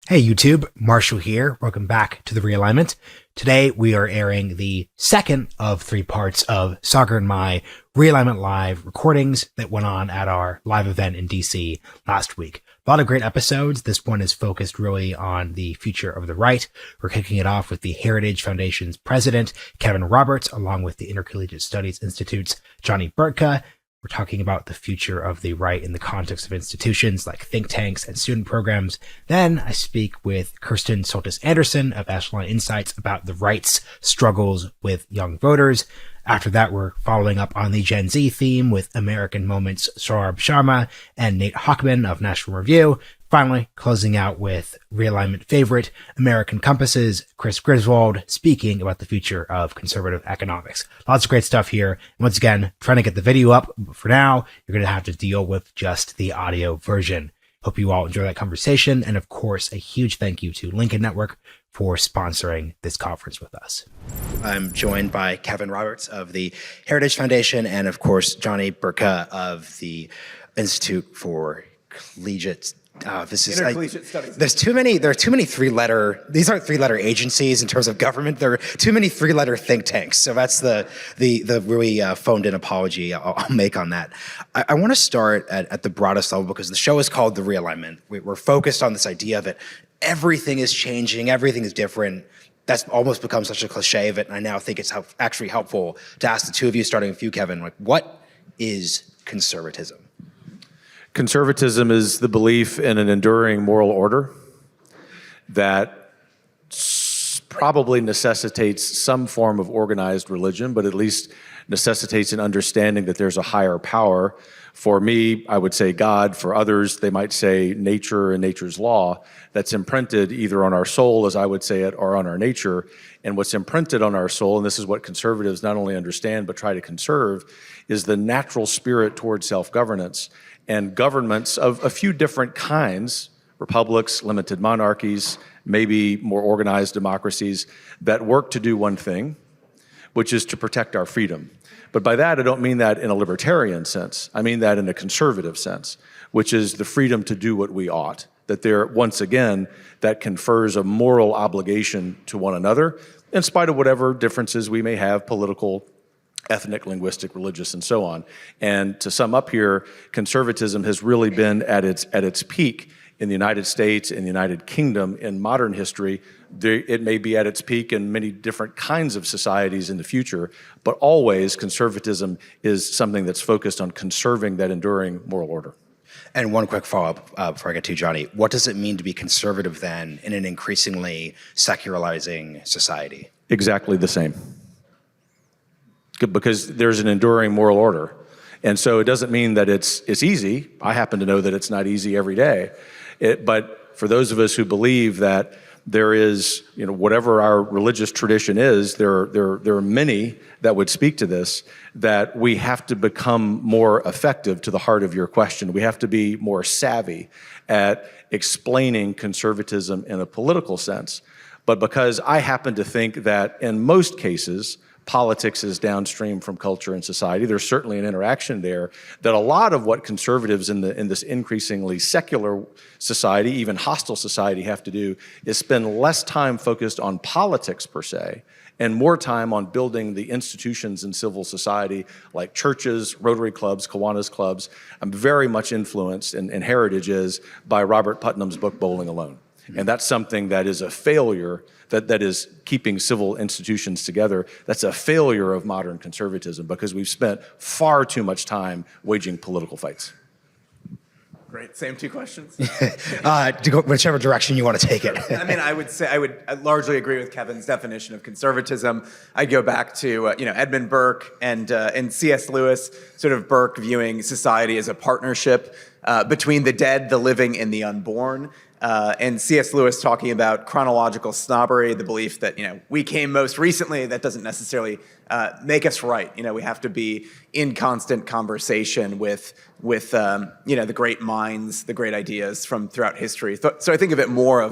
Hey YouTube, Marshall here. Welcome back to the Realignment. Today we are airing the second of 3 parts of Saagar and my Realignment Live recordings that went on at our live event in DC last week. A lot of great episodes. This one is focused really on the future of the right. We're kicking it off with the Heritage Foundation's president, Kevin Roberts, along with the Intercollegiate Studies Institute's Johnny Burtka. We're talking about the future of the right in the context of institutions like think tanks and student programs. Then I speak with Kristen Soltis Anderson of Echelon Insights about the right's struggles with young voters. After that, we're following up on the Gen Z theme with American Moments' Saurabh Sharma and Nate Hochman of National Review. Finally, closing out with Realignment favorite American Compass's Chris Griswold speaking about the future of conservative economics. Lots of great stuff here. And once again, trying to get the video up, but for now, you're going to have to deal with just the audio version. Hope you all enjoy that conversation. And of course, a huge thank you to Lincoln Network for sponsoring this conference with us. I'm joined by Kevin Roberts of the Heritage Foundation and of course, Johnny Burtka of the Institute for Collegiate Intercollegiate Studies. There are too many these aren't 3-letter agencies in terms of government. There are too many 3-letter think tanks. So that's the really phoned in apology I'll make on that. I want to start at the broadest level because the show is called The Realignment. We're focused on this idea of it. Everything is changing, everything is different. That's almost become such a cliche of it. And I now think it's actually helpful to ask the two of you, starting with you, Kevin, like, what is conservatism? Conservatism is the belief in an enduring moral order that probably necessitates some form of organized religion, but at least necessitates an understanding that there's a higher power. For me, I would say God. For others, they might say nature and nature's law that's imprinted either on our soul, as I would say it, or on our nature. And what's imprinted on our soul, and this is what conservatives not only understand but try to conserve, is the natural spirit towards self-governance. And governments of a few different kinds, republics, limited monarchies, maybe more organized democracies, that work to do one thing, which is to protect our freedom. But by that, I don't mean that in a libertarian sense. I mean that in a conservative sense, which is the freedom to do what we ought. That there, once again, that confers a moral obligation to one another, in spite of whatever differences we may have, political, ethnic, linguistic, religious, and so on. And to sum up here, conservatism has really been at its peak in the United States, in the United Kingdom, in modern history. It may be at its peak in many different kinds of societies in the future, but always conservatism is something that's focused on conserving that enduring moral order. And one quick follow-up before I get to you, Johnny. What does it mean to be conservative then in an increasingly secularizing society? Exactly the same. Because there's an enduring moral order. And so it doesn't mean that it's easy. I happen to know that it's not easy every day. But for those of us who believe that there is, whatever our religious tradition is, there are many that would speak to this, that we have to become more effective to the heart of your question. We have to be more savvy at explaining conservatism in a political sense. But because I happen to think that in most cases, politics is downstream from culture and society. There's certainly an interaction there that a lot of what conservatives in this increasingly secular society, even hostile society, have to do is spend less time focused on politics per se and more time on building the institutions in civil society like churches, Rotary clubs, Kiwanis clubs. I'm very much influenced, and Heritage is, by Robert Putnam's book, Bowling Alone. And that's something that is a failure, that is keeping civil institutions together. That's a failure of modern conservatism because we've spent far too much time waging political fights. Great, same 2 questions. To go whichever direction you want to take it. I mean, I would largely agree with Kevin's definition of conservatism. I'd go back to Edmund Burke and C.S. Lewis, sort of Burke viewing society as a partnership between the dead, the living, and the unborn. And C.S. Lewis talking about chronological snobbery, the belief that we came most recently. That doesn't necessarily make us right. We have to be in constant conversation with the great minds, the great ideas from throughout history. So I think of it more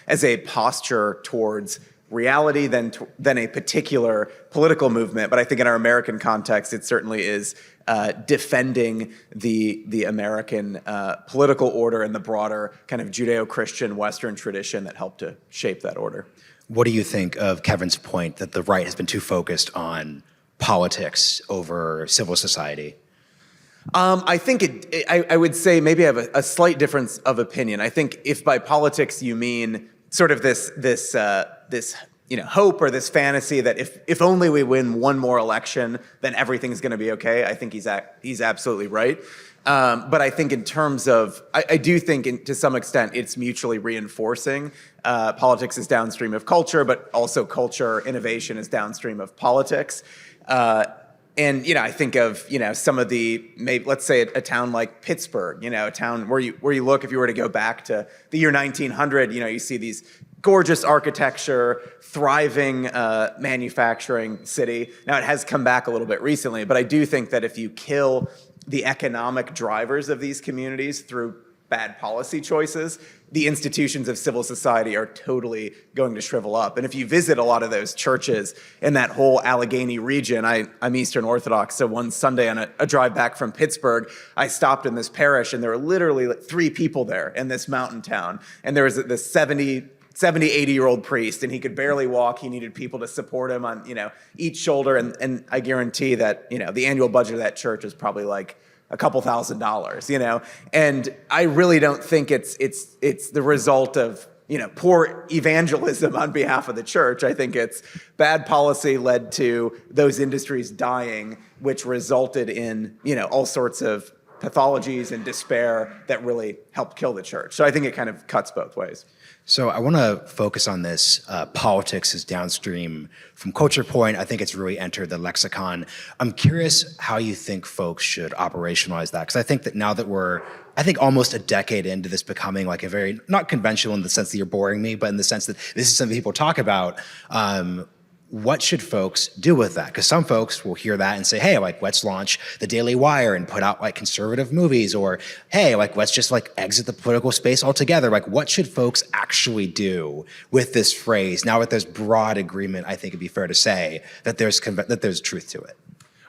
as a posture towards reality than a particular political movement. But I think in our American context, it certainly is defending the American political order and the broader kind of Judeo-Christian Western tradition that helped to shape that order. What do you think of Kevin's point that the right has been too focused on politics over civil society? I think I would say maybe I have a slight difference of opinion. I think if by politics you mean sort of this hope or this fantasy that if only we win one more election, then everything's going to be okay. I think he's absolutely right. But I think in terms of, I do think to some extent it's mutually reinforcing. Politics is downstream of culture, but also culture innovation is downstream of politics. And I think of some of the let's say a town like Pittsburgh, a town where you look, if you were to go back to the year 1900, you see these gorgeous architecture, thriving manufacturing city. Now it has come back a little bit recently, but I do think that if you kill the economic drivers of these communities through bad policy choices, the institutions of civil society are totally going to shrivel up. And if you visit a lot of those churches in that whole Allegheny region, I'm Eastern Orthodox, so one Sunday on a drive back from Pittsburgh, I stopped in this parish and there were literally like 3 people there in this mountain town. And there was this 70, 80-year-old priest, and he could barely walk. He needed people to support him on, each shoulder. And I guarantee that, the annual budget of that church is probably like a couple $1,000s, and I really don't think it's the result of, poor evangelism on behalf of the church. I think it's bad policy led to those industries dying, which resulted in, all sorts of pathologies and despair that really helped kill the church. So I think it kind of cuts both ways. So I want to focus on this politics is downstream from culture point. I think it's really entered the lexicon. I'm curious how you think folks should operationalize that, because I think that now that we're, almost a decade into this becoming like a very, not conventional in the sense that you're boring me, but in the sense that this is something people talk about, what should folks do with that? Because some folks will hear that and say, hey, let's launch the Daily Wire and put out conservative movies, or hey, let's just exit the political space altogether. What should folks actually do with this phrase? Now that there's broad agreement, I think it'd be fair to say that there's truth to it.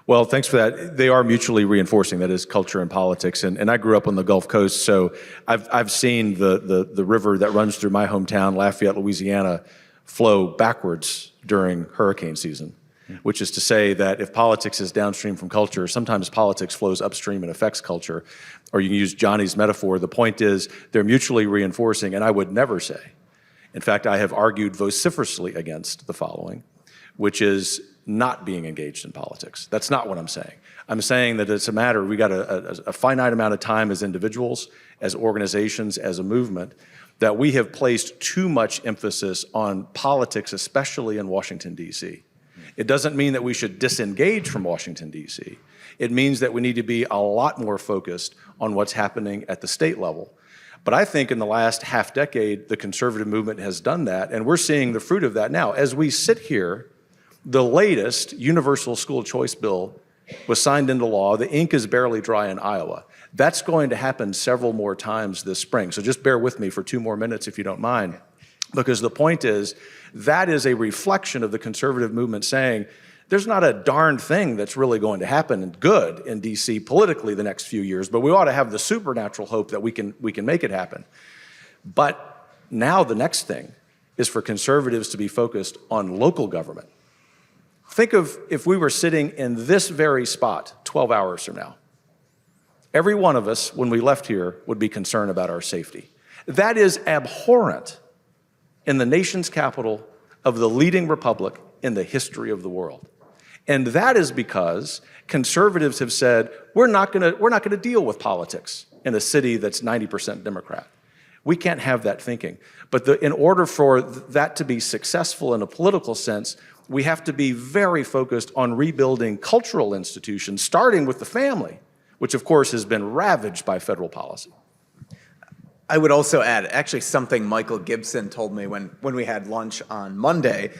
Well, thanks for that. They are mutually reinforcing, that is culture and politics. And I grew up on the Gulf Coast, so I've seen the river that runs through my hometown, Lafayette, Louisiana, flow backwards during hurricane season, which is to say that if politics is downstream from culture, sometimes politics flows upstream and affects culture. Or you can use Johnny's metaphor. The point is they're mutually reinforcing, and I would never say. In fact, I have argued vociferously against the following, which is not being engaged in politics. That's not what I'm saying. I'm saying that it's a matter, we got a finite amount of time as individuals, as organizations, as a movement, that we have placed too much emphasis on politics, especially in Washington, D.C. It doesn't mean that we should disengage from Washington, D.C. It means that we need to be a lot more focused on what's happening at the state level. But I think in the last half decade, the conservative movement has done that, and we're seeing the fruit of that now. As we sit here, the latest universal school choice bill was signed into law. The ink is barely dry in Iowa. That's going to happen several more times this spring. So just bear with me for 2 more minutes if you don't mind, because the point is that is a reflection of the conservative movement saying there's not a darn thing that's really going to happen good in DC politically the next few years, but we ought to have the supernatural hope that we can make it happen. But now the next thing is for conservatives to be focused on local government. Think of if we were sitting in this very spot 12 hours from now. Every one of us, when we left here, would be concerned about our safety. That is abhorrent in the nation's capital of the leading republic in the history of the world. And that is because conservatives have said, we're not gonna deal with politics in a city that's 90% Democrat. We can't have that thinking. But in order for that to be successful in a political sense, we have to be very focused on rebuilding cultural institutions, starting with the family, which of course has been ravaged by federal policy. I would also add, actually something Michael Gibson told me when we had lunch on Monday,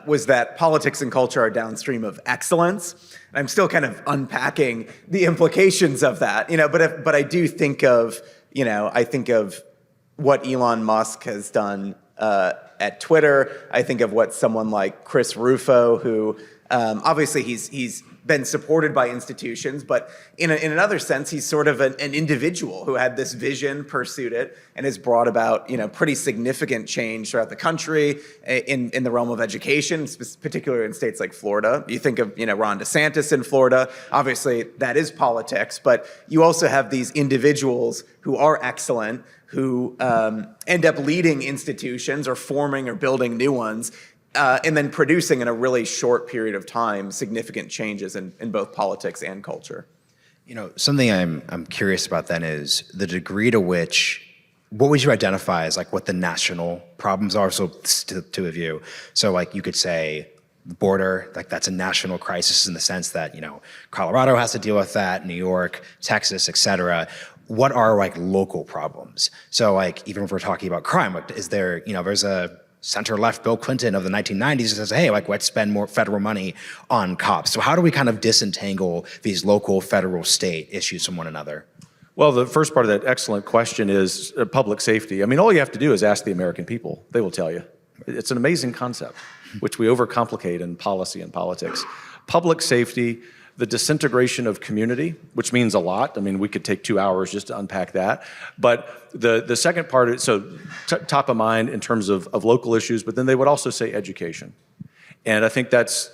was that politics and culture are downstream of excellence. I'm still kind of unpacking the implications of that, but I do think of, I think of what Elon Musk has done at Twitter. I think of what someone like Chris Rufo, who Obviously, he's been supported by institutions, but in another sense, he's sort of an individual who had this vision, pursued it, and has brought about pretty significant change throughout the country in the realm of education, particularly in states like Florida. You think of Ron DeSantis in Florida. Obviously, that is politics, but you also have these individuals who are excellent, who end up leading institutions or forming or building new ones. And then producing in a really short period of time significant changes in both politics and culture. Something I'm curious about then is the degree to which, what would you identify as like what the national problems are? So to two of you, so like you could say the border, like that's a national crisis in the sense that Colorado has to deal with that, New York, Texas, et cetera. What are like local problems? So like even if we're talking about crime, like, is there there's a center-left Bill Clinton of the 1990s who says, hey, let's spend more federal money on cops. So how do we kind of disentangle these local, federal, state issues from one another? Well, the first part of that excellent question is public safety. I mean, all you have to do is ask the American people. They will tell you. It's an amazing concept, which we overcomplicate in policy and politics. Public safety, the disintegration of community, which means a lot. I mean, we could take 2 hours just to unpack that. But the second part, top of mind in terms of local issues, but then they would also say education. And I think that's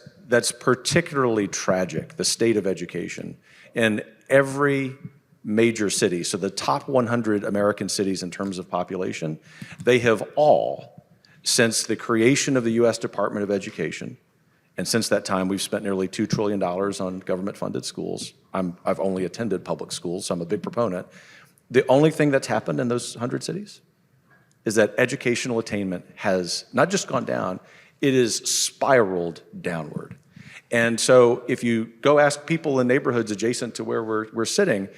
particularly tragic, the state of education. In every major city, so the top 100 American cities in terms of population, they have all, since the creation of the U.S. Department of Education, and since that time, we've spent nearly $2 trillion on government-funded schools. I've only attended public schools, so I'm a big proponent. The only thing that's happened in those 100 cities is that educational attainment has not just gone down, it is spiraled downward. And so if you go ask people in neighborhoods adjacent to where we're sitting,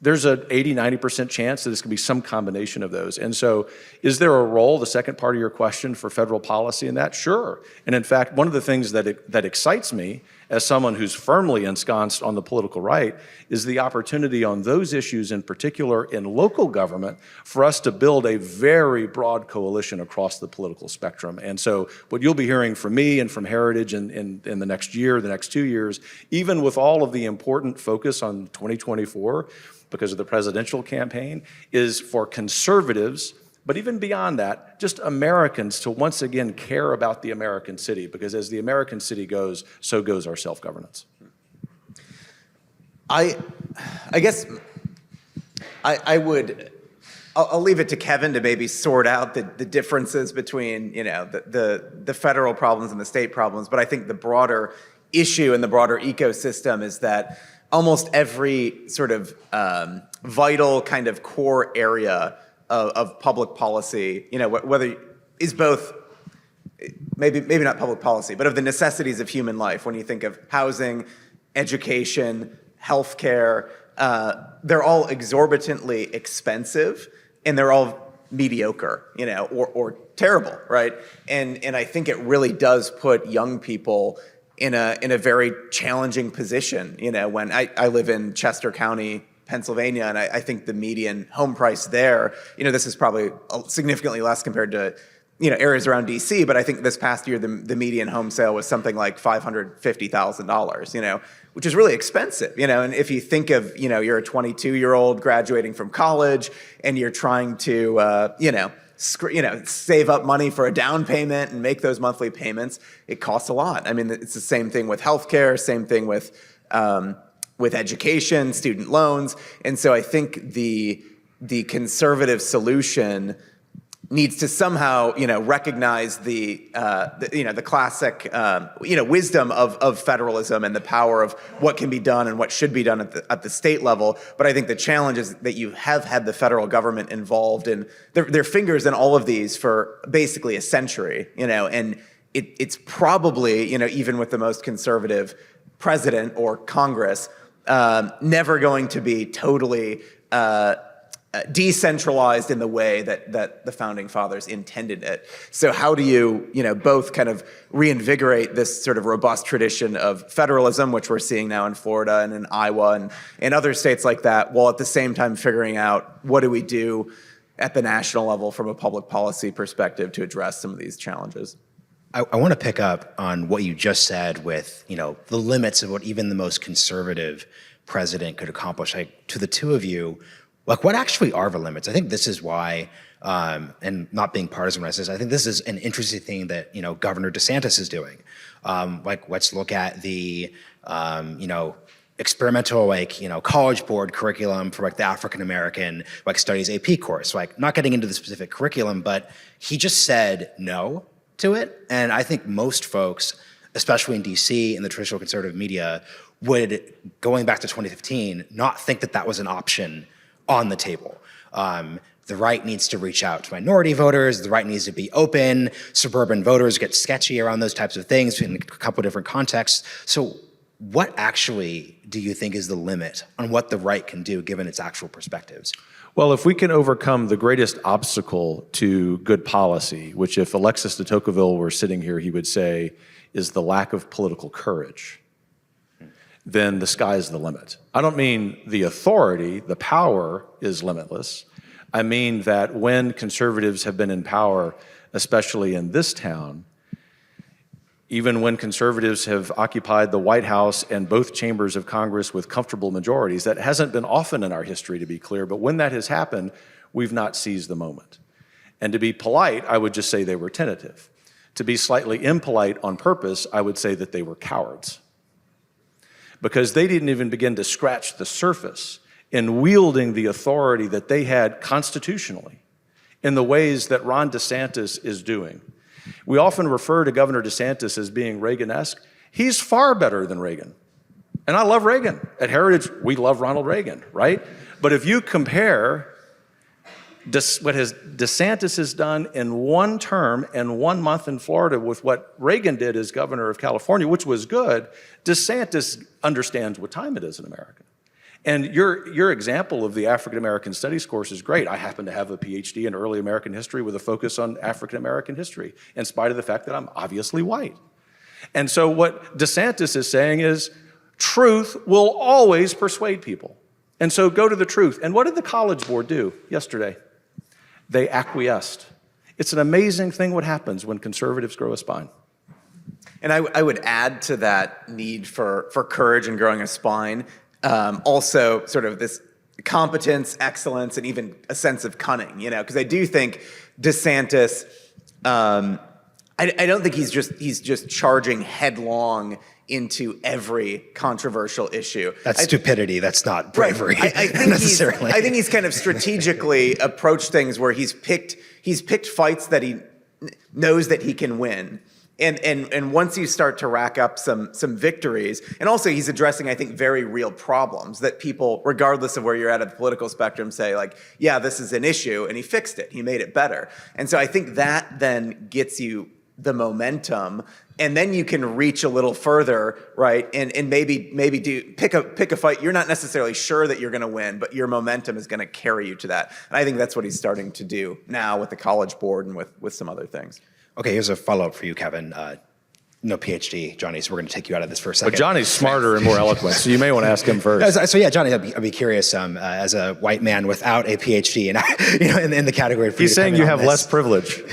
there's an 80-90% chance that it's going to be some combination of those. And so is there a role, the second part of your question, for federal policy in that? Sure. And in fact, one of the things that excites me as someone who's firmly ensconced on the political right is the opportunity on those issues, in particular in local government, for us to build a very broad coalition across the political spectrum. And so what you'll be hearing from me and from Heritage in the next year, the next 2 years, even with all of the important focus on 2024, because of the presidential campaign, is for conservatives, but even beyond that, just Americans to once again care about the American city, because as the American city goes, so goes our self-governance. I guess I'll leave it to Kevin to maybe sort out the differences between the federal problems and the state problems, but I think the broader issue in the broader ecosystem is that almost every sort of vital kind of core area of public policy, whether is both, maybe not public policy, but of the necessities of human life. When you think of housing, education, healthcare, they're all exorbitantly expensive and they're all mediocre, or terrible, right? And I think it really does put young people in a very challenging position. When I live in Chester County, Pennsylvania, and I think the median home price there, this is probably significantly less compared to areas around DC, but I think this past year the median home sale was something like $550,000, which is really expensive, and if you think of, you're a 22-year-old graduating from college and you're trying to, save up money for a down payment and make those monthly payments, it costs a lot. I mean, it's the same thing with healthcare, same thing with education, student loans. And so I think the conservative solution needs to somehow, recognize the classic, wisdom of federalism and the power of what can be done and what should be done at the state level. But I think the challenge is that you have had the federal government involved in their fingers in all of these for basically a century, and it's probably, even with the most conservative president or Congress, never going to be totally decentralized in the way that the founding fathers intended it. So how do you, both kind of reinvigorate this sort of robust tradition of federalism, which we're seeing now in Florida and in Iowa and in other states like that, while at the same time figuring out what do we do at the national level from a public policy perspective to address some of these challenges? I want to pick up on what you just said with, the limits of what even the most conservative president could accomplish. Like, to the two of you, like, what actually are the limits? I think this is why, and not being partisan when I say this, I think this is an interesting thing that, Governor DeSantis is doing. Let's look at the, experimental, college board curriculum for the African American studies AP course. Not getting into the specific curriculum, but he just said no to it. And I think most folks, especially in DC and the traditional conservative media, would, going back to 2015, not think that that was an option on the table. The right needs to reach out to minority voters. The right needs to be open. Suburban voters get sketchy around those types of things in a couple of different contexts. So what actually do you think is the limit on what the right can do given its actual perspectives? Well, if we can overcome the greatest obstacle to good policy, which if Alexis de Tocqueville were sitting here, he would say is the lack of political courage, then the sky is the limit. I don't mean the authority, the power is limitless. I mean that when conservatives have been in power, especially in this town, even when conservatives have occupied the White House and both chambers of Congress with comfortable majorities, that hasn't been often in our history, to be clear, but when that has happened, we've not seized the moment. And to be polite, I would just say they were tentative. To be slightly impolite on purpose, I would say that they were cowards. Because they didn't even begin to scratch the surface in wielding the authority that they had constitutionally in the ways that Ron DeSantis is doing. We often refer to Governor DeSantis as being Reagan-esque. He's far better than Reagan. And I love Reagan. At Heritage, we love Ronald Reagan, right? But if you compare what DeSantis has done in one term and 1 month in Florida with what Reagan did as governor of California, which was good, DeSantis understands what time it is in America. And your example of the African American Studies course is great. I happen to have a PhD in early American history with a focus on African American history, in spite of the fact that I'm obviously white. And so what DeSantis is saying is truth will always persuade people. And so go to the truth. And what did the College Board do yesterday? They acquiesced. It's an amazing thing what happens when conservatives grow a spine. And I would add to that need for courage and growing a spine, also sort of this competence, excellence, and even a sense of cunning, because I do think DeSantis, I don't think he's just charging headlong into every controversial issue. That's stupidity. That's not bravery. I think necessarily. I think he's kind of strategically approached things where he's picked fights that he knows that he can win. And once you start to rack up some victories, and also he's addressing, I think, very real problems that people, regardless of where you're at the political spectrum, say like, yeah, this is an issue, and he fixed it. He made it better. And so I think that then gets you the momentum, and then you can reach a little further, right? And maybe pick a fight you're not necessarily sure that you're going to win, but your momentum is going to carry you to that. And I think that's what he's starting to do now with the College Board and with some other things. Okay, here's a follow-up for you, Kevin. No PhD, Johnny, so we're going to take you out of this for a second. But Johnny's smarter and more eloquent, so you may want to ask him first. So yeah, Johnny, I'd be curious, as a white man without a PhD, and in the category for He's saying you have less privilege.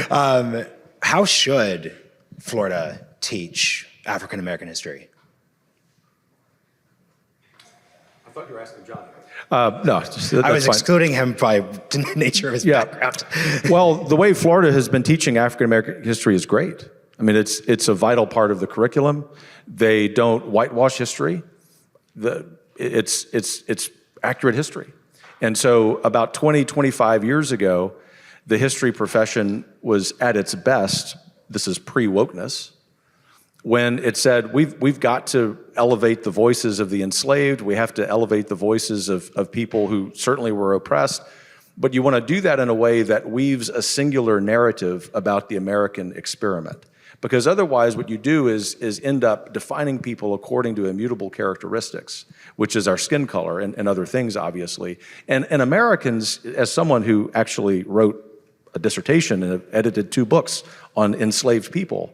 How should Florida teach African American history? I thought you were asking Johnny. No, that's I was fine. excluding him by the nature of his background. Well, the way Florida has been teaching African American history is great. I mean, it's a vital part of the curriculum. They don't whitewash history. It's accurate history. And so about 25 years ago, the history profession was at its best. This is pre-wokeness, when it said we've got to elevate the voices of the enslaved. We have to elevate the voices of people who certainly were oppressed. But you want to do that in a way that weaves a singular narrative about the American experiment. Because otherwise what you do is end up defining people according to immutable characteristics, which is our skin color and other things, obviously. And Americans, as someone who actually wrote a dissertation and edited 2 books on enslaved people,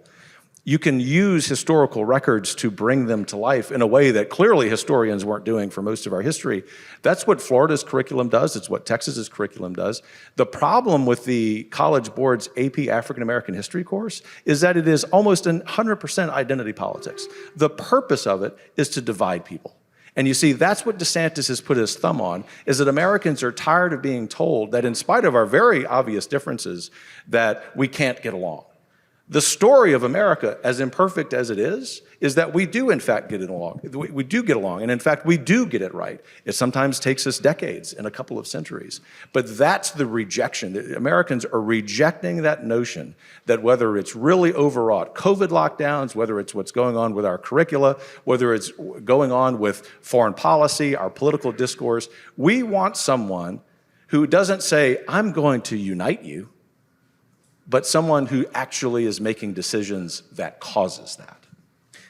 you can use historical records to bring them to life in a way that clearly historians weren't doing for most of our history. That's what Florida's curriculum does. It's what Texas's curriculum does. The problem with the College Board's AP African American History course is that it is almost 100% identity politics. The purpose of it is to divide people. And you see, that's what DeSantis has put his thumb on, is that Americans are tired of being told that in spite of our very obvious differences, that we can't get along. The story of America, as imperfect as it is that we do in fact get it along. We do get along, and in fact, we do get it right. It sometimes takes us decades and a couple of centuries. But that's the rejection. Americans are rejecting that notion that whether it's really overwrought COVID lockdowns, whether it's what's going on with our curricula, whether it's going on with foreign policy, our political discourse, we want someone who doesn't say, I'm going to unite you, but someone who actually is making decisions that causes that.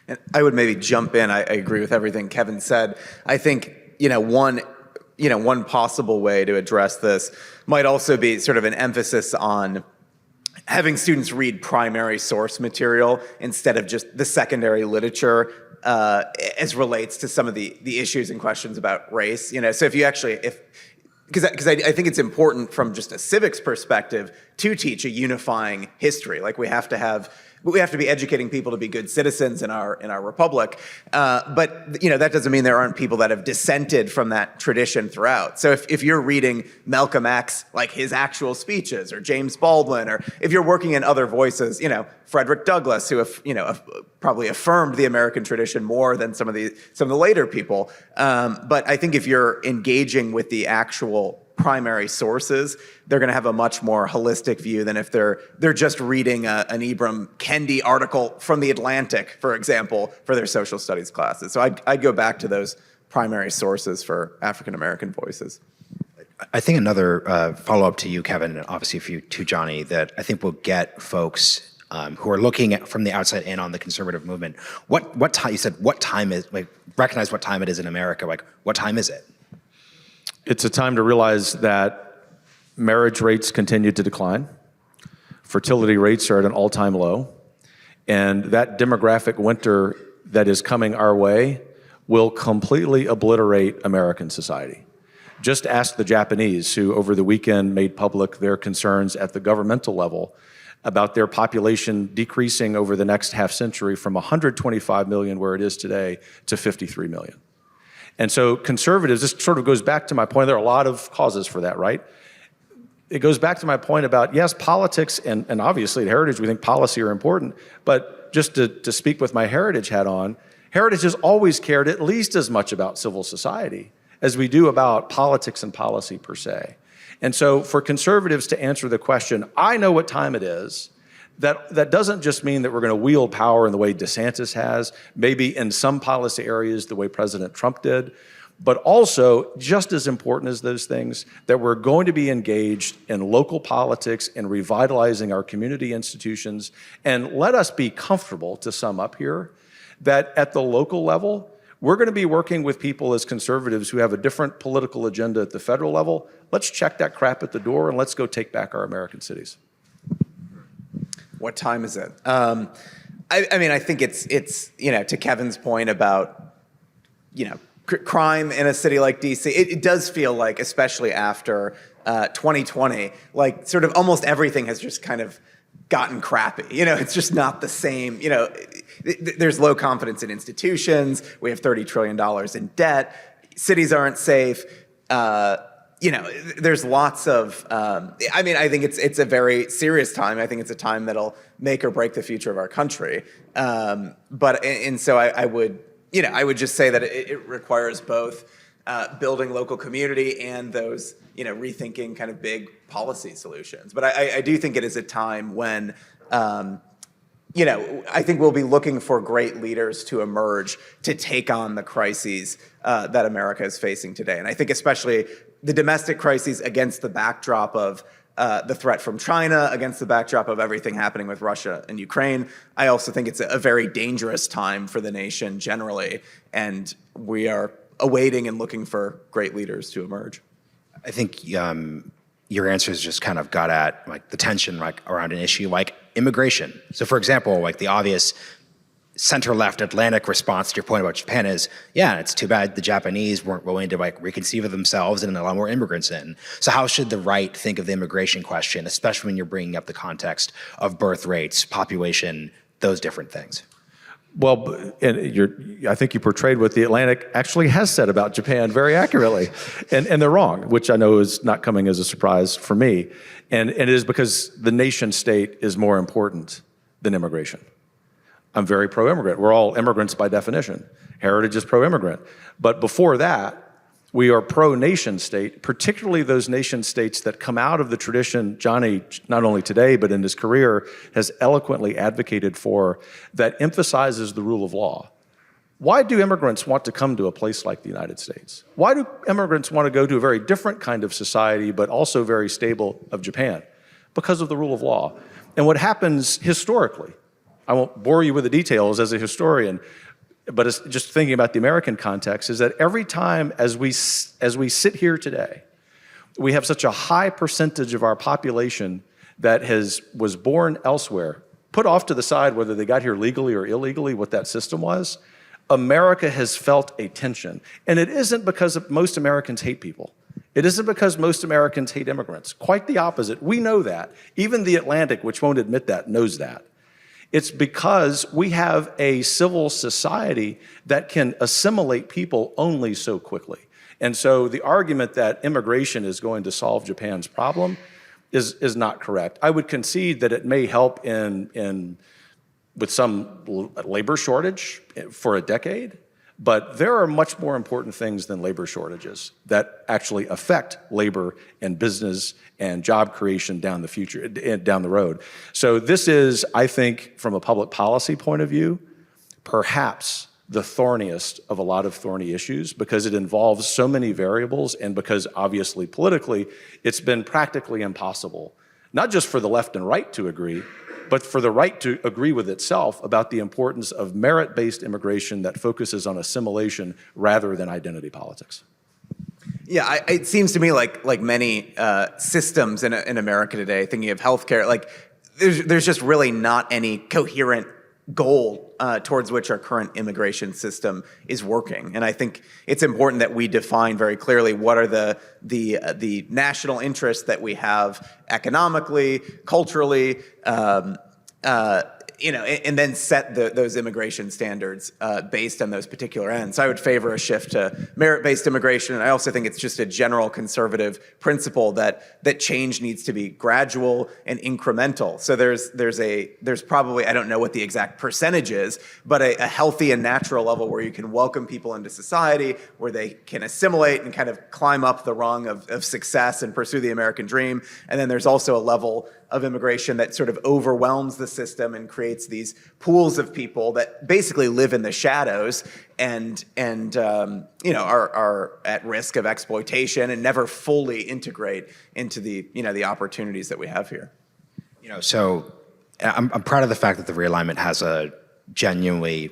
And I would maybe jump in. I agree with everything Kevin said. I think, one possible way to address this might also be sort of an emphasis on having students read primary source material instead of just the secondary literature as relates to some of the issues and questions about race. So if you actually, because I think it's important from just a civics perspective to teach a unifying history. Like we have to be educating people to be good citizens in our republic. But that doesn't mean there aren't people that have dissented from that tradition throughout. So if you're reading Malcolm X, like his actual speeches, or James Baldwin, or if you're working in other voices, Frederick Douglass, who probably affirmed the American tradition more than some of the later people. But I think if you're engaging with the actual primary sources, they're going to have a much more holistic view than if they're just reading an Ibram Kendi article from The Atlantic, for example, for their social studies classes. So I'd go back to those primary sources for African American voices. I think another follow-up to you, Kevin, and obviously for you too, Johnny, that I think will get folks who are looking at from the outside in on the conservative movement. What time? You said what time is, like, recognize what time it is in America. Like, what time is it? It's a time to realize that marriage rates continue to decline, fertility rates are at an all-time low, and that demographic winter that is coming our way will completely obliterate American society. Just ask the Japanese, who over the weekend made public their concerns at the governmental level about their population decreasing over the next half century from 125 million, where it is today, to 53 million. And so conservatives, this sort of goes back to my point, there are a lot of causes for that, right? It goes back to my point about, yes, politics and obviously at Heritage, we think policy are important, but just to speak with my Heritage hat on, Heritage has always cared at least as much about civil society as we do about politics and policy per se. And so for conservatives to answer the question, I know what time it is, that doesn't just mean that we're going to wield power in the way DeSantis has, maybe in some policy areas the way President Trump did, but also, just as important as those things, that we're going to be engaged in local politics and revitalizing our community institutions. And let us be comfortable, to sum up here, that at the local level, we're going to be working with people as conservatives who have a different political agenda at the federal level. Let's check that crap at the door and let's go take back our American cities. What time is it? I mean, I think it's to Kevin's point about, crime in a city like DC, it does feel like, especially after 2020, like sort of almost everything has just kind of gotten crappy. It's just not the same. There's low confidence in institutions. We have $30 trillion in debt. Cities aren't safe. There's lots of, I think it's a very serious time. I think it's a time that'll make or break the future of our country. So I would just say that it requires both building local community and those, rethinking kind of big policy solutions. But I do think it is a time when, I think we'll be looking for great leaders to emerge to take on the crises that America is facing today. And I think especially the domestic crises against the backdrop of the threat from China, against the backdrop of everything happening with Russia and Ukraine. I also think it's a very dangerous time for the nation generally, and we are awaiting and looking for great leaders to emerge. I think your answers just kind of got at like the tension like around an issue like immigration. So for example, like the obvious center-left Atlantic response to your point about Japan is, yeah, it's too bad the Japanese weren't willing to like reconceive of themselves and allow more immigrants in. So how should the right think of the immigration question, especially when you're bringing up the context of birth rates, population, those different things? Well, I think you portrayed what the Atlantic actually has said about Japan very accurately, and they're wrong, which I know is not coming as a surprise for me, and it is because the nation state is more important than immigration. I'm very pro-immigrant. We're all immigrants by definition. Heritage is pro-immigrant. But before that, we are pro-nation state, particularly those nation states that come out of the tradition Johnny, not only today, but in his career, has eloquently advocated for, that emphasizes the rule of law. Why do immigrants want to come to a place like the United States? Why do immigrants want to go to a very different kind of society, but also very stable, of Japan? Because of the rule of law. And what happens historically, I won't bore you with the details as a historian, but it's just thinking about the American context, is that every time as we sit here today, we have such a high percentage of our population that was born elsewhere, put off to the side whether they got here legally or illegally, what that system was. America has felt a tension. And it isn't because most Americans hate people. It isn't because most Americans hate immigrants. Quite the opposite. We know that. Even the Atlantic, which won't admit that, knows that. It's because we have a civil society that can assimilate people only so quickly. And so the argument that immigration is going to solve Japan's problem is not correct. I would concede that it may help with some labor shortage for a decade, but there are much more important things than labor shortages that actually affect labor and business and job creation down the road. So this is, I think, from a public policy point of view, perhaps the thorniest of a lot of thorny issues, because it involves so many variables, and because obviously politically it's been practically impossible, not just for the left and right to agree, but for the right to agree with itself about the importance of merit-based immigration that focuses on assimilation rather than identity politics. Yeah, it seems to me like many systems in America today, thinking of healthcare, like there's just really not any coherent goal towards which our current immigration system is working. And I think it's important that we define very clearly what are the national interests that we have economically, culturally, and then set those immigration standards based on those particular ends. So I would favor a shift to merit-based immigration, and I also think it's just a general conservative principle that change needs to be gradual and incremental. So there's probably, I don't know what the exact percentage is, but a healthy and natural level where you can welcome people into society, where they can assimilate and kind of climb up the rung of success and pursue the American dream. And then there's also a level of immigration that sort of overwhelms the system and creates these pools of people that basically live in the shadows and are at risk of exploitation and never fully integrate into the opportunities that we have here. So I'm proud of the fact that the Realignment has a genuinely,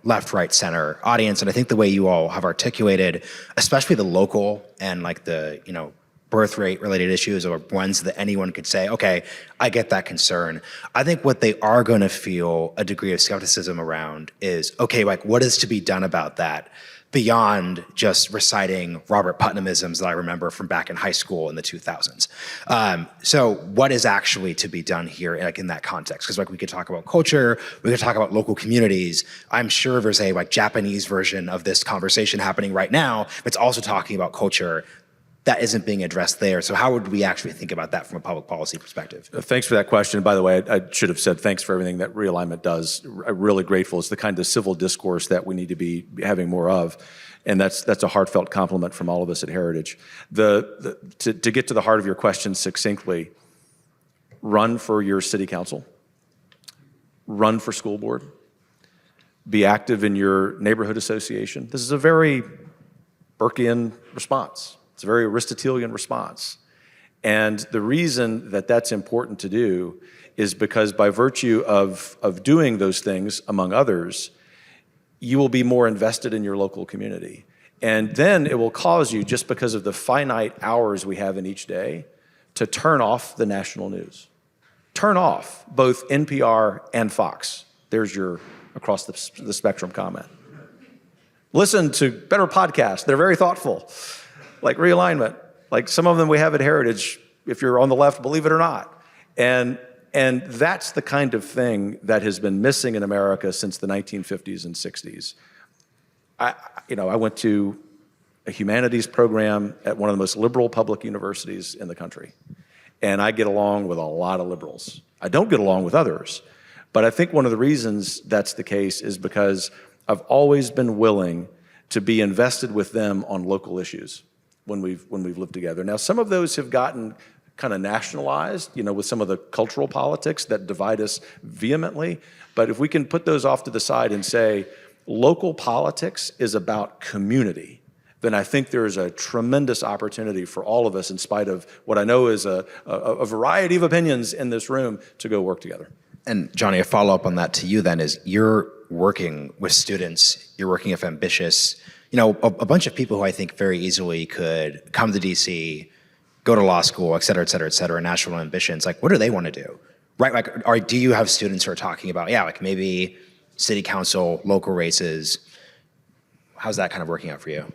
left, right, center audience, and I think the way you all have articulated, especially the local and like the, birth rate related issues or ones that anyone could say, okay, I get that concern. I think what they are going to feel a degree of skepticism around is, okay, like what is to be done about that beyond just reciting Robert Putnamisms that I remember from back in high school in the 2000s. So what is actually to be done here like in that context? Because we could talk about culture, we could talk about local communities. I'm sure there's a Japanese version of this conversation happening right now. It's also talking about culture that isn't being addressed there. So how would we actually think about that from a public policy perspective? Thanks for that question. By the way, I should have said thanks for everything that Realignment does. I'm really grateful. It's the kind of civil discourse that we need to be having more of. And that's a heartfelt compliment from all of us at Heritage. To get to the heart of your question succinctly, run for your city council, run for school board, be active in your neighborhood association. This is a very Burkean response. It's a very Aristotelian response. And the reason that that's important to do is because by virtue of doing those things, among others, you will be more invested in your local community. And then it will cause you, just because of the finite hours we have in each day, to turn off the national news. Turn off both NPR and Fox. There's your across the spectrum comment. Listen to better podcasts. They're very thoughtful, like Realignment. Like some of them we have at Heritage, if you're on the left, believe it or not. And that's the kind of thing that has been missing in America since the 1950s and 60s. I went to a humanities program at one of the most liberal public universities in the country. And I get along with a lot of liberals. I don't get along with others. But I think one of the reasons that's the case is because I've always been willing to be invested with them on local issues when we've lived together. Now, some of those have gotten kind of nationalized, with some of the cultural politics that divide us vehemently. But if we can put those off to the side and say, local politics is about community, then I think there is a tremendous opportunity for all of us, in spite of what I know is a variety of opinions in this room, to go work together. And Johnny, a follow-up on that to you then is you're working with students, you're working with ambitious, a bunch of people who I think very easily could come to DC, go to law school, et cetera, national ambitions. Like, what do they want to do? Right? Like, do you have students who are talking about, maybe city council, local races? How's that kind of working out for you?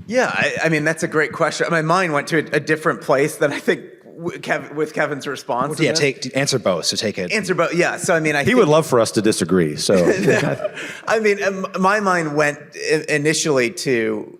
Yeah, I mean, that's a great question. My mind went to a different place than I think with Kevin's response. Yeah, answer both. So take it. Answer both. Yeah. So I mean, he would love for us to disagree. So I mean, my mind went initially to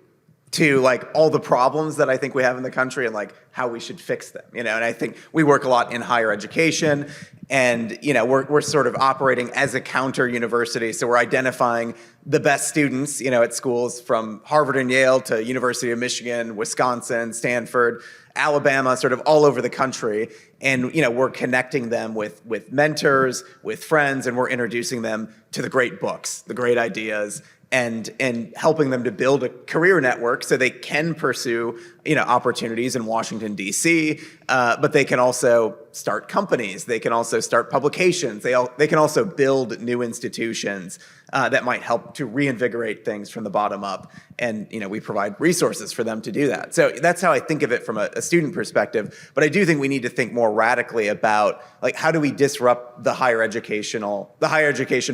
like all the problems that I think we have in the country and like how we should fix them. And I think we work a lot in higher education, and we're sort of operating as a counter university. So we're identifying the best students, at schools from Harvard and Yale to University of Michigan, Wisconsin, Stanford, Alabama, sort of all over the country. And, we're connecting them with mentors, with friends, and we're introducing them to the great books, the great ideas, and helping them to build a career network so they can pursue, opportunities in Washington, D.C., but they can also start companies. They can also start publications. They can also build new institutions that might help to reinvigorate things from the bottom up. And, we provide resources for them to do that. So that's how I think of it from a student perspective. But I do think we need to think more radically about, like, how do we disrupt the higher education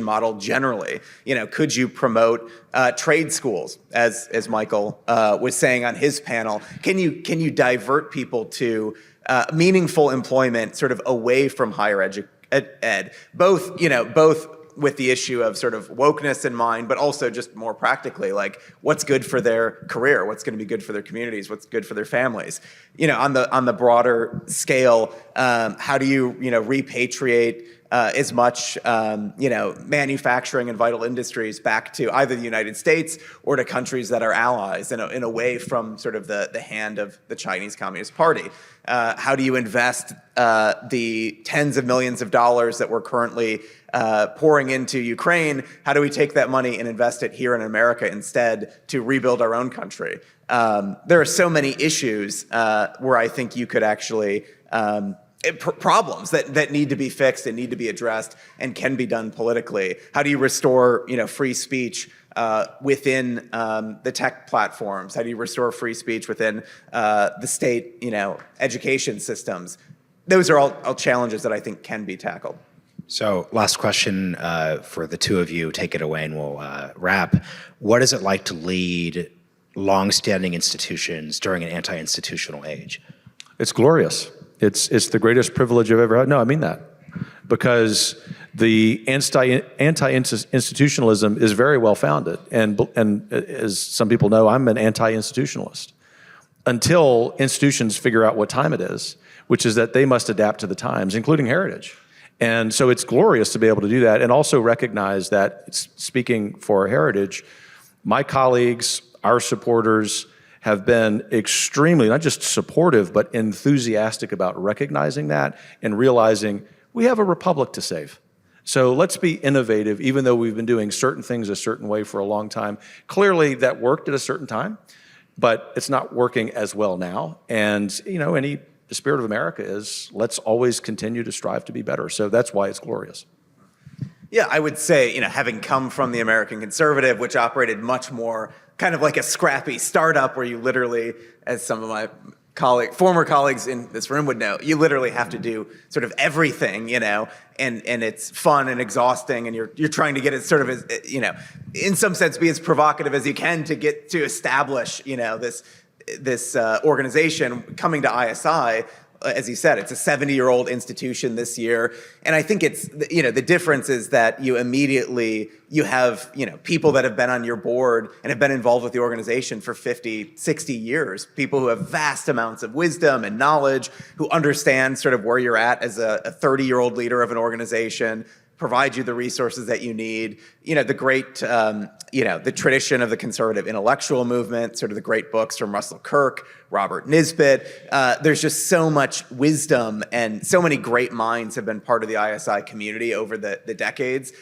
model generally? Could you promote trade schools, as Michael was saying on his panel? Can you divert people to meaningful employment sort of away from higher ed, both with the issue of sort of wokeness in mind, but also just more practically, like what's good for their career, what's going to be good for their communities, what's good for their families. On the broader scale, how do you repatriate as much manufacturing and vital industries back to either the United States or to countries that are allies, and away from sort of the hand of the Chinese Communist Party? How do you invest the tens of millions of dollars that we're currently pouring into Ukraine? How do we take that money and invest it here in America instead to rebuild our own country? There are so many issues where I think you could actually problems that need to be fixed and need to be addressed and can be done politically. How do you restore free speech within the tech platforms? How do you restore free speech within the state education systems? Those are all challenges that I think can be tackled. So last question for the two of you. Take it away and we'll wrap. What is it like to lead long-standing institutions during an anti-institutional age? It's glorious. It's the greatest privilege I've ever had. No, I mean that. Because the anti-institutionalism is very well founded. And as some people know, I'm an anti-institutionalist. Until institutions figure out what time it is, which is that they must adapt to the times, including heritage. And so it's glorious to be able to do that, and also recognize that, speaking for heritage, my colleagues, our supporters, have been extremely, not just supportive, but enthusiastic about recognizing that and realizing we have a republic to save. So let's be innovative, even though we've been doing certain things a certain way for a long time. Clearly that worked at a certain time, but it's not working as well now. And the spirit of America is, let's always continue to strive to be better. So that's why it's glorious. Yeah, I would say, having come from the American conservative, which operated much more kind of like a scrappy startup where you literally, as some of my former colleagues in this room would know, you literally have to do sort of everything, and it's fun and exhausting, and you're trying to get it sort of as, in some sense, be as provocative as you can to get to establish, this organization coming to ISI. As you said, it's a 70-year-old institution this year. And I think it's, the difference is that you have, people that have been on your board and have been involved with the organization for 50, 60 years, people who have vast amounts of wisdom and knowledge, who understand sort of where you're at as a 30-year-old leader of an organization, provide you the resources that you need. The great, the tradition of the conservative intellectual movement, sort of the great books from Russell Kirk, Robert Nisbet. There's just so much wisdom, and so many great minds have been part of the ISI community over the decades.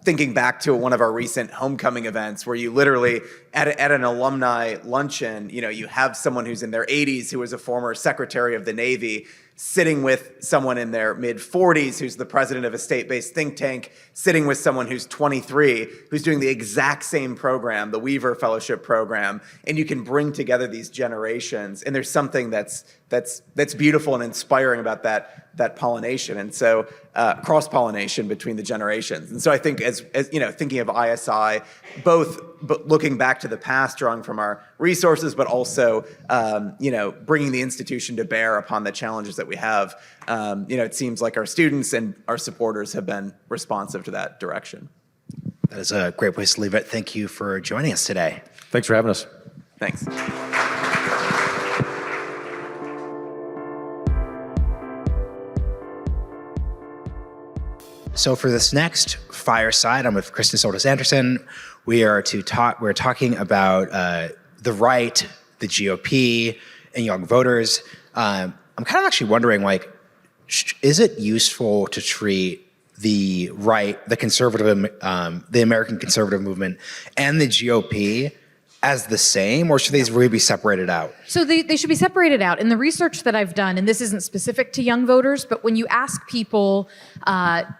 Thinking back to one of our recent homecoming events where you literally, at an alumni luncheon, you have someone who's in their 80s who was a former Secretary of the Navy, sitting with someone in their mid-40s who's the president of a state-based think tank, sitting with someone who's 23, who's doing the exact same program, the Weaver Fellowship Program, and you can bring together these generations. And there's something that's beautiful and inspiring about that pollination, and so cross-pollination between the generations. And so I think as thinking of ISI, both looking back to the past, drawing from our resources, but also bringing the institution to bear upon the challenges that we have. It seems like our students and our supporters have been responsive to that direction. That is a great place to leave it. Thank you for joining us today. Thanks for having us. Thanks. So for this next fireside, I'm with Kristen Soltis Anderson. We're talking about the right, the GOP, and young voters. I'm kind of actually wondering, is it useful to treat the right, the conservative, the American conservative movement, and the GOP as the same, or should these really be separated out? So they should be separated out. In the research that I've done, and this isn't specific to young voters, but when you ask people,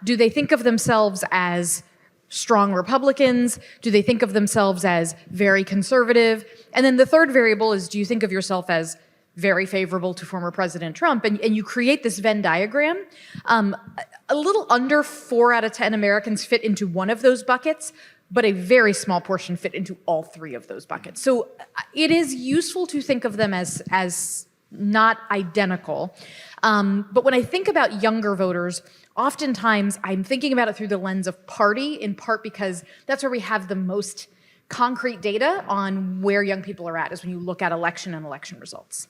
do they think of themselves as strong Republicans? Do they think of themselves as very conservative? And then the third variable is, do you think of yourself as very favorable to former President Trump? And you create this Venn diagram. A little under 4 out of 10 Americans fit into one of those buckets, but a very small portion fit into all 3 of those buckets. So it is useful to think of them as not identical. But when I think about younger voters, oftentimes I'm thinking about it through the lens of party, in part because that's where we have the most concrete data on where young people are at, is when you look at election and election results.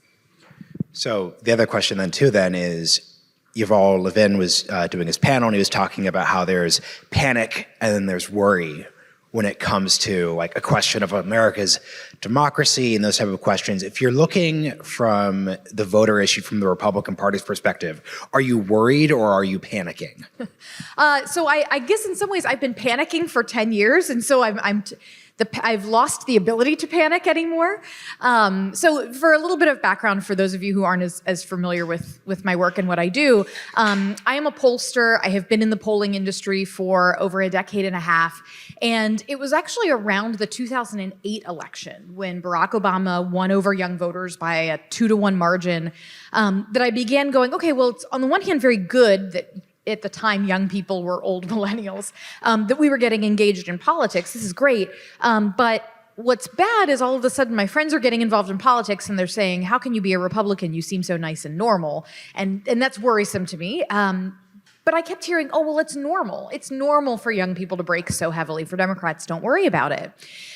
So the other question then is, Yuval Levin was doing his panel, and he was talking about how there's panic and then there's worry when it comes to a question of America's democracy and those type of questions. If you're looking from the voter issue from the Republican Party's perspective, are you worried or are you panicking? So I guess in some ways I've been panicking for 10 years, and so I've lost the ability to panic anymore. So for a little bit of background, for those of you who aren't as familiar with my work and what I do, I am a pollster. I have been in the polling industry for over a decade and a half. And it was actually around the 2008 election, when Barack Obama won over young voters by a 2-to-1 margin, that I began going, okay, well, it's on the one hand very good that at the time young people were old millennials, that we were getting engaged in politics. This is great. But what's bad is all of a sudden my friends are getting involved in politics and they're saying, how can you be a Republican? You seem so nice and normal. And that's worrisome to me. But I kept hearing, oh, well, it's normal. It's normal for young people to break so heavily. For Democrats, don't worry about it.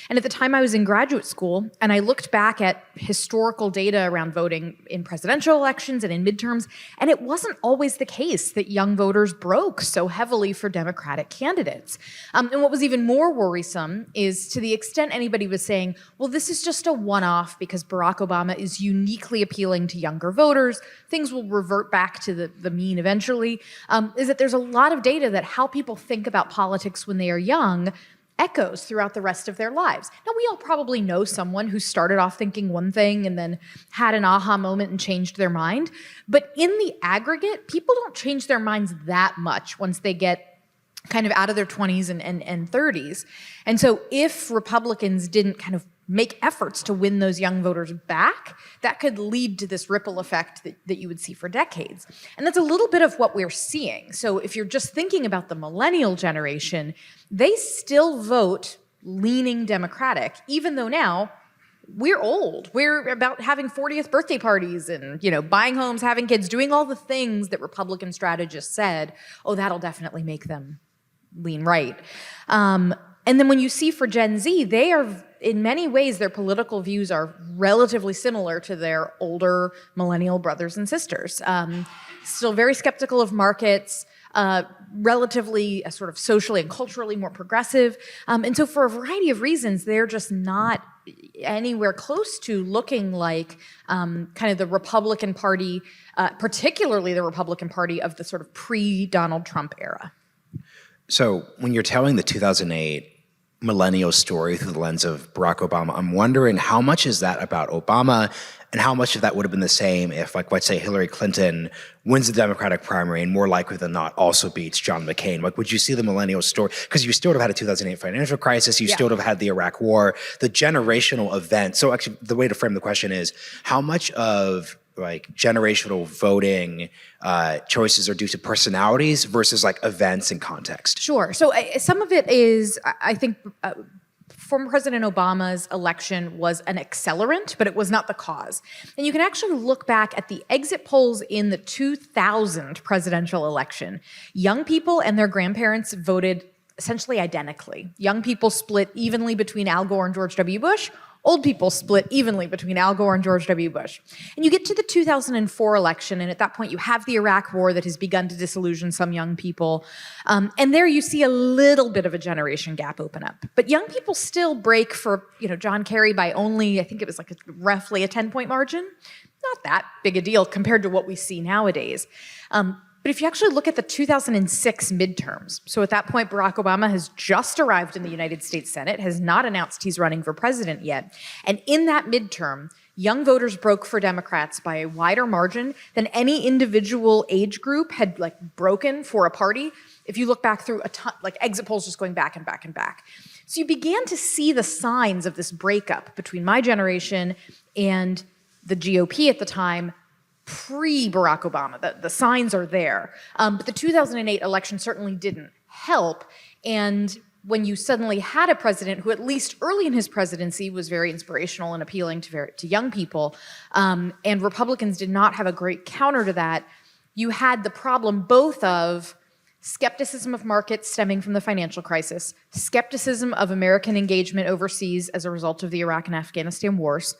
And at the time I was in graduate school, and I looked back at historical data around voting in presidential elections and in midterms, and it wasn't always the case that young voters broke so heavily for Democratic candidates. And what was even more worrisome is, to the extent anybody was saying, well, this is just a one-off because Barack Obama is uniquely appealing to younger voters, things will revert back to the mean eventually, is that there's a lot of data that how people think about politics when they are young echoes throughout the rest of their lives. Now, we all probably know someone who started off thinking one thing and then had an aha moment and changed their mind. But in the aggregate, people don't change their minds that much once they get kind of out of their 20s and 30s. And so if Republicans didn't kind of make efforts to win those young voters back, that could lead to this ripple effect that you would see for decades. And that's a little bit of what we're seeing. So if you're just thinking about the millennial generation, they still vote leaning Democratic, even though now we're old. We're about having 40th birthday parties and, buying homes, having kids, doing all the things that Republican strategists said, oh, that'll definitely make them lean right. And then when you see for Gen Z, they are, in many ways, their political views are relatively similar to their older millennial brothers and sisters. Still very skeptical of markets, relatively sort of socially and culturally more progressive. And so for a variety of reasons, they're just not anywhere close to looking like kind of the Republican Party, particularly the Republican Party of the sort of pre-Donald Trump era. So when you're telling the 2008 millennial story through the lens of Barack Obama, I'm wondering how much is that about Obama and how much of that would have been the same if, like, let's say Hillary Clinton wins the Democratic primary and more likely than not also beats John McCain? Like, would you see the millennial story? Because you still would have had a 2008 financial crisis. You still would have had the Iraq War, the generational event. So actually, the way to frame the question is, how much of like generational voting choices are due to personalities versus like events and context? Sure. So some of it is, I think, former President Obama's election was an accelerant, but it was not the cause. And you can actually look back at the exit polls in the 2000 presidential election. Young people and their grandparents voted essentially identically. Young people split evenly between Al Gore and George W. Bush. Old people split evenly between Al Gore and George W. Bush. And you get to the 2004 election, and at that point you have the Iraq War that has begun to disillusion some young people. And there you see a little bit of a generation gap open up. But young people still break for, John Kerry by only, I think it was like roughly a 10-point margin. Not that big a deal compared to what we see nowadays. But if you actually look at the 2006 midterms, so at that point, Barack Obama has just arrived in the United States Senate, has not announced he's running for president yet. And in that midterm, young voters broke for Democrats by a wider margin than any individual age group had broken for a party. If you look back through a ton, exit polls just going back and back and back. So you began to see the signs of this breakup between my generation and the GOP at the time, pre-Barack Obama. The signs are there. But the 2008 election certainly didn't help. And when you suddenly had a president who, at least early in his presidency, was very inspirational and appealing to young people, and Republicans did not have a great counter to that, you had the problem both of skepticism of markets stemming from the financial crisis, skepticism of American engagement overseas as a result of the Iraq and Afghanistan wars,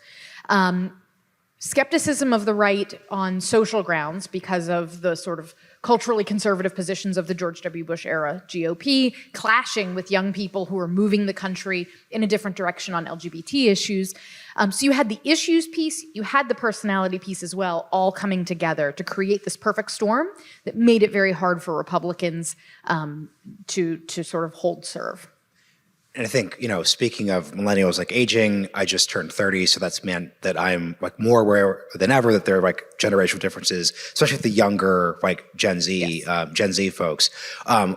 skepticism of the right on social grounds because of the sort of culturally conservative positions of the George W. Bush era GOP, clashing with young people who are moving the country in a different direction on LGBT issues. So you had the issues piece, you had the personality piece as well, all coming together to create this perfect storm that made it very hard for Republicans to sort of hold serve. And I think, speaking of millennials aging, I just turned 30, so that's meant that I'm more aware than ever that there are generational differences, especially with the younger Gen Z, yes. Gen Z folks.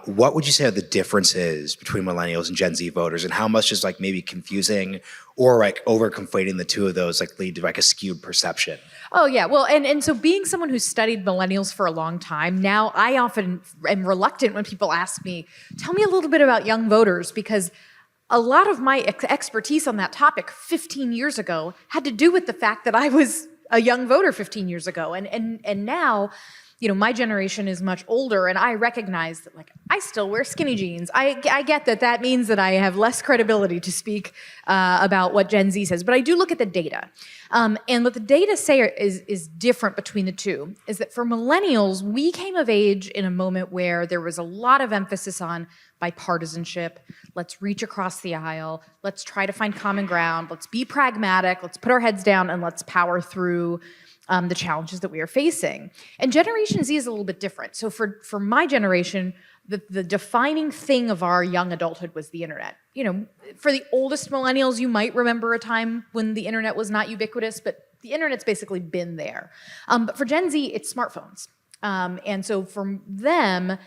What would you say are the differences between millennials and Gen Z voters, and how much is maybe confusing or over conflating the two of those lead to a skewed perception? Oh, yeah. Well, and so being someone who's studied millennials for a long time, now I often am reluctant when people ask me, tell me a little bit about young voters, because a lot of my expertise on that topic 15 years ago had to do with the fact that I was a young voter 15 years ago. And now, my generation is much older, and I recognize that I still wear skinny jeans. I get that means that I have less credibility to speak about what Gen Z says, but I do look at the data. And what the data say is different between the two, is that for millennials, we came of age in a moment where there was a lot of emphasis on bipartisanship. Let's reach across the aisle. Let's try to find common ground. Let's be pragmatic. Let's put our heads down and let's power through the challenges that we are facing. And Generation Z is a little bit different. So for my generation, the defining thing of our young adulthood was the internet. For the oldest millennials, you might remember a time when the internet was not ubiquitous, but the internet's basically been there. But for Gen Z, it's smartphones. And so for them,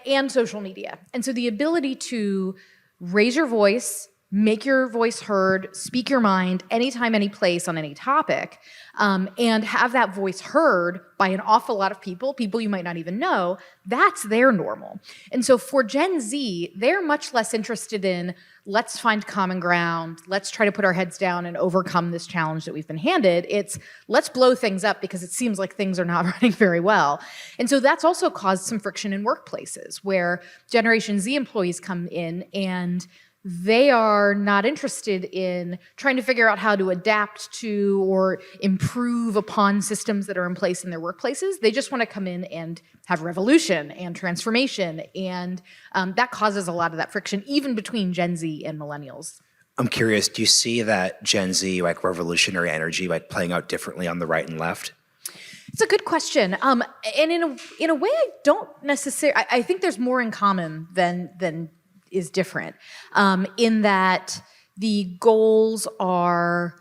and social media. And so the ability to raise your voice, make your voice heard, speak your mind anytime, any place on any topic, and have that voice heard by an awful lot of people you might not even know. That's their normal. And so for Gen Z, they're much less interested in, let's find common ground, let's try to put our heads down and overcome this challenge that we've been handed. It's, let's blow things up because it seems like things are not running very well. And so that's also caused some friction in workplaces where Generation Z employees come in and they are not interested in trying to figure out how to adapt to or improve upon systems that are in place in their workplaces. They just want to come in and have revolution and transformation. And that causes a lot of that friction, even between Gen Z and millennials. I'm curious, do you see that Gen Z, like revolutionary energy, like playing out differently on the right and left? It's a good question. And in a way, I don't necessarily, I think there's more in common than is different, in that the goals are,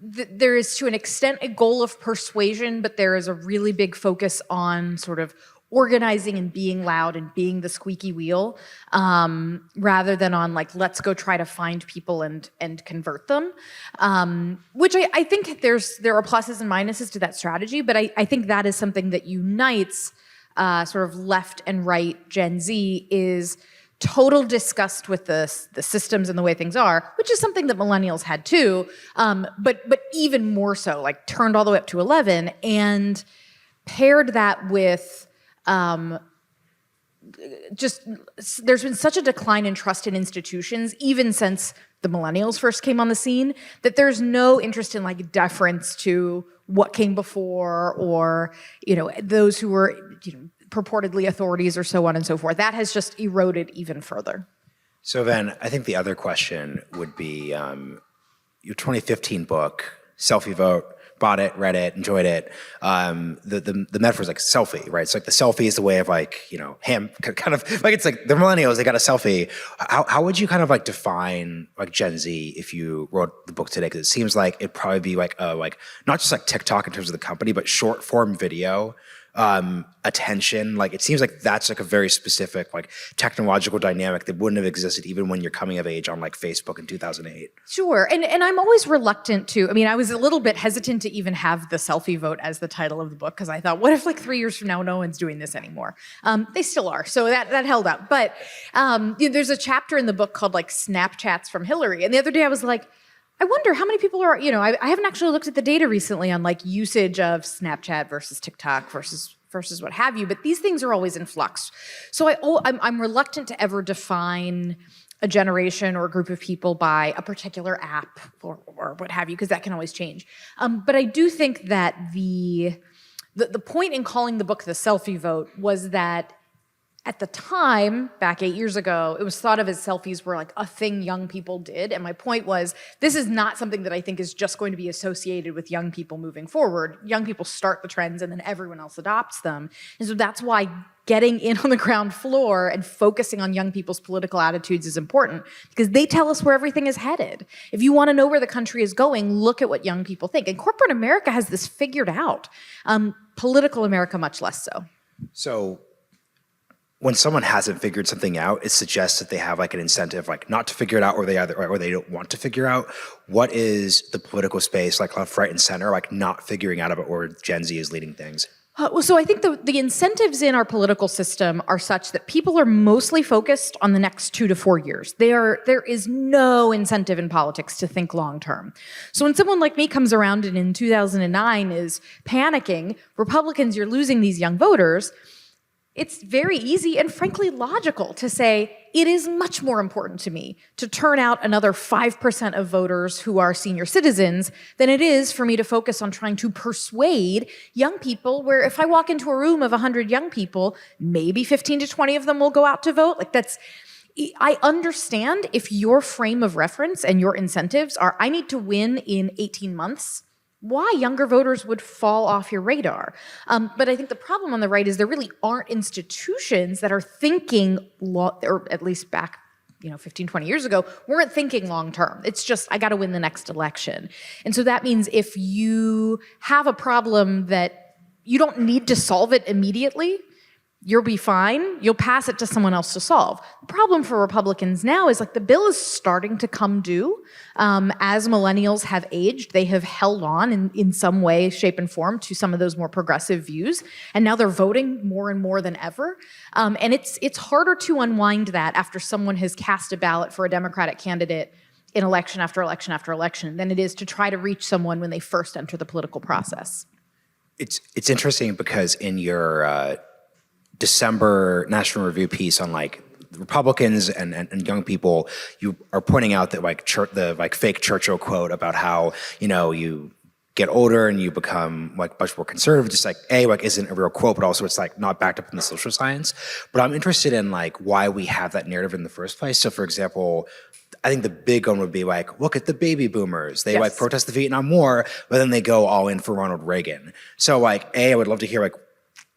there is to an extent a goal of persuasion, but there is a really big focus on sort of organizing and being loud and being the squeaky wheel, rather than on like, let's go try to find people and convert them, which I think there are pluses and minuses to that strategy, but I think that is something that unites sort of left and right Gen Z is total disgust with the systems and the way things are, which is something that millennials had too, but even more so, like turned all the way up to 11, and paired that with just, there's been such a decline in trust in institutions, even since the millennials first came on the scene, that there's no interest in like deference to what came before, or, you know, those who were, you know, purportedly authorities or so on and so forth. That has just eroded even further. So then I think the other question would be your 2015 book, Selfie Vote, bought it, read it, enjoyed it. The metaphor is like selfie, right? It's like the selfie is the way of like, you know, kind of like, it's like the millennials, they got a selfie. How would you kind of like define like Gen Z if you wrote the book today? Because it seems like it'd probably be like not just like TikTok in terms of the company, but short form video, attention. Like it seems like that's like a very specific like technological dynamic that wouldn't have existed even when you're coming of age on like Facebook in 2008. Sure, and I'm always reluctant to, I mean, I was a little bit hesitant to even have the selfie vote as the title of the book, because I thought, what if like 3 years from now no one's doing this anymore? They still are, so that held up. But you know, there's a chapter in the book called like Snapchats from Hillary, and the other day I was like, I wonder how many people are, you know, I haven't actually looked at the data recently on like usage of Snapchat versus TikTok versus what have you, but these things are always in flux. So I'm reluctant to ever define a generation or a group of people by a particular app or what have you, because that can always change. But I do think that the point in calling the book The Selfie Vote was that at the time, back 8 years ago, it was thought of as selfies were like a thing young people did. And my point was, this is not something that I think is just going to be associated with young people moving forward. Young people start the trends and then everyone else adopts them. And so that's why getting in on the ground floor and focusing on young people's political attitudes is important, because they tell us where everything is headed. If you want to know where the country is going, look at what young people think. And corporate America has this figured out. Political America, much less so. So when someone hasn't figured something out, it suggests that they have like an incentive, like not to figure it out, or they don't want to figure out. What is the political space, like left, right, and center, like not figuring out about where Gen Z is leading things? Well, so I think the incentives in our political system are such that people are mostly focused on the next 2 to 4 years. There is no incentive in politics to think long term. So when someone like me comes around and in 2009 is panicking, Republicans, you're losing these young voters, it's very easy and frankly logical to say it is much more important to me to turn out another 5% of voters who are senior citizens than it is for me to focus on trying to persuade young people, where if I walk into a room of 100 young people, maybe 15 to 20 of them will go out to vote. Like I understand if your frame of reference and your incentives are, I need to win in 18 months, why younger voters would fall off your radar. But I think the problem on the right is there really aren't institutions that are thinking, or at least back 15, 20 years ago, weren't thinking long term. It's just, I got to win the next election. And so that means if you have a problem that you don't need to solve it immediately, you'll be fine. You'll pass it to someone else to solve. The problem for Republicans now is like the bill is starting to come due. As millennials have aged, they have held on in some way, shape, and form to some of those more progressive views. And now they're voting more and more than ever. And it's harder to unwind that after someone has cast a ballot for a Democratic candidate in election after election after election than it is to try to reach someone when they first enter the political process. It's interesting because in your December National Review piece on like Republicans and young people, you are pointing out that like the like fake Churchill quote about how, you know, you get older and you become like much more conservative, just like isn't a real quote, but also it's like not backed up in the social science. But I'm interested in like why we have that narrative in the first place. So for example, I think the big one would be like, look at the baby boomers. They like protest the Vietnam War, but then they go all in for Ronald Reagan. So like, I would love to hear like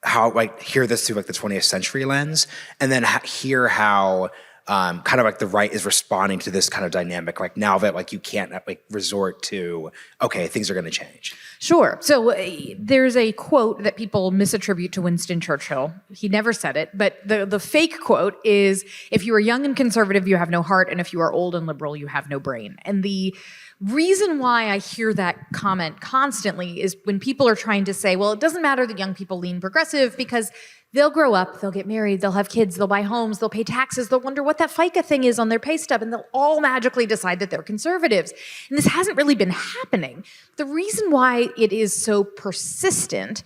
how like hear this through like the 20th century lens, and then hear how kind of like the right is responding to this kind of dynamic. Like now that like you can't like resort to, okay, things are going to change. Sure. So there's a quote that people misattribute to Winston Churchill. He never said it, but the fake quote is, if you are young and conservative, you have no heart, and if you are old and liberal, you have no brain. And the reason why I hear that comment constantly is when people are trying to say, well, it doesn't matter that young people lean progressive because they'll grow up, they'll get married, they'll have kids, they'll buy homes, they'll pay taxes, they'll wonder what that FICA thing is on their pay stub, and they'll all magically decide that they're conservatives. And this hasn't really been happening. The reason why it is so persistent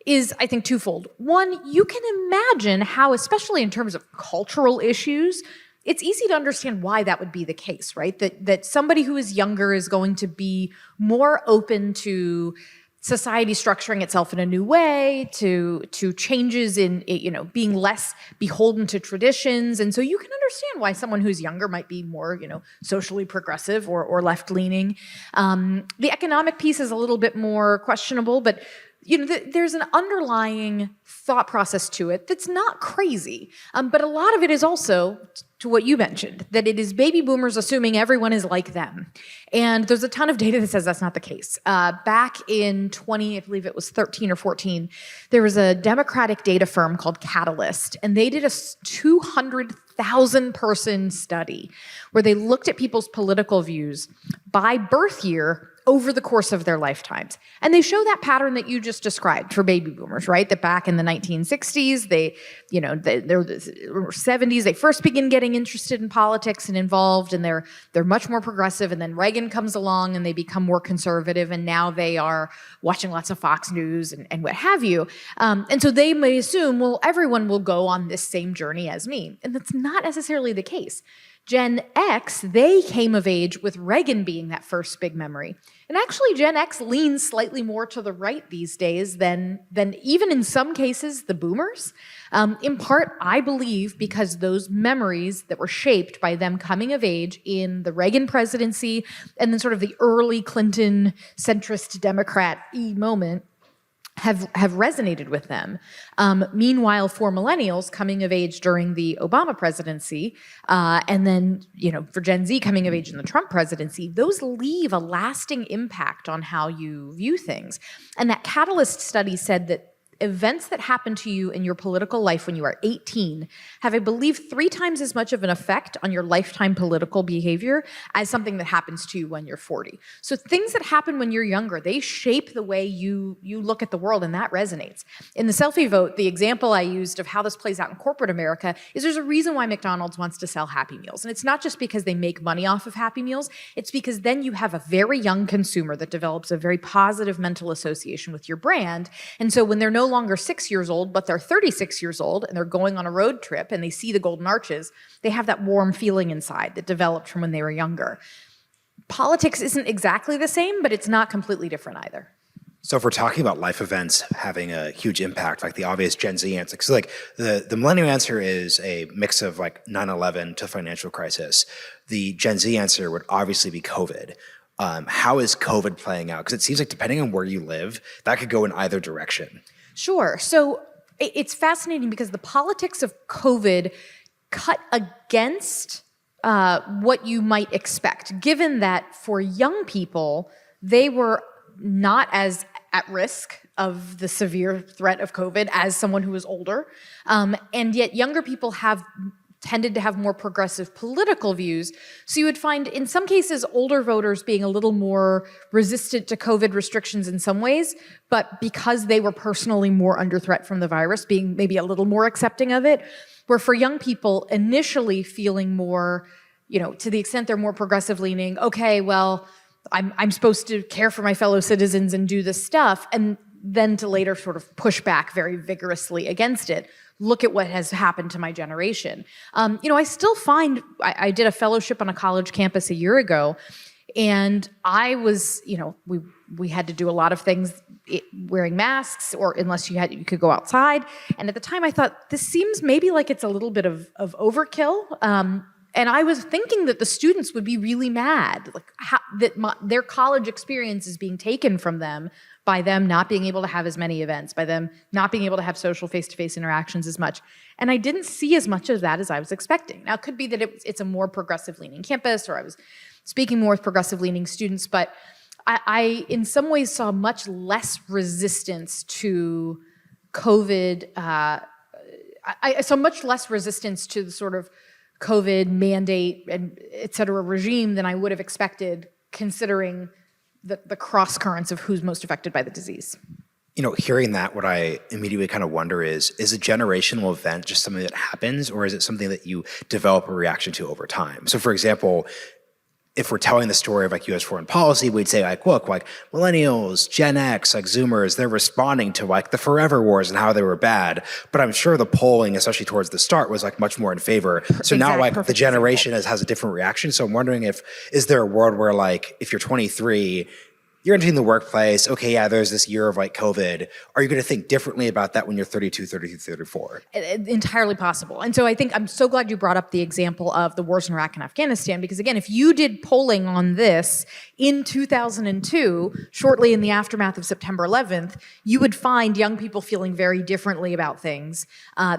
is, I think, twofold. One, you can imagine how, especially in terms of cultural issues, it's easy to understand why that would be the case, right? That somebody who is younger is going to be more open to society structuring itself in a new way, to changes in, you know, being less beholden to traditions. And so you can understand why someone who's younger might be more, you know, socially progressive or left-leaning. The economic piece is a little bit more questionable, but you know, there's an underlying thought process to it that's not crazy. But a lot of it is also, to what you mentioned, that it is baby boomers assuming everyone is like them. And there's a ton of data that says that's not the case. Back in I believe it was 13 or 14, there was a Democratic data firm called Catalyst, and they did a 200,000 person study where they looked at people's political views by birth year over the course of their lifetimes. And they show that pattern that you just described for baby boomers, right? That back in the 1960s, they, you know, or 70s, they first begin getting interested in politics and involved, and they're much more progressive. And then Reagan comes along and they become more conservative, and now they are watching lots of Fox News and what have you. And so they may assume, well, everyone will go on this same journey as me. And that's not necessarily the case. Gen X, they came of age with Reagan being that first big memory. And actually, Gen X leans slightly more to the right these days than even in some cases the boomers. In part, I believe, because those memories that were shaped by them coming of age in the Reagan presidency and then sort of the early Clinton centrist Democrat-y moment have resonated with them. Meanwhile, for millennials coming of age during the Obama presidency, and then, you know, for Gen Z coming of age in the Trump presidency, those leave a lasting impact on how you view things. And that Catalyst study said that events that happen to you in your political life when you are 18 have, I believe, 3 times as much of an effect on your lifetime political behavior as something that happens to you when you're 40. So things that happen when you're younger, they shape the way you look at the world, and that resonates. In the selfie vote, the example I used of how this plays out in corporate America is there's a reason why McDonald's wants to sell Happy Meals. And it's not just because they make money off of Happy Meals, it's because then you have a very young consumer that develops a very positive mental association with your brand. And so when they're no longer 6 years old, but they're 36 years old and they're going on a road trip and they see the Golden Arches, they have that warm feeling inside that developed from when they were younger. Politics isn't exactly the same, but it's not completely different either. So if we're talking about life events having a huge impact, like the obvious Gen Z answer, so like the millennial answer is a mix of like 9/11 to financial crisis. The Gen Z answer would obviously be COVID. How is COVID playing out? Because it seems like depending on where you live, that could go in either direction. Sure. So it's fascinating because the politics of COVID cut against what you might expect, given that for young people, they were not as at risk of the severe threat of COVID as someone who is older. And yet younger people have tended to have more progressive political views. So you would find in some cases older voters being a little more resistant to COVID restrictions in some ways, but because they were personally more under threat from the virus, being maybe a little more accepting of it. Where for young people initially feeling more, to the extent they're more progressive leaning, okay, well, I'm supposed to care for my fellow citizens and do this stuff, and then to later sort of push back very vigorously against it. Look at what has happened to my generation. I still find, I did a fellowship on a college campus a year ago, and I was, we had to do a lot of things wearing masks, or unless you could go outside. And at the time I thought, this seems maybe like it's a little bit of overkill. And I was thinking that the students would be really mad, their college experience is being taken from them by them not being able to have as many events, by them not being able to have social face-to-face interactions as much. And I didn't see as much of that as I was expecting. Now, it could be that it's a more progressive-leaning campus, or I was speaking more with progressive-leaning students, but I in some ways saw much less resistance to COVID. I saw much less resistance to the sort of COVID mandate and et cetera regime than I would have expected, considering the cross currents of who's most affected by the disease. Hearing that, what I immediately kind of wonder is a generational event just something that happens, or is it something that you develop a reaction to over time? So for example, if we're telling the story of US foreign policy, we'd say look, millennials, Gen X, Zoomers, they're responding to the forever wars and how they were bad. But I'm sure the polling, especially towards the start, was much more in favor. So now the generation has a different reaction. So I'm wondering is there a world where if you're 23, you're entering the workplace, okay, yeah, there's this year of COVID. Are you going to think differently about that when you're 32, 33, 34? Entirely possible. And so I think I'm so glad you brought up the example of the wars in Iraq and Afghanistan, because again, if you did polling on this in 2002, shortly in the aftermath of September 11th, you would find young people feeling very differently about things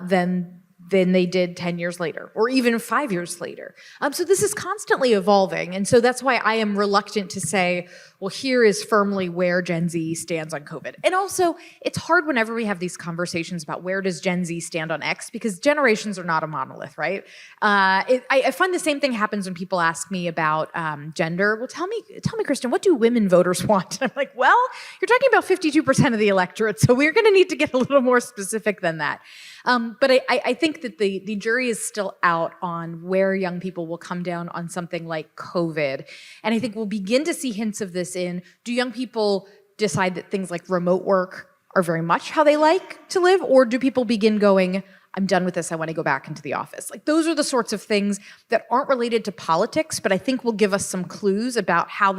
than they did 10 years later, or even 5 years later. So this is constantly evolving. And so that's why I am reluctant to say, well, here is firmly where Gen Z stands on COVID. And also, it's hard whenever we have these conversations about where does Gen Z stand on X, because generations are not a monolith, right? I find the same thing happens when people ask me about gender. Well, tell me, Kristen, what do women voters want? And I'm like, well, you're talking about 52% of the electorate, so we're gonna need to get a little more specific than that. But I think that the jury is still out on where young people will come down on something like COVID. And I think we'll begin to see hints of this do young people decide that things like remote work are very much how they like to live? Or do people begin going, I'm done with this, I want to go back into the office? Those are the sorts of things that aren't related to politics, but I think will give us some clues about how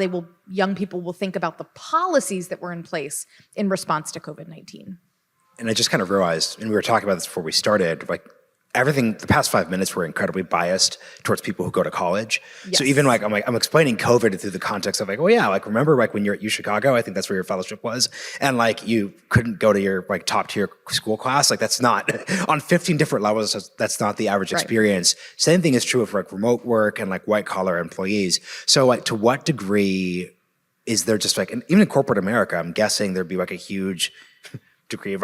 young people will think about the policies that were in place in response to COVID-19. And I just kind of realized, and we were talking about this before we started, the past 5 minutes were incredibly biased towards people who go to college. Yes. So even I'm explaining COVID through the context of remember when you're at UChicago, I think that's where your fellowship was, and you couldn't go to your top tier school class. That's not on 15 different levels. That's not the average experience. Right. Same thing is true of remote work and white collar employees. So to what degree is there just and even in corporate America, I'm guessing there'd be a huge degree of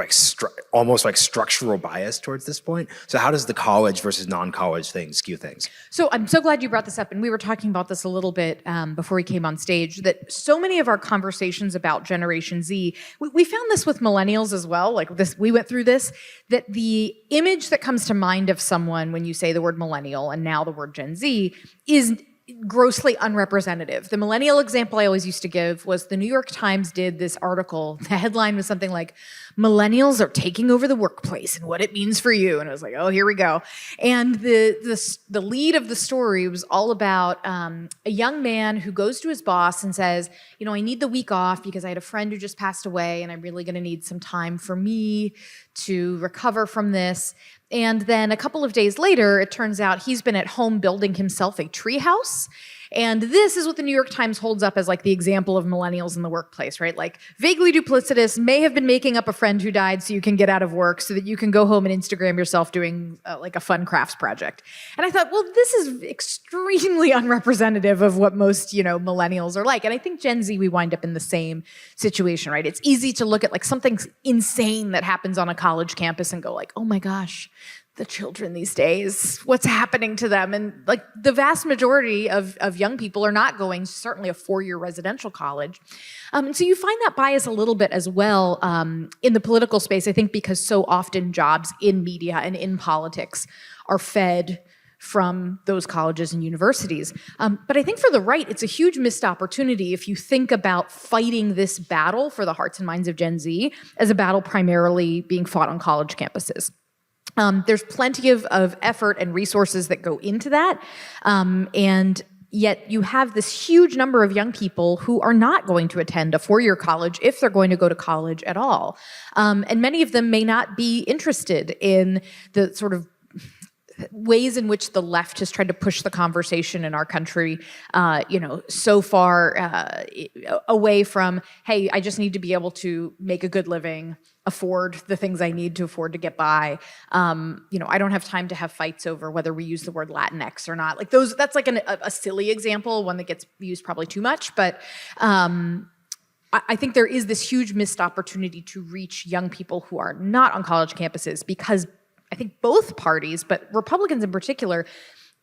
almost structural bias towards this point. So how does the college versus non-college thing skew things? So I'm so glad you brought this up, and we were talking about this a little bit before we came on stage, that so many of our conversations about Generation Z, we found this with millennials as well, we went through this, that the image that comes to mind of someone when you say the word millennial and now the word Gen Z is grossly unrepresentative. The millennial example I always used to give was the New York Times did this article. The headline was something like, millennials are taking over the workplace and what it means for you. And I was like, oh, here we go. And the lead of the story was all about a young man who goes to his boss and says, I need the week off because I had a friend who just passed away and I'm really going to need some time for me to recover from this. And then a couple of days later, it turns out he's been at home building himself a treehouse. And this is what the New York Times holds up as like the example of millennials in the workplace, right? Like vaguely duplicitous, may have been making up a friend who died so you can get out of work so that you can go home and Instagram yourself doing like a fun crafts project. And I thought, well, this is extremely unrepresentative of what most, millennials are like. And I think Gen Z, we wind up in the same situation, right? It's easy to look at like something insane that happens on a college campus and go like, oh my gosh, the children these days, what's happening to them? And like the vast majority of young people are not going, certainly a 4-year residential college. And so you find that bias a little bit as well in the political space, I think, because so often jobs in media and in politics are fed from those colleges and universities. But I think for the right, it's a huge missed opportunity if you think about fighting this battle for the hearts and minds of Gen Z as a battle primarily being fought on college campuses. There's plenty of effort and resources that go into that. And yet you have this huge number of young people who are not going to attend a 4-year college if they're going to go to college at all. And many of them may not be interested in the sort of ways in which the left has tried to push the conversation in our country, so far away from, hey, I just need to be able to make a good living, afford the things I need to afford to get by. I don't have time to have fights over whether we use the word Latinx or not. Like that's like a silly example, one that gets used probably too much, but I think there is this huge missed opportunity to reach young people who are not on college campuses because I think both parties, but Republicans in particular,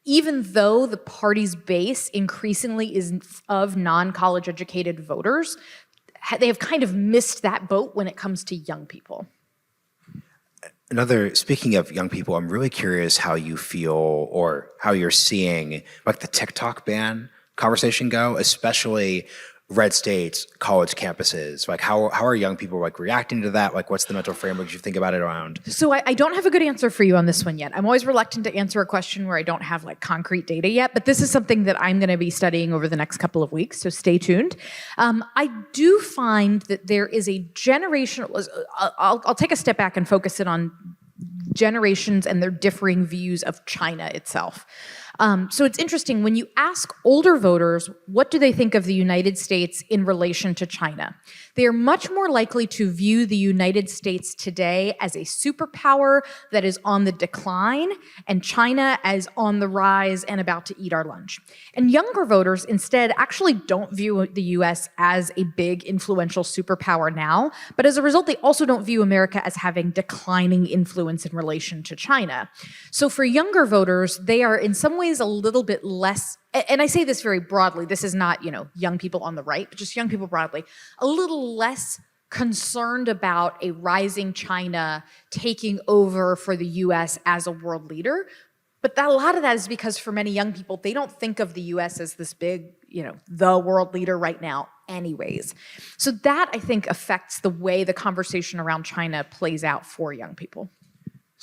even though the party's base increasingly is of non-college educated voters, they have kind of missed that boat when it comes to young people. Speaking of young people, I'm really curious how you feel or how you're seeing like the TikTok ban conversation go, especially red states, college campuses. Like how are young people like reacting to that? Like what's the mental framework you think about it around? So I don't have a good answer for you on this one yet. I'm always reluctant to answer a question where I don't have like concrete data yet, but this is something that I'm gonna be studying over the next couple of weeks, so stay tuned. I do find that there is a generational, I'll take a step back and focus it on generations and their differing views of China itself. So it's interesting, when you ask older voters, what do they think of the United States in relation to China? They are much more likely to view the United States today as a superpower that is on the decline and China as on the rise and about to eat our lunch. And younger voters instead actually don't view the US as a big influential superpower now, but as a result, they also don't view America as having declining influence in relation to China. So for younger voters, they are in some ways a little bit less, and I say this very broadly, this is not, young people on the right, but just young people broadly, a little less concerned about a rising China taking over for the US as a world leader. But a lot of that is because for many young people, they don't think of the US as this big, the world leader right now anyways. So that, I think, affects the way the conversation around China plays out for young people.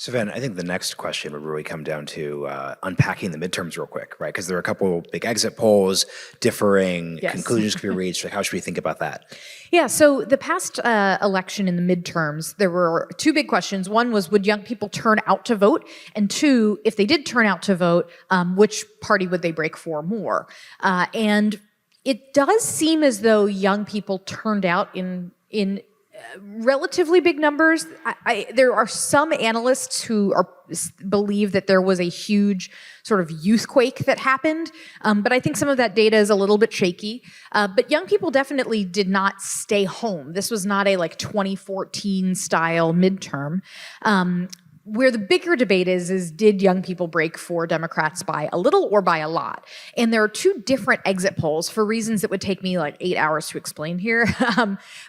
So Van, I think the next question would really come down to unpacking the midterms real quick, right? Because there are a couple big exit polls, differing conclusions could be reached. Like, how should we think about that? Yeah, so the past election in the midterms, there were two big questions. One was, would young people turn out to vote? And two, if they did turn out to vote, which party would they break for more? And it does seem as though young people turned out in relatively big numbers. There are some analysts who believe that there was a huge sort of youthquake that happened, but I think some of that data is a little bit shaky. But young people definitely did not stay home. This was not a 2014 style midterm. Where the bigger debate is did young people break for Democrats by a little or by a lot? And there are two different exit polls for reasons that would take me 8 hours to explain here.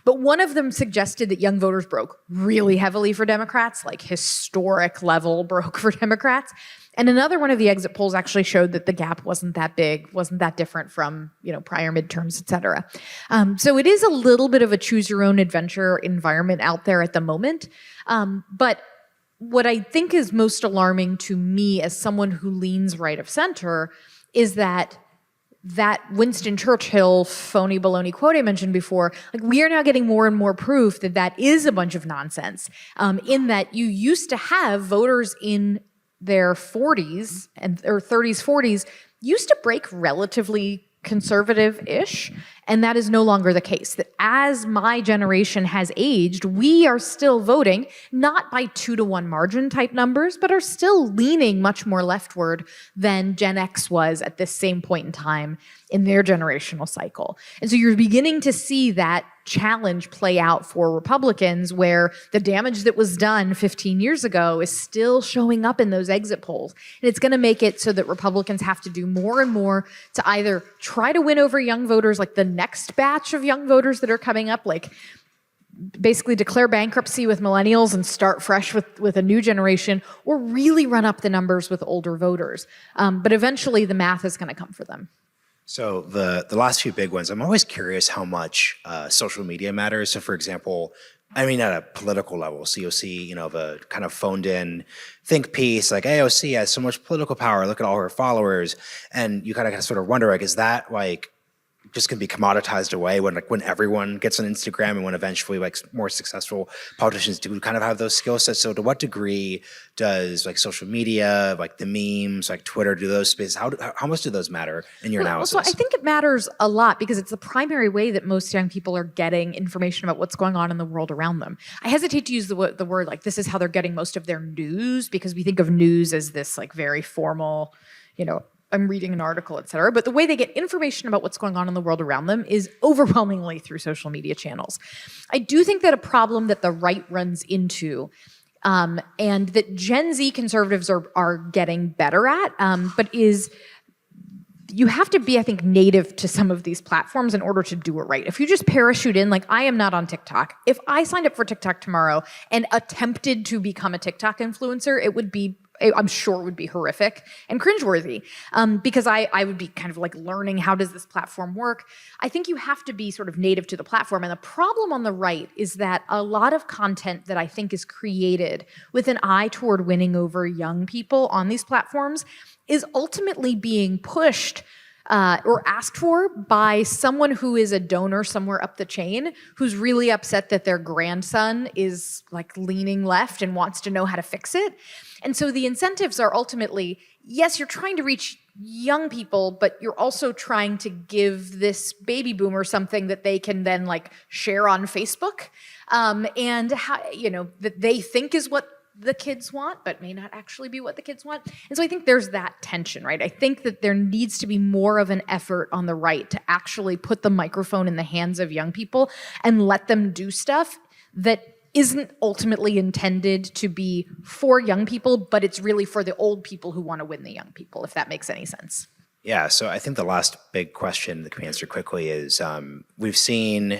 But one of them suggested that young voters broke really heavily for Democrats, historic level broke for Democrats. And another one of the exit polls actually showed that the gap wasn't that big, wasn't that different from prior midterms, et cetera. So it is a little bit of a choose your own adventure environment out there at the moment. But what I think is most alarming to me as someone who leans right of center is that Winston Churchill phony baloney quote I mentioned before, we are now getting more and more proof that is a bunch of nonsense, in that you used to have voters in their 40s or 30s, 40s used to break relatively conservative-ish, and that is no longer the case. That as my generation has aged, we are still voting, not by 2-to-1 margin type numbers, but are still leaning much more leftward than Gen X was at this same point in time in their generational cycle. And so you're beginning to see that challenge play out for Republicans, where the damage that was done 15 years ago is still showing up in those exit polls. And it's going to make it so that Republicans have to do more and more to either try to win over young voters, like the next batch of young voters that are coming up, like basically declare bankruptcy with millennials and start fresh with a new generation, or really run up the numbers with older voters. But eventually the math is going to come for them. So the last few big ones, I'm always curious how much social media matters. So for example, I mean, at a political level, so you'll see, the kind of phoned in think piece, like AOC has so much political power, look at all her followers. And you kind of sort of wonder, like, is that like just going to be commoditized away when everyone gets on Instagram, and when eventually more successful politicians do kind of have those skill sets? So to what degree does social media, the memes, Twitter, do those spaces, how much do those matter in your analysis? So I think it matters a lot because it's the primary way that most young people are getting information about what's going on in the world around them. I hesitate to use the word this is how they're getting most of their news, because we think of news as this very formal, I'm reading an article, et cetera. But the way they get information about what's going on in the world around them is overwhelmingly through social media channels. I do think that a problem that the right runs into, and that Gen Z conservatives are getting better at, but is you have to be, I think, native to some of these platforms in order to do it right. If you just parachute in, I am not on TikTok. If I signed up for TikTok tomorrow and attempted to become a TikTok influencer, I'm sure it would be horrific and cringeworthy, because I would be kind of learning, how does this platform work? I think you have to be sort of native to the platform. And the problem on the right is that a lot of content that I think is created with an eye toward winning over young people on these platforms is ultimately being pushed or asked for by someone who is a donor somewhere up the chain, who's really upset that their grandson is leaning left and wants to know how to fix it. And so the incentives are ultimately, yes, you're trying to reach young people, but you're also trying to give this baby boomer something that they can then share on Facebook, and that they think is what the kids want, but may not actually be what the kids want. And so I think there's that tension, right? I think that there needs to be more of an effort on the right to actually put the microphone in the hands of young people and let them do stuff that isn't ultimately intended to be for young people, but it's really for the old people who want to win the young people, if that makes any sense. Yeah, so I think the last big question that can be answered quickly is we've seen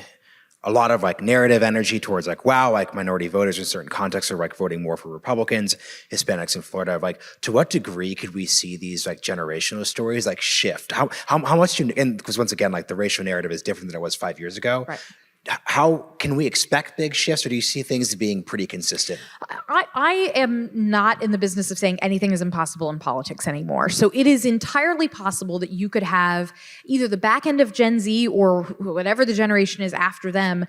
a lot of narrative energy towards minority voters in certain contexts are voting more for Republicans, Hispanics in Florida. To what degree could we see these generational stories shift? How much do you, and because once again the racial narrative is different than it was 5 years ago. Right. How can we expect big shifts, or do you see things being pretty consistent? I am not in the business of saying anything is impossible in politics anymore. So it is entirely possible that you could have either the back end of Gen Z or whatever the generation is after them,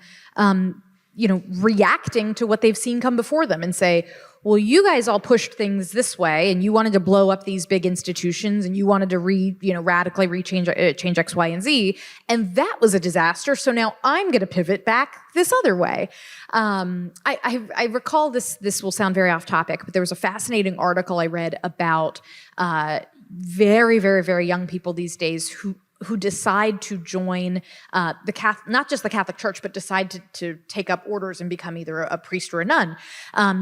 reacting to what they've seen come before them and say, well, you guys all pushed things this way, and you wanted to blow up these big institutions, and you wanted to radically change X, Y, and Z, and that was a disaster. So now I'm going to pivot back this other way. I recall this will sound very off topic, but there was a fascinating article I read about very, very, very young people these days who decide to join not just the Catholic Church, but decide to take up orders and become either a priest or a nun,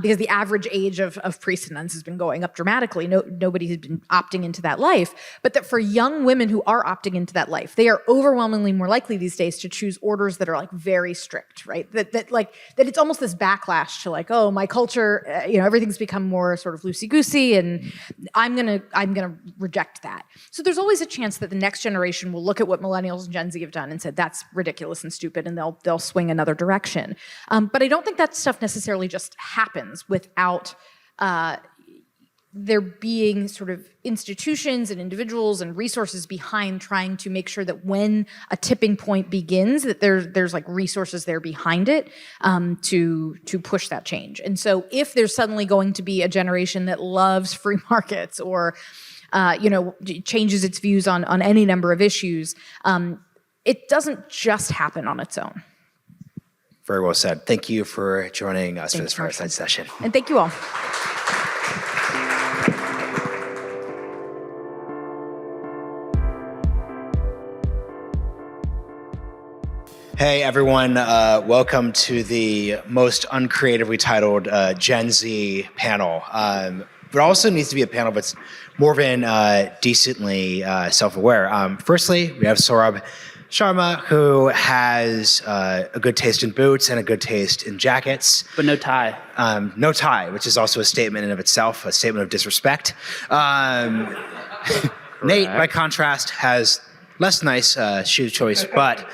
because the average age of priests and nuns has been going up dramatically. Nobody has been opting into that life, but that for young women who are opting into that life, they are overwhelmingly more likely these days to choose orders that are very strict, right? That it's almost this backlash to oh, my culture, everything's become more sort of loosey-goosey, and I'm gonna reject that. So there's always a chance that the next generation will look at what millennials and Gen Z have done and said, that's ridiculous and stupid, and they'll swing another direction. But I don't think that stuff necessarily just happens without there being sort of institutions and individuals and resources behind trying to make sure that when a tipping point begins, that there's resources there behind it to push that change. And so if there's suddenly going to be a generation that loves free markets or changes its views on any number of issues. It doesn't just happen on its own. Very well said. Thank you for joining us for Thanks, this fireside session. And thank you all. Hey everyone, welcome to the most uncreatively titled Gen Z panel. But also needs to be a panel that's more than decently self-aware. Firstly, we have Saurabh Sharma, who has a good taste in boots and a good taste in jackets. But no tie. No tie, which is also a statement in of itself, a statement of disrespect. Nate, by contrast, has less nice shoe choice, but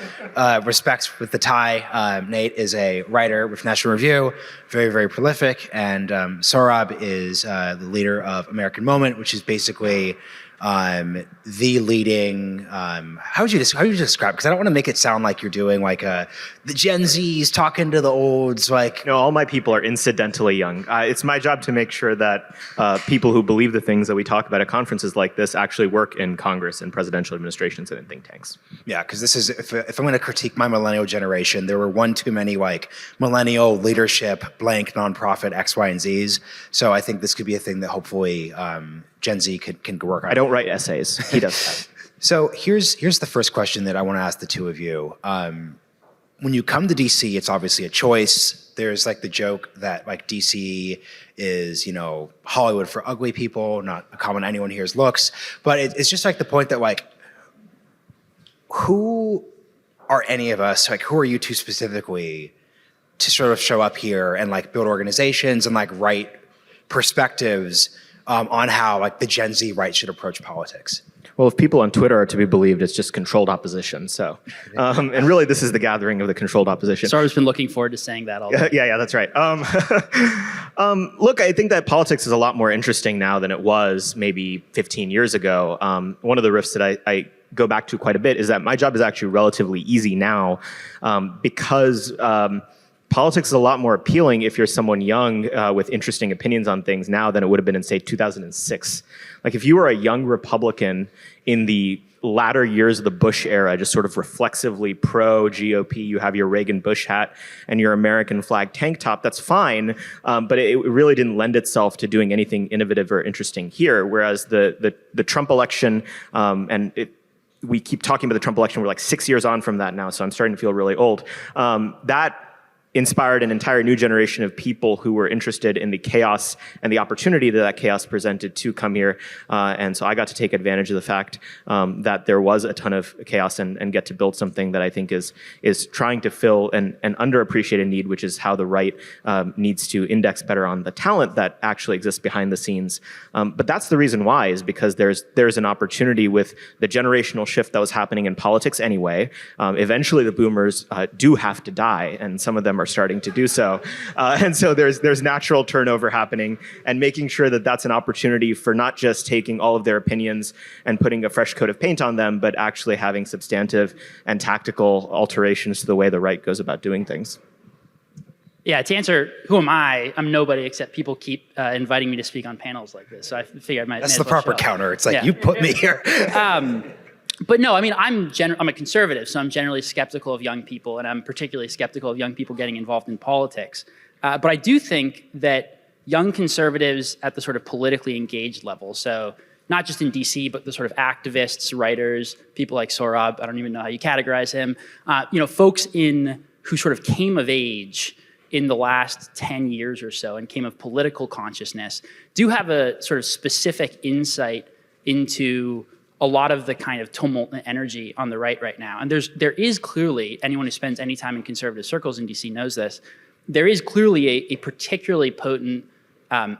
respect with the tie. Nate is a writer with National Review, very, very prolific, and Saurabh is the leader of American Moment, which is basically the leading. How would you describe? Because I don't want to make it sound like you're doing like the Gen Zs talking to the olds. Like, no, all my people are incidentally young. It's my job to make sure that people who believe the things that we talk about at conferences like this actually work in Congress and presidential administrations and in think tanks. Yeah, because this is if I'm going to critique my millennial generation, there were one too many like millennial leadership blank nonprofit X, Y, and Zs. So I think this could be a thing that hopefully Gen Z can work on. I don't write essays. He does that. So here's the first question that I want to ask the two of you. When you come to DC, it's obviously a choice. There's like the joke that like DC is, Hollywood for ugly people, not a comment anyone here's looks. But it's just like the point that like, who are any of us, like who are you two specifically to sort of show up here and like build organizations and like write perspectives on how like the Gen Z right should approach politics? Well, if people on Twitter are to be believed, it's just controlled opposition. So, and really, this is the gathering of the controlled opposition. Saurabh's been looking forward to saying that all day. Yeah, that's right. Look, I think that politics is a lot more interesting now than it was maybe 15 years ago. One of the riffs that I go back to quite a bit is that my job is actually relatively easy now because politics is a lot more appealing if you're someone young with interesting opinions on things now than it would have been in, say, 2006. Like if you were a young Republican in the latter years of the Bush era, just sort of reflexively pro-GOP, you have your Reagan-Bush hat and your American flag tank top, that's fine, but it really didn't lend itself to doing anything innovative or interesting here, whereas the Trump election, we keep talking about the Trump election, we're like 6 years on from that now, so I'm starting to feel really old. That inspired an entire new generation of people who were interested in the chaos and the opportunity that chaos presented to come here. And so I got to take advantage of the fact that there was a ton of chaos and get to build something that I think is trying to fill an underappreciated need, which is how the right needs to index better on the talent that actually exists behind the scenes. But that's the reason why, is because there's an opportunity with the generational shift that was happening in politics anyway. Eventually the boomers do have to die, and some of them are starting to do so. And so there's natural turnover happening, and making sure that that's an opportunity for not just taking all of their opinions and putting a fresh coat of paint on them, but actually having substantive and tactical alterations to the way the right goes about doing things. Yeah, to answer, who am I? I'm nobody, except people keep inviting me to speak on panels like this. So I figured I might. That's the proper counter. It's like, you put me here. But no, I mean, I'm a conservative, so I'm generally skeptical of young people, and I'm particularly skeptical of young people getting involved in politics. But I do think that young conservatives at the sort of politically engaged level, so not just in DC, but the sort of activists, writers, people like Saurabh, I don't even know how you categorize him, folks who sort of came of age in the last 10 years or so and came of political consciousness, do have a sort of specific insight into a lot of the kind of tumult and energy on the right now. And there is clearly, anyone who spends any time in conservative circles in DC knows this, there is clearly a particularly potent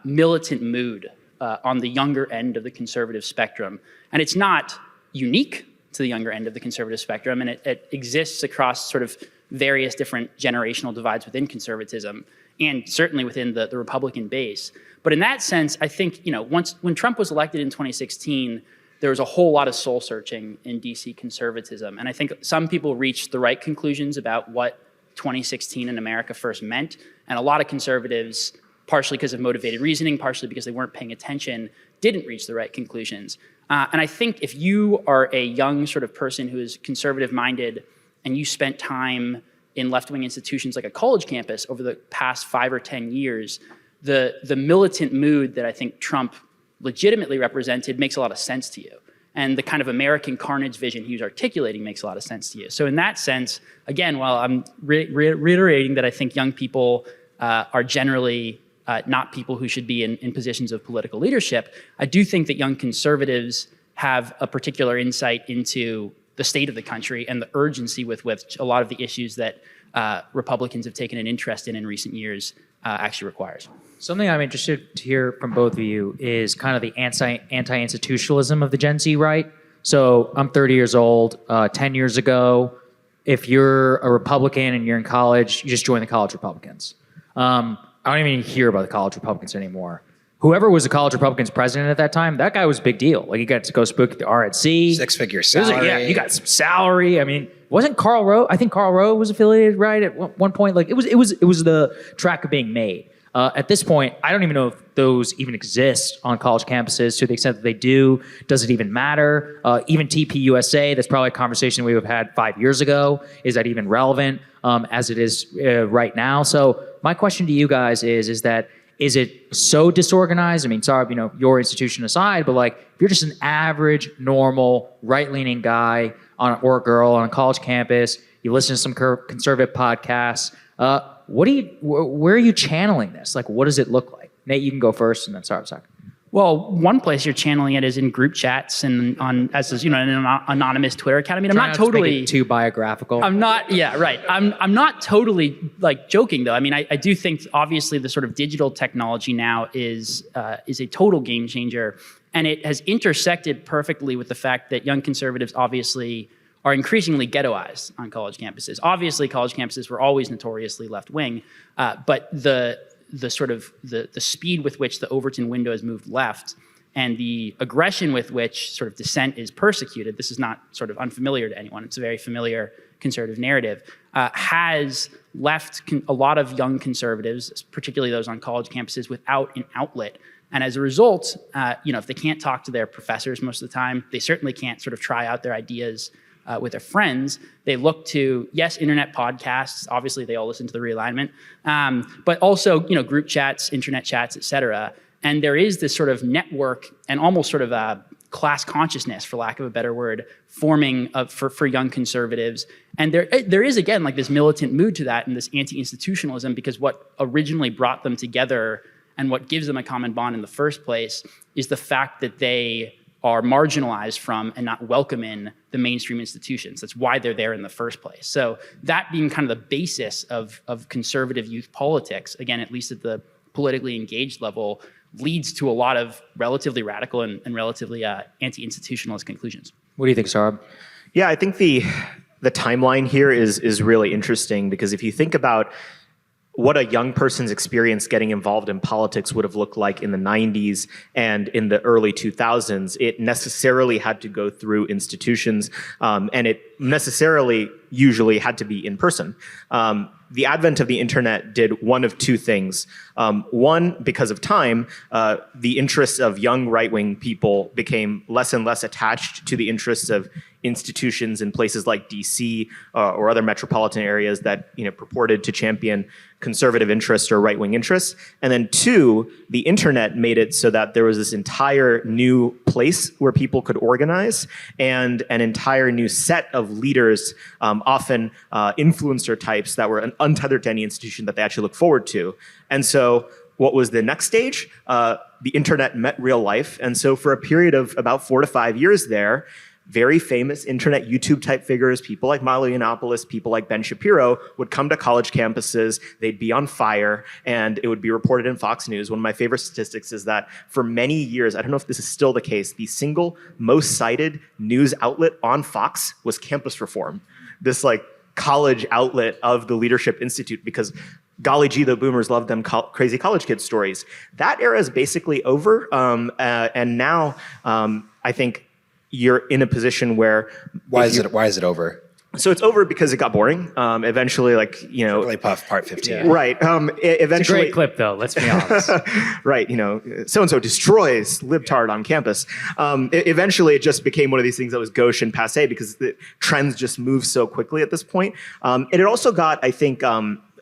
militant mood on the younger end of the conservative spectrum. And it's not unique to the younger end of the conservative spectrum, and it exists across sort of various different generational divides within conservatism, and certainly within the Republican base. But in that sense, I think, when Trump was elected in 2016, there was a whole lot of soul searching in DC conservatism. And I think some people reached the right conclusions about what 2016 in America first meant. And a lot of conservatives partially because of motivated reasoning, partially because they weren't paying attention, didn't reach the right conclusions. And I think if you are a young sort of person who is conservative-minded and you spent time in left-wing institutions like a college campus over the past 5 or 10 years, the militant mood that I think Trump legitimately represented makes a lot of sense to you. And the kind of American carnage vision he was articulating makes a lot of sense to you. So in that sense, again, while I'm reiterating that I think young people are generally not people who should be in positions of political leadership, I do think that young conservatives have a particular insight into the state of the country and the urgency with which a lot of the issues that Republicans have taken an interest in recent years actually requires. Something I'm interested to hear from both of you is kind of the anti-institutionalism of the Gen Z right. So I'm 30 years old. 10 years ago, if you're a Republican and you're in college, you just join the college Republicans. I don't even hear about the college Republicans anymore. Whoever was the college Republicans president at that time, that guy was a big deal. Like, he got to go speak at the RNC. 6-figure salary. Yeah, you got some salary. I mean, wasn't Karl Rove? I think Karl Rove was affiliated, right? At one point, like it was the track of being made. At this point, I don't even know if those even exist on college campuses. To the extent that they do, does it even matter? Even TPUSA, that's probably a conversation we would have had 5 years ago. Is that even relevant as it is right now? So my question to you guys is it so disorganized? I mean, sorry, your institution aside, but like, if you're just an average, normal, right-leaning guy or girl on a college campus, you listen to some conservative podcasts, where are you channeling this? Like, what does it look like? Nate, you can go first, and then Saurabh second. Well, one place you're channeling it is in group chats and in an anonymous Twitter account. I mean, I'm not totally to make it too biographical. I'm not. Yeah, right. I'm not totally like joking though. I mean, I do think obviously the sort of digital technology now is a total game changer, and it has intersected perfectly with the fact that young conservatives obviously are increasingly ghettoized on college campuses. Obviously, college campuses were always notoriously left-wing, but the speed with which the Overton window has moved left and the aggression with which sort of dissent is persecuted, this is not sort of unfamiliar to anyone, it's a very familiar conservative narrative, has left a lot of young conservatives, particularly those on college campuses, without an outlet. And as a result, if they can't talk to their professors most of the time, they certainly can't sort of try out their ideas with their friends. They look to, yes, internet podcasts. Obviously, they all listen to the Realignment, but also, group chats, internet chats, et cetera. And there is this sort of network and almost sort of a class consciousness, for lack of a better word, forming for young conservatives. And there is, again, like this militant mood to that and this anti-institutionalism, because what originally brought them together and what gives them a common bond in the first place is the fact that they are marginalized from and not welcome in the mainstream institutions. That's why they're there in the first place. So that being kind of the basis of conservative youth politics, again, at least at the politically engaged level, leads to a lot of relatively radical and relatively anti-institutionalist conclusions. What do you think, Saurabh? Yeah, I think the timeline here is really interesting, because if you think about what a young person's experience getting involved in politics would have looked like in the 90s and in the early 2000s, it necessarily had to go through institutions, and it necessarily usually had to be in person. The advent of the internet did one of two things. One, because of time, the interests of young right-wing people became less and less attached to the interests of institutions in places like DC or other metropolitan areas that purported to champion conservative interests or right-wing interests. And then two, the internet made it so that there was this entire new place where people could organize and an entire new set of leaders, often influencer types that were untethered to any institution that they actually look forward to. And so what was the next stage? The internet met real life. And so for a period of about 4 to 5 years there, very famous internet YouTube type figures, people like Milo Yiannopoulos, people like Ben Shapiro, would come to college campuses, they'd be on fire, and it would be reported in Fox News. One of my favorite statistics is that for many years, I don't know if this is still the case, the single most cited news outlet on Fox was Campus Reform, this like college outlet of the Leadership Institute, because golly gee, the boomers love them crazy college kid stories. That era is basically over, and now I think you're in a position where... Why is it over? So it's over because it got boring. Eventually, Really Puff Part 15. right. Eventually, Great clip, though. Let's be honest. right. So and so destroys libtard on campus. Eventually, it just became one of these things that was gauche and passé because the trends just move so quickly at this point. And it also got, I think,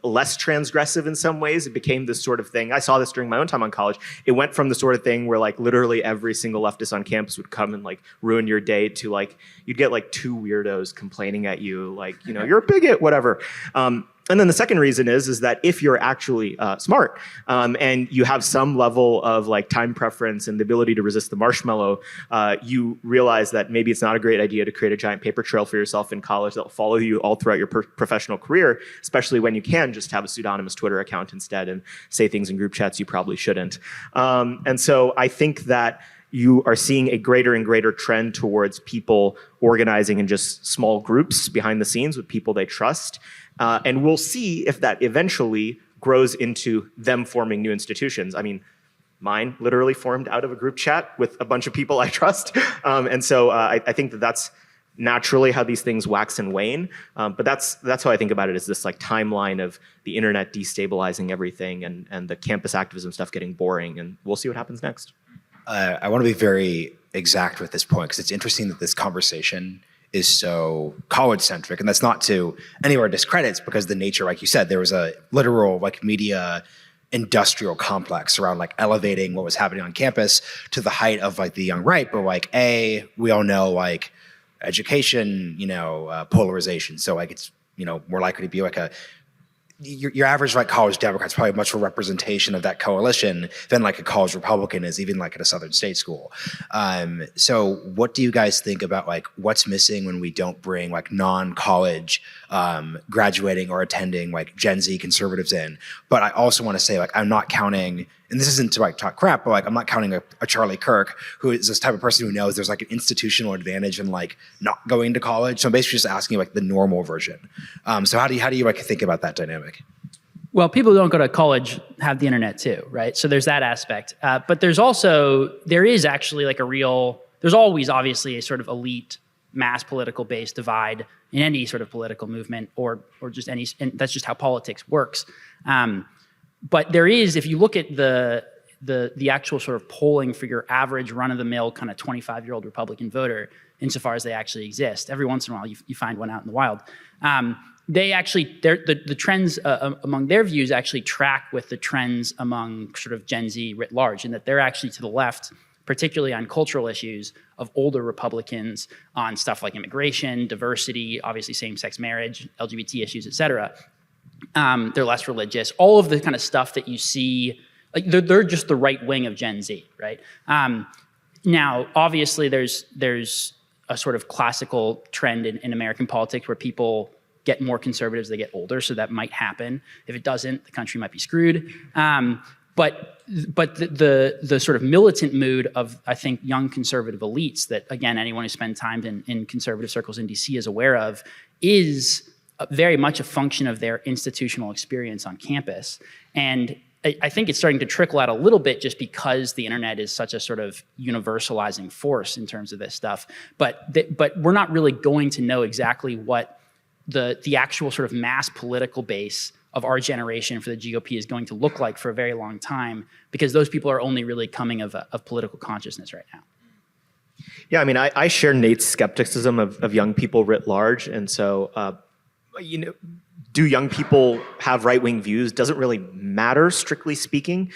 less transgressive in some ways. It became this sort of thing. I saw this during my own time on college. It went from the sort of thing where literally every single leftist on campus would come and ruin your day to you'd get two weirdos complaining at you you're a bigot, whatever. And then the second reason is that if you're actually smart and you have some level of time preference and the ability to resist the marshmallow, you realize that maybe it's not a great idea to create a giant paper trail for yourself in college that will follow you all throughout your professional career, especially when you can just have a pseudonymous Twitter account instead and say things in group chats you probably shouldn't. And so I think that you are seeing a greater and greater trend towards people organizing in just small groups behind the scenes with people they trust. And we'll see if that eventually grows into them forming new institutions. I mean, mine literally formed out of a group chat with a bunch of people I trust. And so I think that that's naturally how these things wax and wane. But that's how I think about it, is this timeline of the internet destabilizing everything and the campus activism stuff getting boring. And we'll see what happens next. I want to be very exact with this point because it's interesting that this conversation is so college-centric, and that's not to any of our discredits because the nature, like you said, there was a literal media industrial complex around elevating what was happening on campus to the height of the young right, but we all know education, polarization, so it's more likely to be your average college Democrat's probably much more representation of that coalition than a college Republican is, even at a Southern state school. So what do you guys think about what's missing when we don't bring non-college graduating or attending Gen Z conservatives in? But I also want to say I'm not counting, and this isn't to talk crap, but I'm not counting a Charlie Kirk, who is this type of person who knows there's an institutional advantage in not going to college. So I'm basically just asking the normal version. So how do you think about that dynamic? Well, people who don't go to college have the internet too, right? So there's that aspect. But there is actually there's always obviously a sort of elite mass political base divide in any sort of political movement or just any, and that's just how politics works. But there is, if you look at the actual sort of polling for your average run-of-the-mill kind of 25-year-old Republican voter, insofar as they actually exist, every once in a while you find one out in the wild. The trends among their views actually track with the trends among sort of Gen Z writ large, in that they're actually to the left, particularly on cultural issues, of older Republicans on stuff like immigration, diversity, obviously same-sex marriage, LGBT issues, et cetera. They're less religious. All of the kind of stuff that you see, they're just the right wing of Gen Z, right? Now, obviously, there's a sort of classical trend in American politics where people get more conservative as they get older, so that might happen. If it doesn't, the country might be screwed. But the sort of militant mood of, I think, young conservative elites that, again, anyone who spent time in conservative circles in DC is aware of, is very much a function of their institutional experience on campus. And I think it's starting to trickle out a little bit just because the internet is such a sort of universalizing force in terms of this stuff. But we're not really going to know exactly what the actual sort of mass political base of our generation for the GOP is going to look like for a very long time, because those people are only really coming of political consciousness right now. Yeah, I mean, I share Nate's skepticism of young people writ large. And so, do young people have right-wing views? Doesn't really matter, strictly speaking,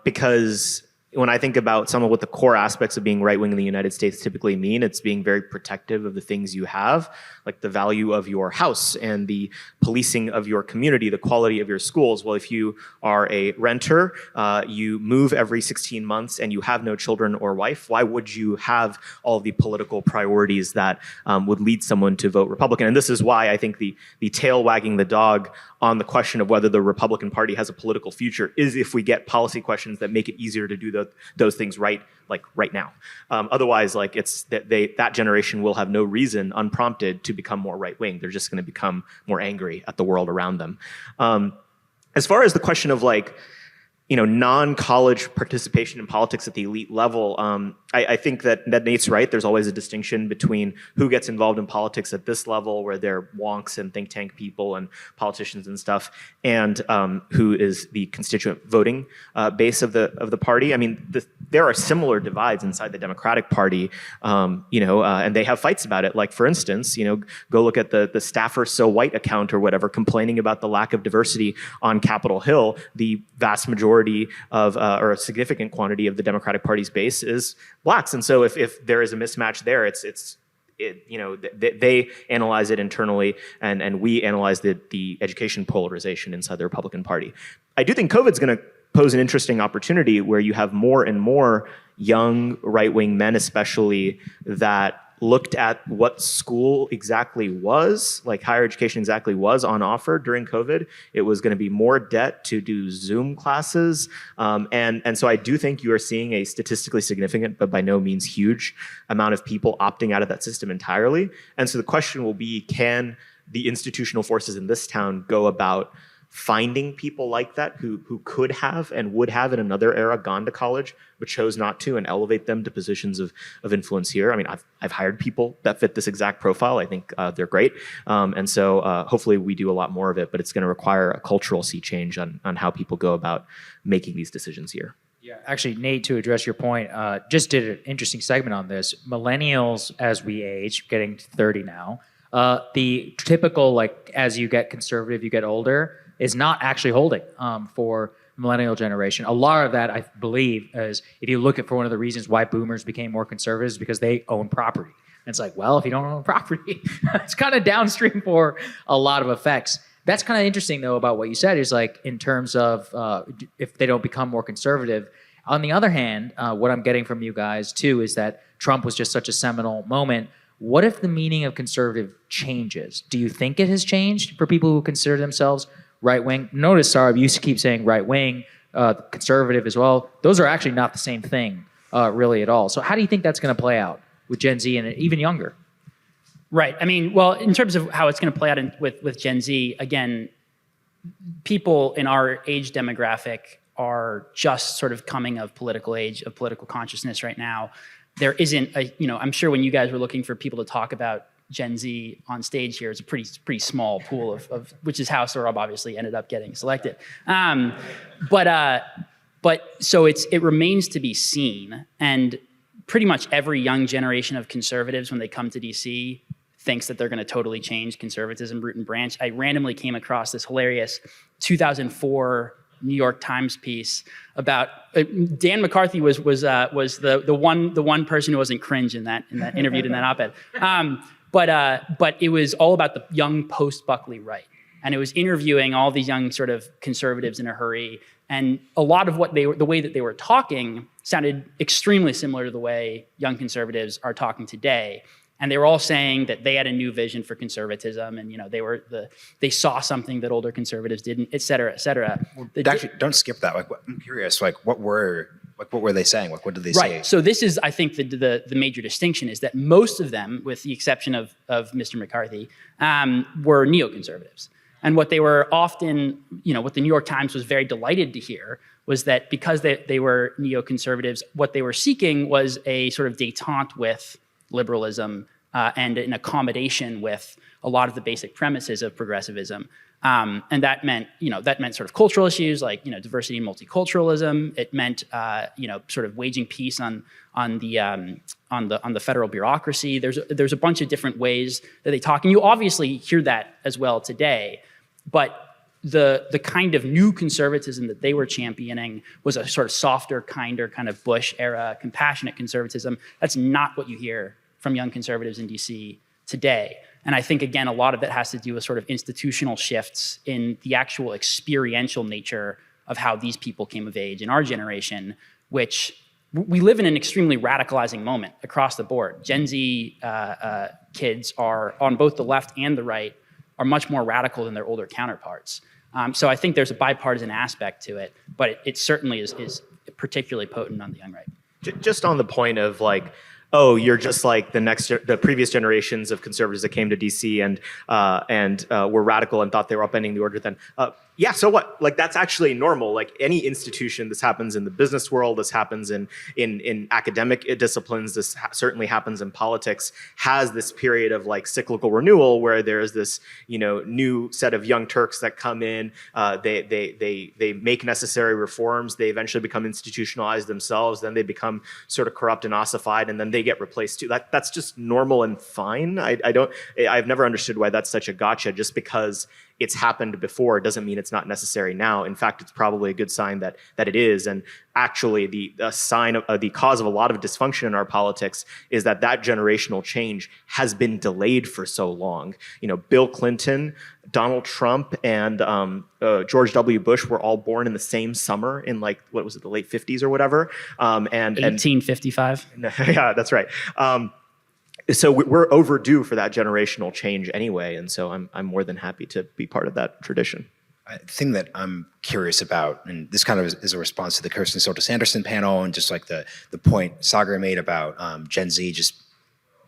because when I think about some of what the core aspects of being right-wing in the United States typically mean, it's being very protective of the things you have, like the value of your house and the policing of your community, the quality of your schools. Well, if you are a renter, you move every 16 months and you have no children or wife, why would you have all the political priorities that would lead someone to vote Republican? And this is why I think the tail wagging the dog on the question of whether the Republican Party has a political future is if we get policy questions that make it easier to do those things right now. Otherwise, it's that generation will have no reason, unprompted, to become more right-wing. They're just going to become more angry at the world around them. As far as the question of non-college participation in politics at the elite level, I think that Nate's right. There's always a distinction between who gets involved in politics at this level, where they're wonks and think tank people and politicians and stuff, and who is the constituent voting base of the party. I mean, there are similar divides inside the Democratic Party, and they have fights about it. Like, for instance, go look at the Staffer So White account or whatever, complaining about the lack of diversity on Capitol Hill. The vast majority of, or a significant quantity of the Democratic Party's base is blacks. And so if there is a mismatch there, they analyze it internally, and we analyze the education polarization inside the Republican Party. I do think COVID's going to pose an interesting opportunity where you have more and more young right-wing men, especially, that looked at what school exactly was, like higher education exactly was on offer during COVID. It was going to be more debt to do Zoom classes. And so I do think you are seeing a statistically significant, but by no means huge, amount of people opting out of that system entirely. And so the question will be, can the institutional forces in this town go about finding people like that who could have and would have in another era gone to college but chose not to, and elevate them to positions of influence here? I mean, I've hired people that fit this exact profile. I think they're great. And so hopefully we do a lot more of it, but it's going to require a cultural sea change on how people go about making these decisions here. Yeah, actually, Nate, to address your point, just did an interesting segment on this. Millennials, as we age, getting to 30 now, the typical, like, as you get conservative, you get older, is not actually holding for the millennial generation. A lot of that, I believe, is if you look at for one of the reasons why boomers became more conservative is because they own property. And it's like, well, if you don't own property, it's kind of downstream for a lot of effects. That's kind of interesting, though, about what you said, is like in terms of if they don't become more conservative. On the other hand, what I'm getting from you guys, too, is that Trump was just such a seminal moment. What if the meaning of conservative changes? Do you think it has changed for people who consider themselves right-wing? Notice, Saurabh, you keep saying right-wing, conservative as well. Those are actually not the same thing, really, at all. So how do you think that's going to play out with Gen Z and even younger? Right. I mean, well, in terms of how it's going to play out with Gen Z, again, people in our age demographic are just sort of coming of political age, of political consciousness right now. There isn't I'm sure when you guys were looking for people to talk about Gen Z on stage here, it's a pretty small pool of which is how Saurabh obviously ended up getting selected. But so it remains to be seen, and pretty much every young generation of conservatives, when they come to DC, thinks that they're going to totally change conservatism, root and branch. I randomly came across this hilarious 2004 New York Times piece about Dan McCarthy was the one person who wasn't cringe in that interviewed in that op-ed. But it was all about the young post-Buckley right. And it was interviewing all these young sort of conservatives in a hurry. And a lot of the way that they were talking sounded extremely similar to the way young conservatives are talking today. And they were all saying that they had a new vision for conservatism, and they saw something that older conservatives didn't, et cetera, et cetera. Actually, don't skip that. I'm curious. What were they saying? What did they say? Right. So this is, I think, the major distinction is that most of them, with the exception of Mr. McCarthy, were neoconservatives. And what they were often, what the New York Times was very delighted to hear was that because they were neoconservatives, what they were seeking was a sort of détente with liberalism and an accommodation with a lot of the basic premises of progressivism. And that meant sort of cultural issues like, diversity and multiculturalism. It meant, sort of waging peace on the federal bureaucracy. There's a bunch of different ways that they talk, and you obviously hear that as well today. But the kind of new conservatism that they were championing was a sort of softer, kinder, kind of Bush era, compassionate conservatism. That's not what you hear from young conservatives in DC today. And I think, again, a lot of it has to do with sort of institutional shifts in the actual experiential nature of how these people came of age in our generation, which we live in an extremely radicalizing moment across the board. Gen Z kids are, on both the left and the right, are much more radical than their older counterparts. So I think there's a bipartisan aspect to it, but it certainly is particularly potent on the young right. Just on the point of oh, you're just like the previous generations of conservatives that came to DC and were radical and thought they were upending the order then. Yeah, so what? Like, that's actually normal. Like, any institution, this happens in the business world, this happens in academic disciplines, this certainly happens in politics, has this period of like cyclical renewal where there's this, new set of young Turks that come in, they make necessary reforms, they eventually become institutionalized themselves, then they become sort of corrupt and ossified, and then they get replaced too. That's just normal and fine. I've never understood why that's such a gotcha. Just because it's happened before doesn't mean it's not necessary now. In fact, it's probably a good sign that it is. And actually, the sign of the cause of a lot of dysfunction in our politics is that generational change has been delayed for so long. Bill Clinton, Donald Trump, and George W. Bush were all born in the same summer in the late 50s or whatever. And 1855. Yeah, that's right. So we're overdue for that generational change anyway, and so I'm more than happy to be part of that tradition. The thing that I'm curious about, and this kind of is a response to the Kirsten Soltis Anderson panel, and just like the point Saagar made about Gen Z just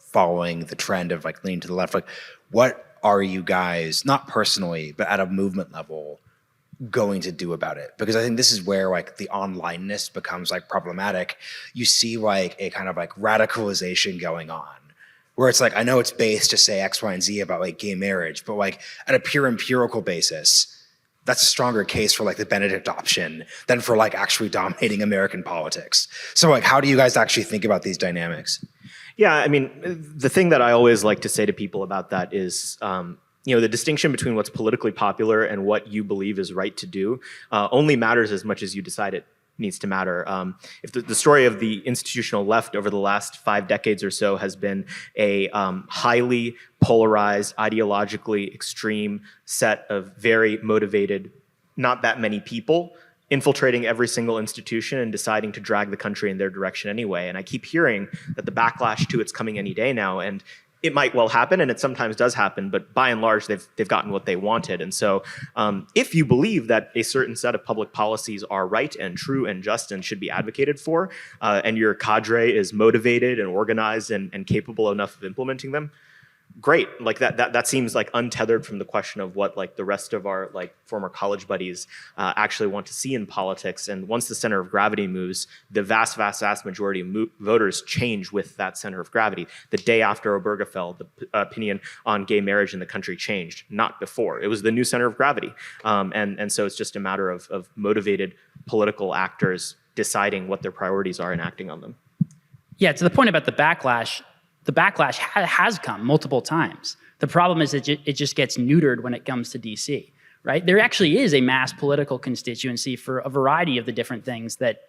following the trend of like leaning to the left. Like, what are you guys, not personally, but at a movement level, going to do about it? Because I think this is where like the onlineness becomes like problematic. You see like a kind of like radicalization going on, where it's like, I know it's based to say X, Y, and Z about like gay marriage, but like at a pure empirical basis, that's a stronger case for like the Benedict option than for like actually dominating American politics. So like, how do you guys actually think about these dynamics? Yeah, I mean, the thing that I always like to say to people about that is, the distinction between what's politically popular and what you believe is right to do only matters as much as you decide it needs to matter. If the story of the institutional left over the last 5 decades or so has been a highly polarized, ideologically extreme set of very motivated, not that many people infiltrating every single institution and deciding to drag the country in their direction anyway. And I keep hearing that the backlash to it's coming any day now, and it might well happen, and it sometimes does happen, but by and large, they've gotten what they wanted. And so if you believe that a certain set of public policies are right and true and just and should be advocated for, and your cadre is motivated and organized and capable enough of implementing them, great. Like that seems like untethered from the question of what like the rest of our like former college buddies actually want to see in politics. And once the center of gravity moves, the vast majority of voters change with that center of gravity. The day after Oberga fell, the opinion on gay marriage in the country changed, not before. It was the new center of gravity. And so it's just a matter of motivated political actors deciding what their priorities are and acting on them. Yeah, to the point about the backlash has come multiple times. The problem is that it just gets neutered when it comes to DC, right? There actually is a mass political constituency for a variety of the different things that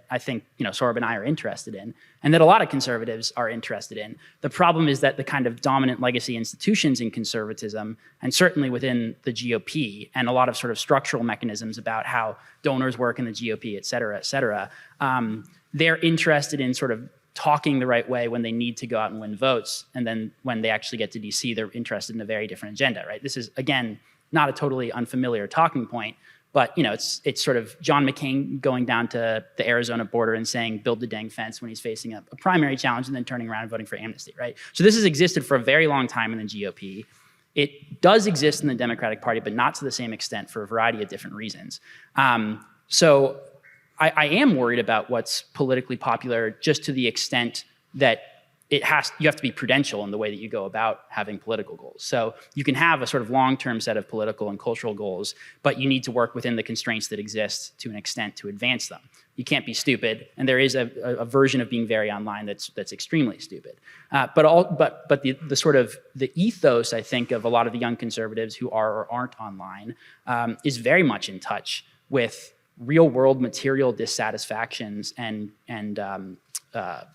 I think Saurabh and I are interested in, and that a lot of conservatives are interested in. The problem is that the kind of dominant legacy institutions in conservatism, and certainly within the GOP, and a lot of sort of structural mechanisms about how donors work in the GOP, et cetera, they're interested in sort of talking the right way when they need to go out and win votes. And then when they actually get to DC, they're interested in a very different agenda, right? This is, again, not a totally unfamiliar talking point, but it's sort of John McCain going down to the Arizona border and saying, build the dang fence when he's facing a primary challenge, and then turning around and voting for amnesty, right? So this has existed for a very long time in the GOP. It does exist in the Democratic Party, but not to the same extent for a variety of different reasons. So I am worried about what's politically popular, just to the extent that you have to be prudential in the way that you go about having political goals. So you can have a sort of long-term set of political and cultural goals, but you need to work within the constraints that exist to an extent to advance them. You can't be stupid, and there is a version of being very online that's extremely stupid. But the sort of the ethos, I think, of a lot of the young conservatives who are or aren't online is very much in touch with real world material dissatisfactions and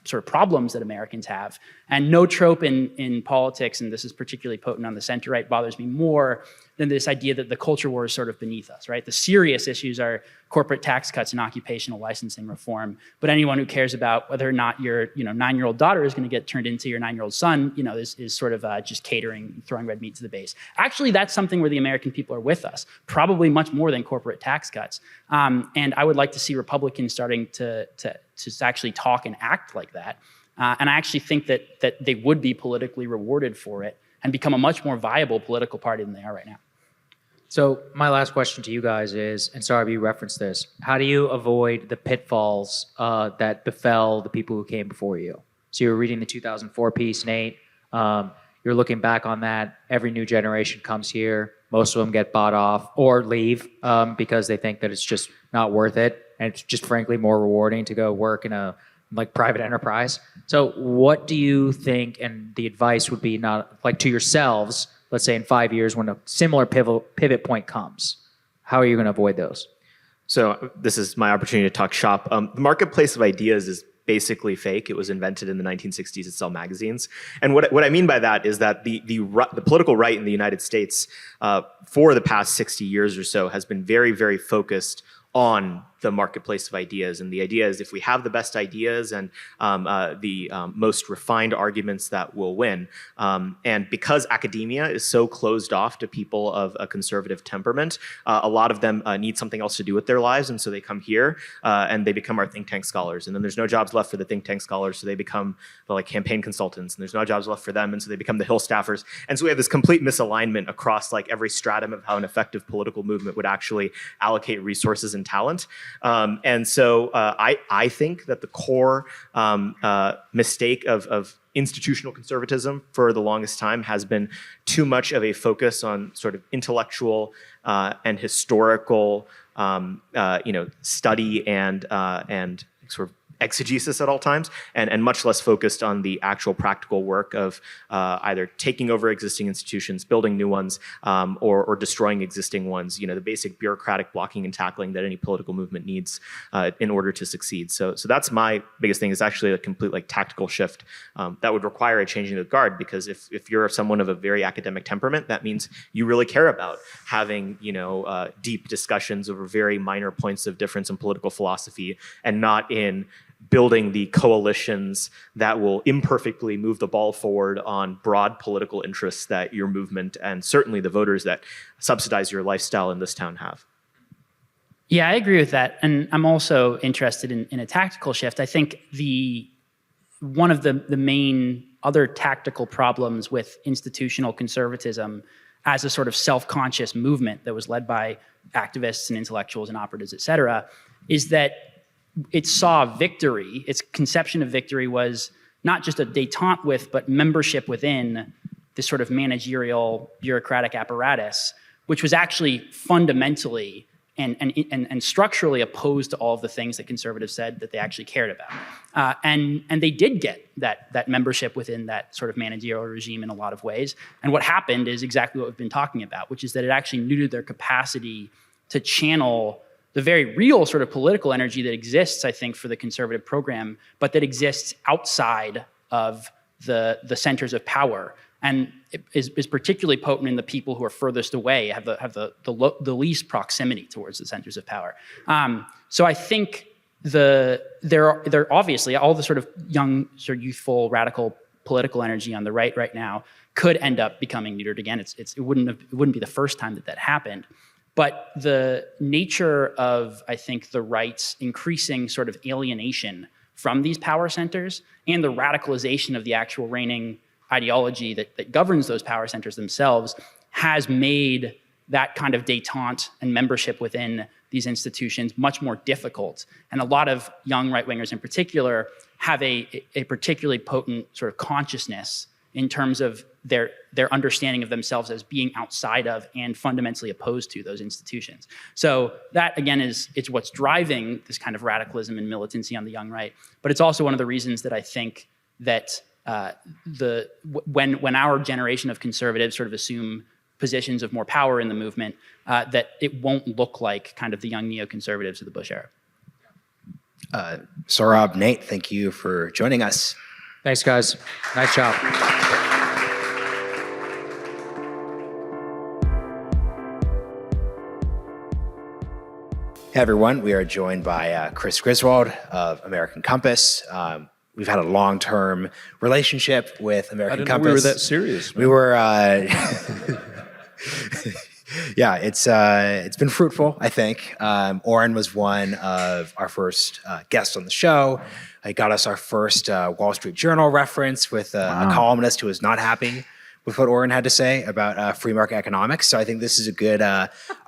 sort of problems that Americans have. And no trope in politics, and this is particularly potent on the center right, bothers me more than this idea that the culture war is sort of beneath us, right? The serious issues are corporate tax cuts and occupational licensing reform. But anyone who cares about whether or not your 9-year-old daughter is going to get turned into your 9-year-old son, is sort of just catering, throwing red meat to the base. Actually, that's something where the American people are with us, probably much more than corporate tax cuts. And I would like to see Republicans starting to actually talk and act like that. And I actually think that they would be politically rewarded for it and become a much more viable political party than they are right now. So my last question to you guys is, and sorry if you referenced this, how do you avoid the pitfalls that befell the people who came before you? So you were reading the 2004 piece, Nate. You're looking back on that. Every new generation comes here. Most of them get bought off or leave because they think that it's just not worth it. And it's just frankly more rewarding to go work in a private enterprise. So what do you think, and the advice would be not like to yourselves, let's say in 5 years when a similar pivot point comes, how are you going to avoid those? So this is my opportunity to talk shop. The marketplace of ideas is basically fake. It was invented in the 1960s to sell magazines. And what I mean by that is that the political right in the United States for the past 60 years or so has been very, very focused on the marketplace of ideas. And the idea is if we have the best ideas and the most refined arguments, that will win. And because academia is so closed off to people of a conservative temperament, a lot of them need something else to do with their lives. And so they come here and they become our think tank scholars. And then there's no jobs left for the think tank scholars. So they become campaign consultants. And there's no jobs left for them. And so they become the Hill staffers. And so we have this complete misalignment across every stratum of how an effective political movement would actually allocate resources and talent. And so I think that the core mistake of institutional conservatism for the longest time has been too much of a focus on sort of intellectual and historical study and sort of exegesis at all times, and much less focused on the actual practical work of either taking over existing institutions, building new ones, or destroying existing ones. The basic bureaucratic blocking and tackling that any political movement needs in order to succeed. So that's my biggest thing, is actually a complete tactical shift that would require a changing of the guard, because if you're someone of a very academic temperament, that means you really care about having deep discussions over very minor points of difference in political philosophy, and not in building the coalitions that will imperfectly move the ball forward on broad political interests that your movement and certainly the voters that subsidize your lifestyle in this town have. Yeah, I agree with that. And I'm also interested in a tactical shift. I think one of the main other tactical problems with institutional conservatism as a sort of self-conscious movement that was led by activists and intellectuals and operatives, et cetera, is that it saw victory. Its conception of victory was not just a détente with, but membership within this sort of managerial bureaucratic apparatus, which was actually fundamentally and structurally opposed to all of the things that conservatives said that they actually cared about. And they did get that membership within that sort of managerial regime in a lot of ways. And what happened is exactly what we've been talking about, which is that it actually neutered their capacity to channel the very real sort of political energy that exists, I think, for the conservative program, but that exists outside of the centers of power, and is particularly potent in the people who are furthest away, have the least proximity towards the centers of power. So I think there obviously all the sort of young, sort of youthful, radical political energy on the right now could end up becoming neutered again. It wouldn't be the first time that happened. But the nature of, I think, the right's increasing sort of alienation from these power centers and the radicalization of the actual reigning ideology that governs those power centers themselves has made that kind of détente and membership within these institutions much more difficult. And a lot of young right-wingers in particular have a particularly potent sort of consciousness in terms of their understanding of themselves as being outside of and fundamentally opposed to those institutions. So that, again, it's what's driving this kind of radicalism and militancy on the young right. But it's also one of the reasons that I think that when our generation of conservatives sort of assume positions of more power in the movement, that it won't look like kind of the young neoconservatives of the Bush era. Saurabh, Nate, thank you for joining us. Thanks, guys. Nice job. Hey everyone, we are joined by Chris Griswold of American Compass. We've had a long-term relationship with American Compass. I didn't know we were that serious. Man. We were, Yeah, it's been fruitful, I think. Oren was one of our first guests on the show. He got us our first Wall Street Journal reference with a columnist who was not happy with what Oren had to say about free market economics. So I think this is a good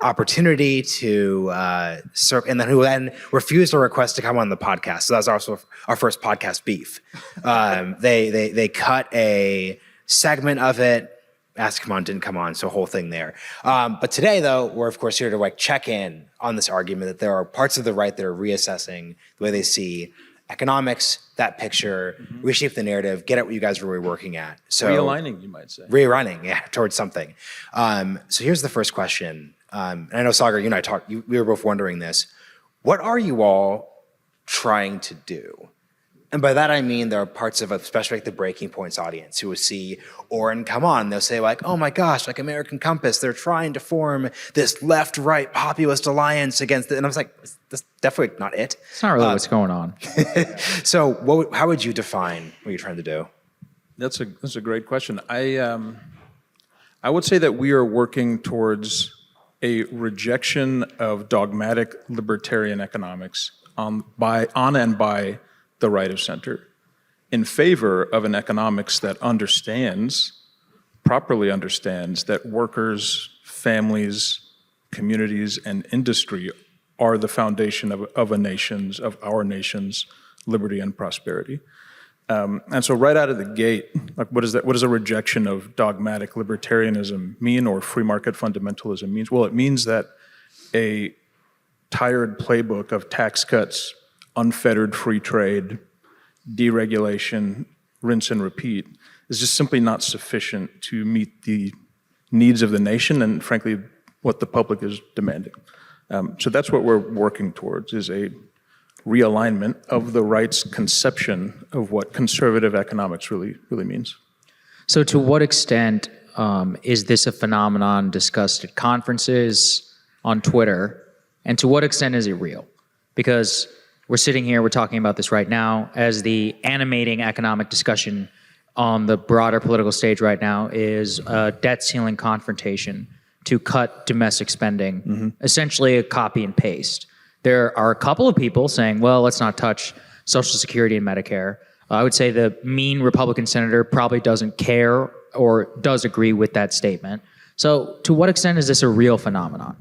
opportunity to and then who then refused a request to come on the podcast. So that's also our first podcast beef. They cut a segment of it. Ask Come On didn't come on, so whole thing there. But today, though, we're of course here to check in on this argument that there are parts of the right that are reassessing the way they see economics, that picture, reshape the narrative, get at what you guys are really working at. So Realigning, you might say. Realigning, yeah, towards something. So here's the first question. And I know, Saagar, you and I talked, we were both wondering this. What are you all trying to do? And by that I mean there are parts of, especially the Breaking Points audience, who will see Oren come on. They'll say oh my gosh, American Compass, they're trying to form this left-right populist alliance against it. And I was that's definitely not it. It's not really what's going on. So how would you define what you're trying to do? That's a great question. I would say that we are working towards a rejection of dogmatic libertarian economics on and by the right of center, in favor of an economics that properly understands that workers, families, communities, and industry are the foundation of our nation's liberty and prosperity. And so right out of the gate, what does a rejection of dogmatic libertarianism mean, or free market fundamentalism means? Well, it means that a tired playbook of tax cuts, unfettered free trade, deregulation, rinse and repeat is just simply not sufficient to meet the needs of the nation and, frankly, what the public is demanding. So that's what we're working towards, is a realignment of the right's conception of what conservative economics really means. So to what extent is this a phenomenon discussed at conferences, on Twitter, and to what extent is it real? Because we're sitting here, we're talking about this right now, as the animating economic discussion on the broader political stage right now is a debt ceiling confrontation to cut domestic spending, essentially a copy and paste. There are a couple of people saying, well, let's not touch Social Security and Medicare. I would say the mean Republican senator probably doesn't care or does agree with that statement. So to what extent is this a real phenomenon?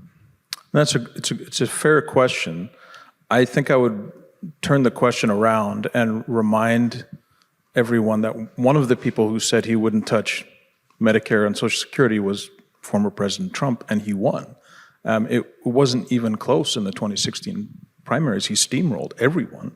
It's a fair question. I think I would turn the question around and remind everyone that one of the people who said he wouldn't touch Medicare and Social Security was former President Trump, and he won. It wasn't even close in the 2016 primaries. He steamrolled everyone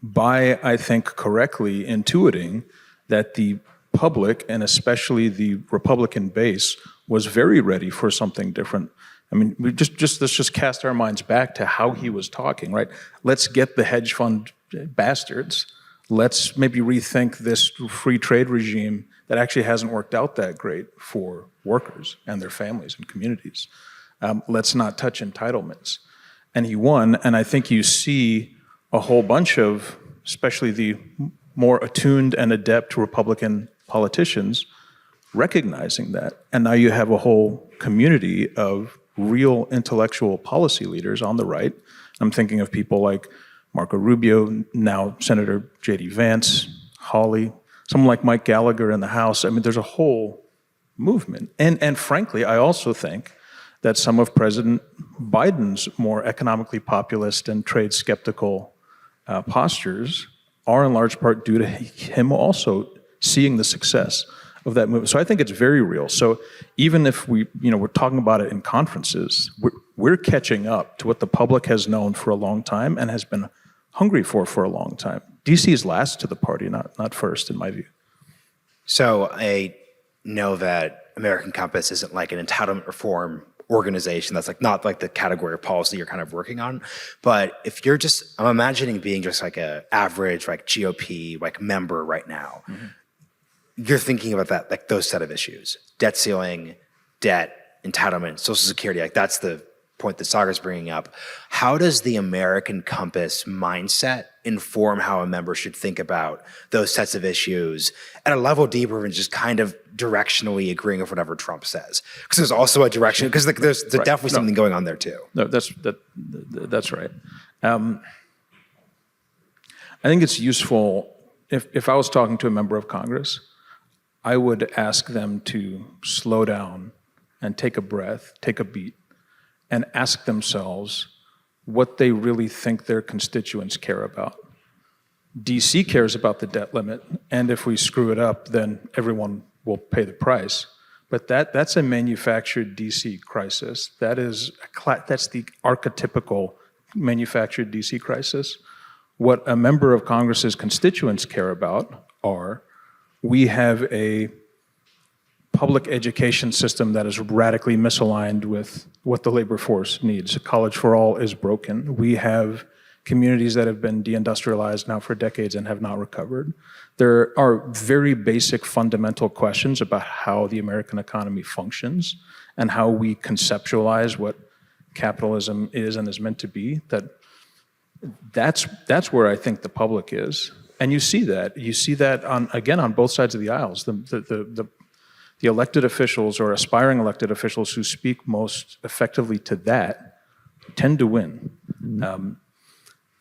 by, I think, correctly intuiting that the public, and especially the Republican base, was very ready for something different. I mean, let's just cast our minds back to how he was talking, right? Let's get the hedge fund bastards. Let's maybe rethink this free trade regime that actually hasn't worked out that great for workers and their families and communities. Let's not touch entitlements. And he won, and I think you see a whole bunch of, especially the more attuned and adept Republican politicians, recognizing that. And now you have a whole community of real intellectual policy leaders on the right. I'm thinking of people like Marco Rubio, now Senator J.D. Vance, Hawley, someone like Mike Gallagher in the House. I mean, there's a whole movement. And frankly, I also think that some of President Biden's more economically populist and trade skeptical postures are in large part due to him also seeing the success of that movement. So I think it's very real. So even if we're talking about it in conferences, we're catching up to what the public has known for a long time and has been hungry for a long time. DC is last to the party, not first, in my view. So I know that American Compass isn't like an entitlement reform organization. That's not the category of policy you're kind of working on. But if you're I'm imagining being just like a average GOP member right now. Mm-hmm. You're thinking about that, those set of issues: debt ceiling, debt, entitlement, Social Security. That's point that Saagar's bringing up. How does the American compass mindset inform how a member should think about those sets of issues at a level deeper than just kind of directionally agreeing with whatever Trump says? Because there's also a direction, because there's definitely something going on there too. No, that's right. I think it's useful, if I was talking to a member of Congress, I would ask them to slow down and take a breath, take a beat, and ask themselves what they really think their constituents care about. DC cares about the debt limit, and if we screw it up, then everyone will pay the price. But that's a manufactured DC crisis. That's the archetypical manufactured DC crisis. What a member of Congress's constituents care about are, we have a public education system that is radically misaligned with what the labor force needs. College for all is broken. We have communities that have been deindustrialized now for decades and have not recovered. There are very basic fundamental questions about how the American economy functions and how we conceptualize what capitalism is and is meant to be. That's where I think the public is. And you see that. You see that, on both sides of the aisles. The elected officials or aspiring elected officials who speak most effectively to that tend to win.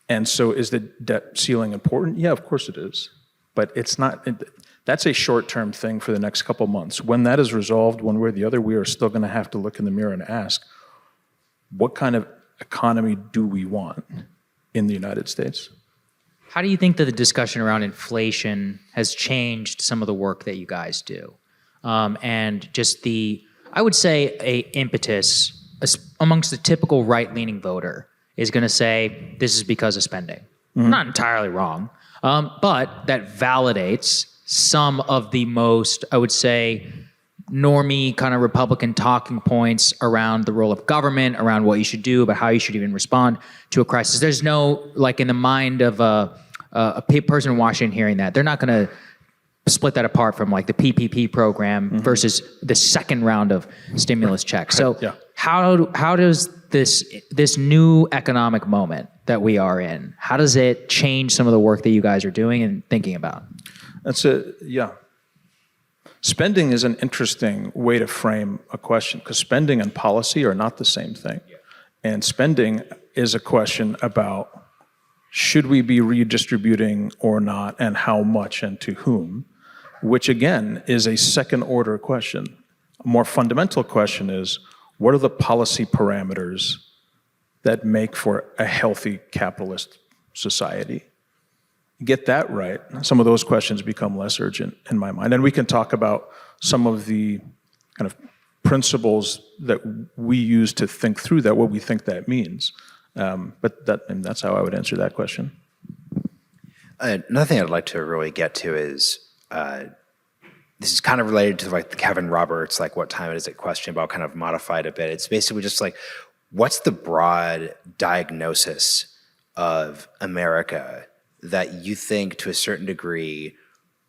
And so is the debt ceiling important? Yeah, of course it is. But it's not, that's a short-term thing for the next couple months. When that is resolved one way or the other, we are still going to have to look in the mirror and ask, what kind of economy do we want in the United States? How do you think that the discussion around inflation has changed some of the work that you guys do? And just I would say, a impetus amongst the typical right-leaning voter is going to say, this is because of spending. Not entirely wrong, but that validates some of the most, I would say, normie kind of Republican talking points around the role of government, around what you should do, about how you should even respond to a crisis. There's no, like in the mind of a person in Washington hearing that, they're not going to split that apart from like the PPP program versus the second round of stimulus checks. So how does this new economic moment that we are in, how does it change some of the work that you guys are doing and thinking about? Spending is an interesting way to frame a question, because spending and policy are not the same thing. And spending is a question about, should we be redistributing or not, and how much and to whom, which again is a second order question. A more fundamental question is, what are the policy parameters that make for a healthy capitalist society? Get that right, some of those questions become less urgent in my mind. And we can talk about some of the kind of principles that we use to think through that, what we think that means. But that's how I would answer that question. Another thing I'd like to really get to is, this is kind of related to like the Kevin Roberts, like what time is it question, but I'll kind of modify it a bit. It's basically just like, what's the broad diagnosis of America that you think to a certain degree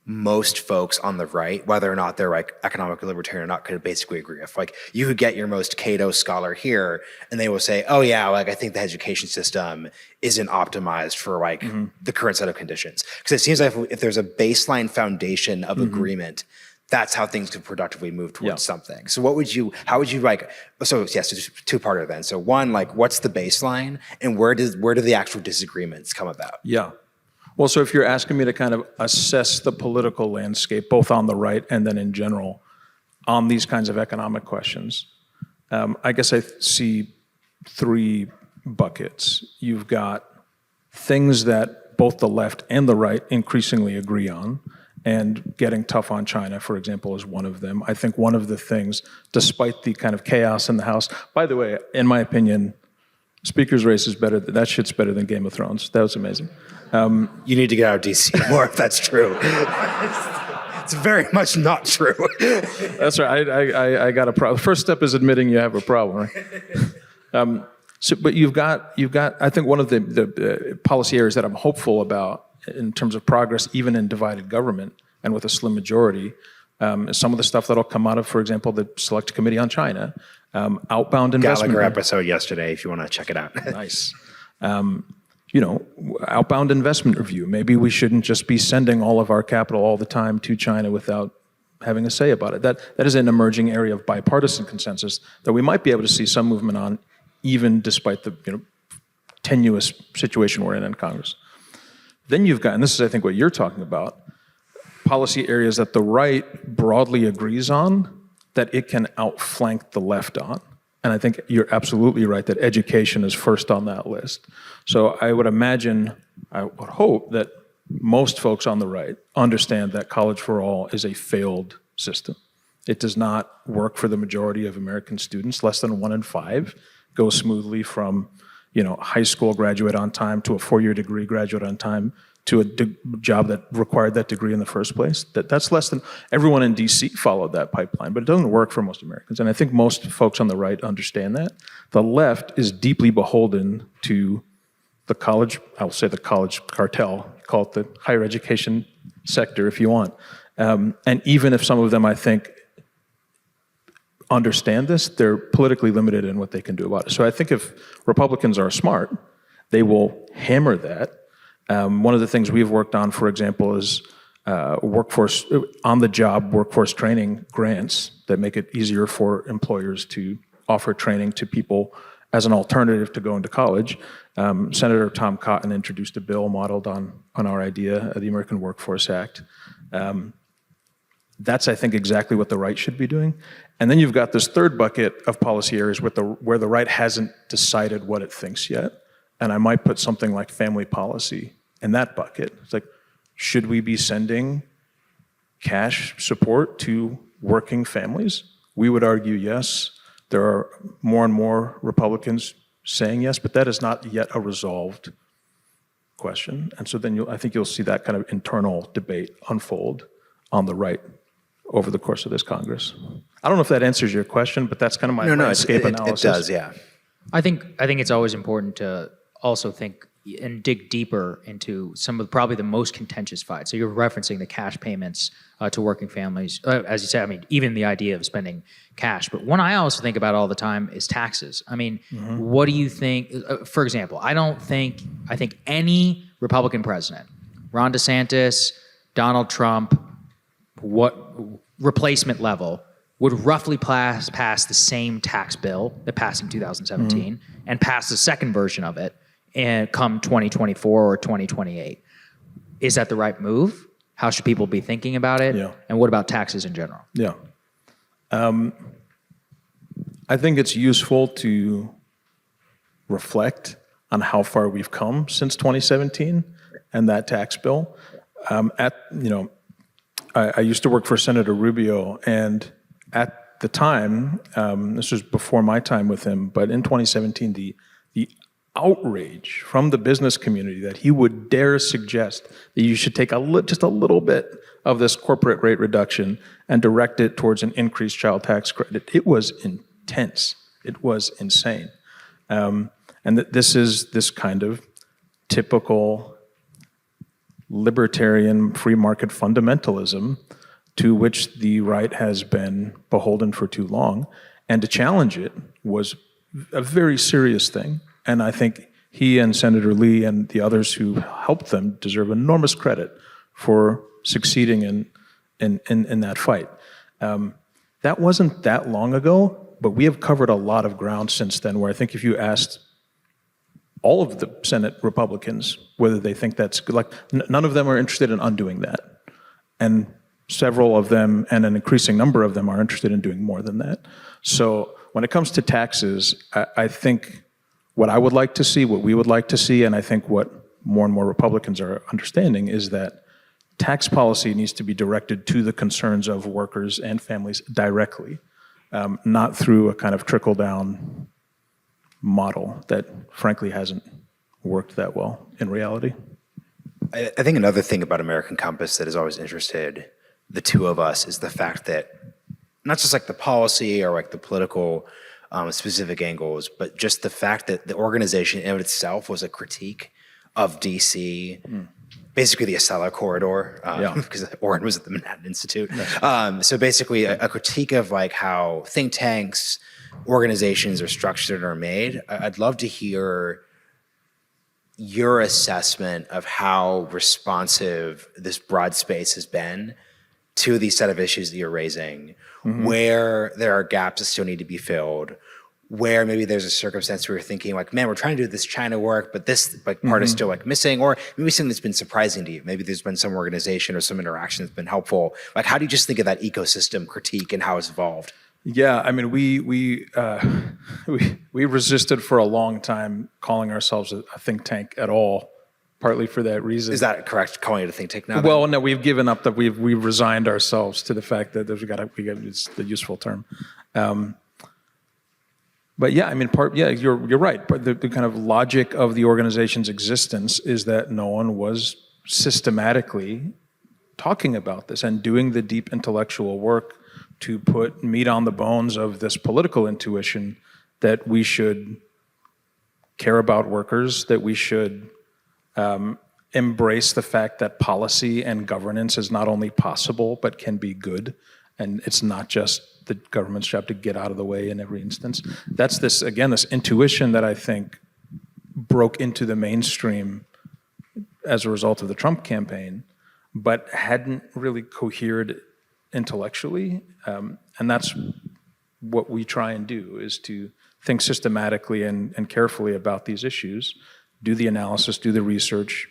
most folks on the right, whether or not they're like economically libertarian or not, could basically agree with? Like, you could get your most Cato scholar here and they will say, oh yeah, like I think the education system isn't optimized for like the current set of conditions. Because it seems like if there's a baseline foundation of agreement, that's how things could productively move towards something. So how would you like, so yes, it's two-parter then. So one, like what's the baseline, and where do the actual disagreements come about? Yeah. Well, so if you're asking me to kind of assess the political landscape, both on the right and then in general, on these kinds of economic questions, I guess I see three buckets. You've got things that both the left and the right increasingly agree on, and getting tough on China, for example, is one of them. I think one of the things, despite the kind of chaos in the House, by the way, in my opinion, Speaker's race is better, that shit's better than Game of Thrones. That was amazing. You need to get out of DC more if that's true. It's very much not true. That's right. I got a problem. First step is admitting you have a problem, right? But you've got. I think one of the policy areas that I'm hopeful about in terms of progress, even in divided government and with a slim majority, is some of the stuff that'll come out of, for example, the Select Committee on China, Outbound investment. Gallagher episode yesterday, if you want to check it out. Nice. Outbound investment review. Maybe we shouldn't just be sending all of our capital all the time to China without having a say about it. That is an emerging area of bipartisan consensus that we might be able to see some movement on, even despite the tenuous situation we're in Congress. Then you've got, and this is I think what you're talking about, policy areas that the right broadly agrees on that it can outflank the left on. And I think you're absolutely right that education is first on that list. So I would imagine, I would hope that most folks on the right understand that college for all is a failed system. It does not work for the majority of American students. Less than 1 in 5 go smoothly from high school graduate on time to a 4-year degree graduate on time to a job that required that degree in the first place. That's less than, everyone in DC followed that pipeline, but it doesn't work for most Americans. And I think most folks on the right understand that. The left is deeply beholden to the college, I will say the college cartel, call it the higher education sector if you want. And even if some of them, I think, understand this, they're politically limited in what they can do about it. So I think if Republicans are smart, they will hammer that. One of the things we've worked on, for example, is workforce, on-the-job workforce training grants that make it easier for employers to offer training to people as an alternative to going to college. Senator Tom Cotton introduced a bill modeled on our idea, the American Workforce Act. That's, I think, exactly what the right should be doing. And then you've got this third bucket of policy areas where the right hasn't decided what it thinks yet. And I might put something like family policy in that bucket. It's like, should we be sending cash support to working families? We would argue yes. There are more and more Republicans saying yes, but that is not yet a resolved question. And so then I think you'll see that kind of internal debate unfold on the right over the course of this Congress. I don't know if that answers your question, but that's kind of my landscape analysis. It does, yeah. I think it's always important to also think and dig deeper into some of probably the most contentious fights. So you're referencing the cash payments to working families. As you said, I mean, even the idea of spending cash. But one I also think about all the time is taxes. I mean, what do you think? For example, I think any Republican president, Ron DeSantis, Donald Trump, what replacement level would roughly pass the same tax bill that passed in 2017 and pass the second version of it and come 2024 or 2028. Is that the right move? How should people be thinking about it? Yeah. And what about taxes in general? Yeah. I think it's useful to reflect on how far we've come since 2017 and that tax bill. I used to work for Senator Rubio, and at the time, this was before my time with him, but in 2017, the outrage from the business community that he would dare suggest that you should take just a little bit of this corporate rate reduction and direct it towards an increased child tax credit. It was intense. It was insane. And this is this kind of typical libertarian free market fundamentalism to which the right has been beholden for too long. And to challenge it was a very serious thing. And I think he and Senator Lee and the others who helped them deserve enormous credit for succeeding in that fight. That wasn't that long ago, but we have covered a lot of ground since then, where I think if you asked all of the Senate Republicans whether they think that's good, like none of them are interested in undoing that. And several of them, and an increasing number of them, are interested in doing more than that. So when it comes to taxes, I think what I would like to see, what we would like to see, and I think what more and more Republicans are understanding, is that tax policy needs to be directed to the concerns of workers and families directly, not through a kind of trickle-down model that frankly hasn't worked that well in reality. I think another thing about American Compass that has always interested the two of us is the fact that not just like the policy or like the political specific angles, but just the fact that the organization in itself was a critique of DC, basically the Acela corridor, because Orrin was at the Manhattan Institute. So basically a critique of like how think tanks, organizations are structured or made. I'd love to hear your assessment of how responsive this broad space has been to these set of issues that you're raising, where there are gaps that still need to be filled, where maybe there's a circumstance where you're thinking like, man, we're trying to do this China work, but this like part is still like missing, or maybe something that's been surprising to you. Maybe there's been some organization or some interaction that's been helpful. Like, how do you just think of that ecosystem critique and how it's evolved? Yeah, I mean, we resisted for a long time calling ourselves a think tank at all, partly for that reason. Is that correct? Calling it a think tank now? Well, no, we've given up that we've resigned ourselves to the fact that it's the useful term. But yeah, I mean, you're right. But the kind of logic of the organization's existence is that no one was systematically talking about this and doing the deep intellectual work to put meat on the bones of this political intuition that we should care about workers, that we should embrace the fact that policy and governance is not only possible, but can be good. And it's not just the government's job to get out of the way in every instance. That's this intuition that I think broke into the mainstream as a result of the Trump campaign, but hadn't really cohered intellectually. And that's what we try and do, is to think systematically and carefully about these issues, do the analysis, do the research,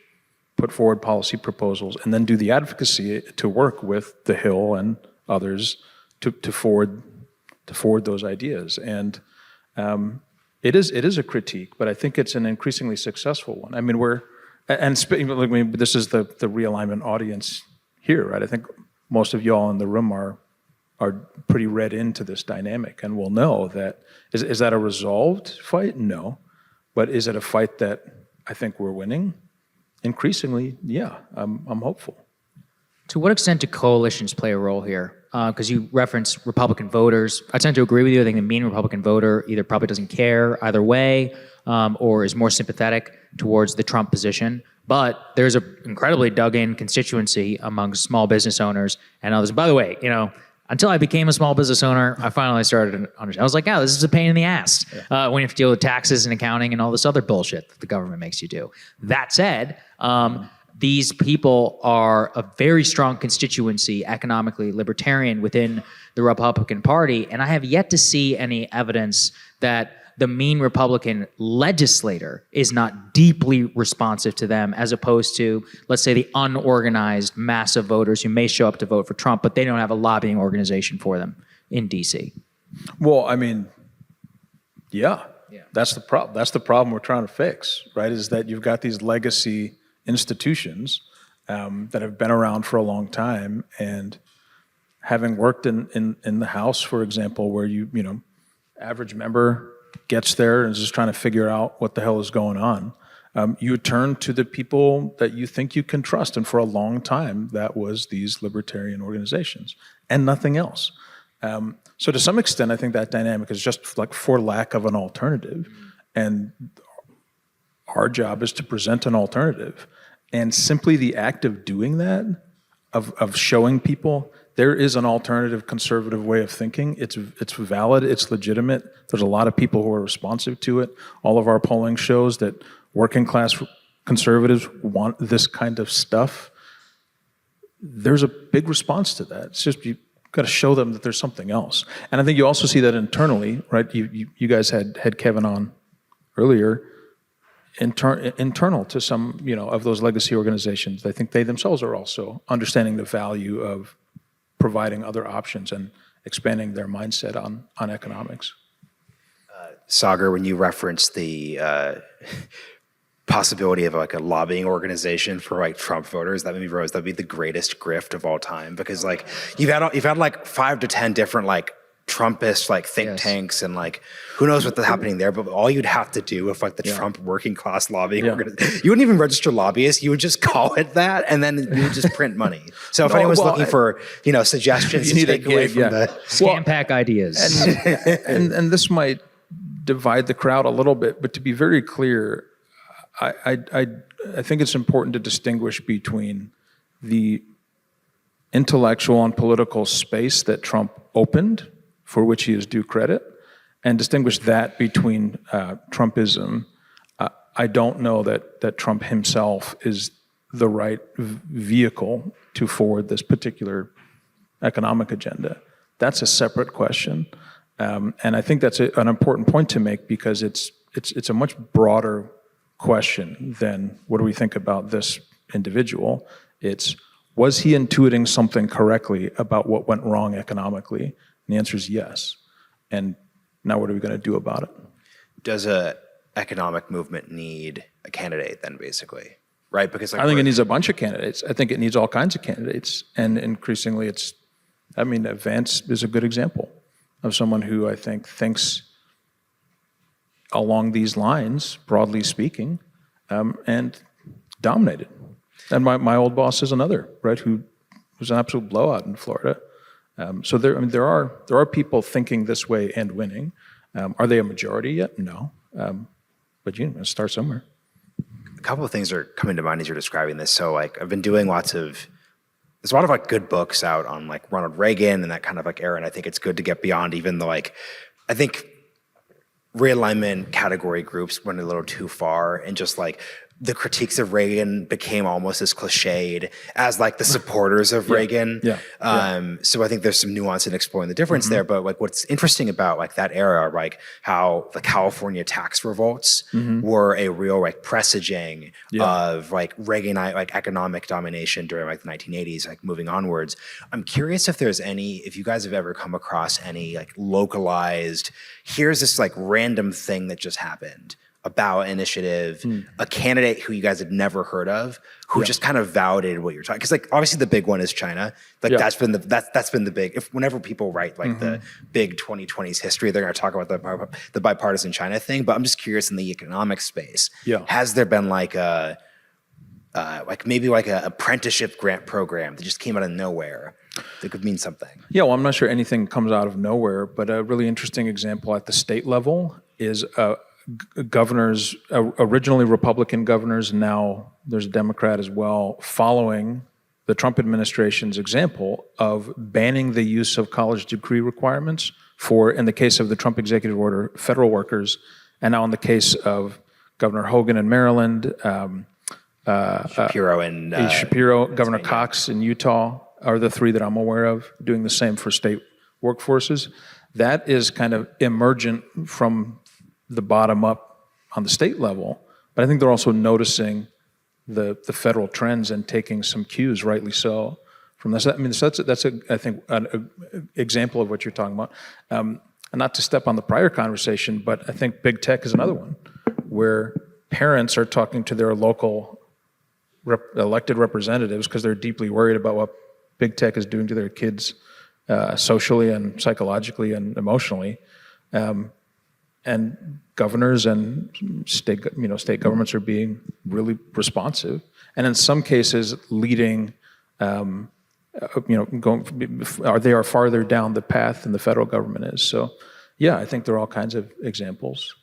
put forward policy proposals, and then do the advocacy to work with the Hill and others to forward those ideas. And it is a critique, but I think it's an increasingly successful one. I mean, this is the realignment audience here, right? I think most of y'all in the room are pretty read into this dynamic and will know that is that a resolved fight? No. But is it a fight that I think we're winning? Increasingly, yeah, I'm hopeful. To what extent do coalitions play a role here? Because you reference Republican voters. I tend to agree with you. I think the mean Republican voter either probably doesn't care either way, or is more sympathetic towards the Trump position. But there's an incredibly dug-in constituency among small business owners and others. By the way, until I became a small business owner, I finally started to understand. I was like, this is a pain in the ass when you have to deal with taxes and accounting and all this other bullshit that the government makes you do. That said, these people are a very strong constituency, economically libertarian within the Republican Party, and I have yet to see any evidence that the mean Republican legislator is not deeply responsive to them, as opposed to, let's say, the unorganized mass of voters who may show up to vote for Trump, but they don't have a lobbying organization for them in D.C. Well, I mean, yeah. That's the problem. That's the problem we're trying to fix, right? Is that you've got these legacy institutions that have been around for a long time, and having worked in the House, for example, where average member gets there and is just trying to figure out what the hell is going on, you turn to the people that you think you can trust, and for a long time that was these libertarian organizations and nothing else. So to some extent, I think that dynamic is just like for lack of an alternative, and our job is to present an alternative. And simply the act of doing that, of showing people there is an alternative conservative way of thinking, it's valid, it's legitimate. There's a lot of people who are responsive to it. All of our polling shows that working class conservatives want this kind of stuff. There's a big response to that. It's just you got to show them that there's something else. And I think you also see that internally, right? You guys had Kevin on earlier. Internal to some, of those legacy organizations, I think they themselves are also understanding the value of providing other options and expanding their mindset on economics. Saagar, when you referenced the possibility of like a lobbying organization for like Trump voters, that made me realize that'd be the greatest grift of all time, because like you've had like 5 to 10 different like Trumpist like think tanks, and like who knows what's happening there, but all you'd have to do with like the Trump working class lobbying organization, you wouldn't even register lobbyists, you would just call it that, and then you would just print money. So if anyone's looking for suggestions to take away from the scam pack ideas, and this might divide the crowd a little bit, but to be very clear, I think it's important to distinguish between the intellectual and political space that Trump opened, for which he is due credit, and distinguish that between Trumpism. I don't know that Trump himself is the right vehicle to forward this particular economic agenda. That's a separate question. And I think that's an important point to make, because it's a much broader question than what do we think about this individual. It's, was he intuiting something correctly about what went wrong economically? And the answer is yes. And now what are we going to do about it? Does a economic movement need a candidate then, basically? Right? Because I think it needs a bunch of candidates. I think it needs all kinds of candidates. And increasingly Vance is a good example of someone who I think thinks along these lines, broadly speaking, and dominated. And my old boss is another, right, who was an absolute blowout in Florida. So there are people thinking this way and winning. Are they a majority yet? No. But you know, start somewhere. A couple of things are coming to mind as you're describing this. So I've been doing there's a lot of good books out on Ronald Reagan and that kind of era, and I think it's good to get beyond even the I think realignment category groups went a little too far, and just the critiques of Reagan became almost as cliched as the supporters of Reagan. So I think there's some nuance in exploring the difference there. But what's interesting about that era, how the California tax revolts were a real presaging of Reaganite economic domination during the 1980s, moving onwards. I'm curious if you guys have ever come across any localized, here's this random thing that just happened, a ballot initiative, a candidate who you guys had never heard of, who just kind of validated what you're talking. Because obviously the big one is China. That's been the big. Whenever people write the big 2020s history, they're going to talk about the bipartisan China thing. But I'm just curious, in the economic space, has there been maybe an apprenticeship grant program that just came out of nowhere that could mean something? Yeah, well, I'm not sure anything comes out of nowhere, but a really interesting example at the state level is governors, originally Republican governors, now there's a Democrat as well, following the Trump administration's example of banning the use of college degree requirements for, in the case of the Trump executive order, federal workers, and now in the case of Governor Hogan in Maryland, Shapiro, Governor Cox in Utah are the three that I'm aware of, doing the same for state workforces. That is kind of emergent from the bottom up on the state level, but I think they're also noticing the federal trends and taking some cues, rightly so, from this. That's I think an example of what you're talking about. And not to step on the prior conversation, but I think big tech is another one, where parents are talking to their local elected representatives because they're deeply worried about what big tech is doing to their kids socially and psychologically and emotionally. And governors and state governments are being really responsive, and in some cases leading, they are farther down the path than the federal government is. So, yeah, I think there are all kinds of examples.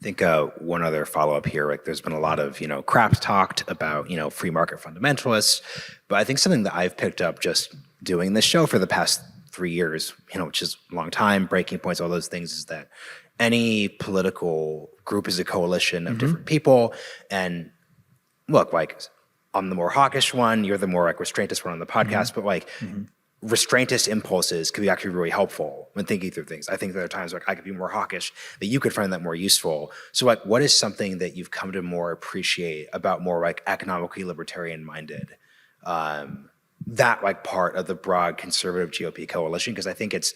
I think one other follow-up here, there's been a lot of, crap talked about, free market fundamentalists, but I think something that I've picked up just doing this show for the past 3 years, which is a long time, breaking points, all those things, is that any political group is a coalition of different people. And look, I'm the more hawkish one, you're the more restraintist one on the podcast, but restraintist impulses could be actually really helpful when thinking through things. I think there are times I could be more hawkish, that you could find that more useful. So what is something that you've come to more appreciate about more economically libertarian minded, that part of the broad conservative GOP coalition? Because I think it's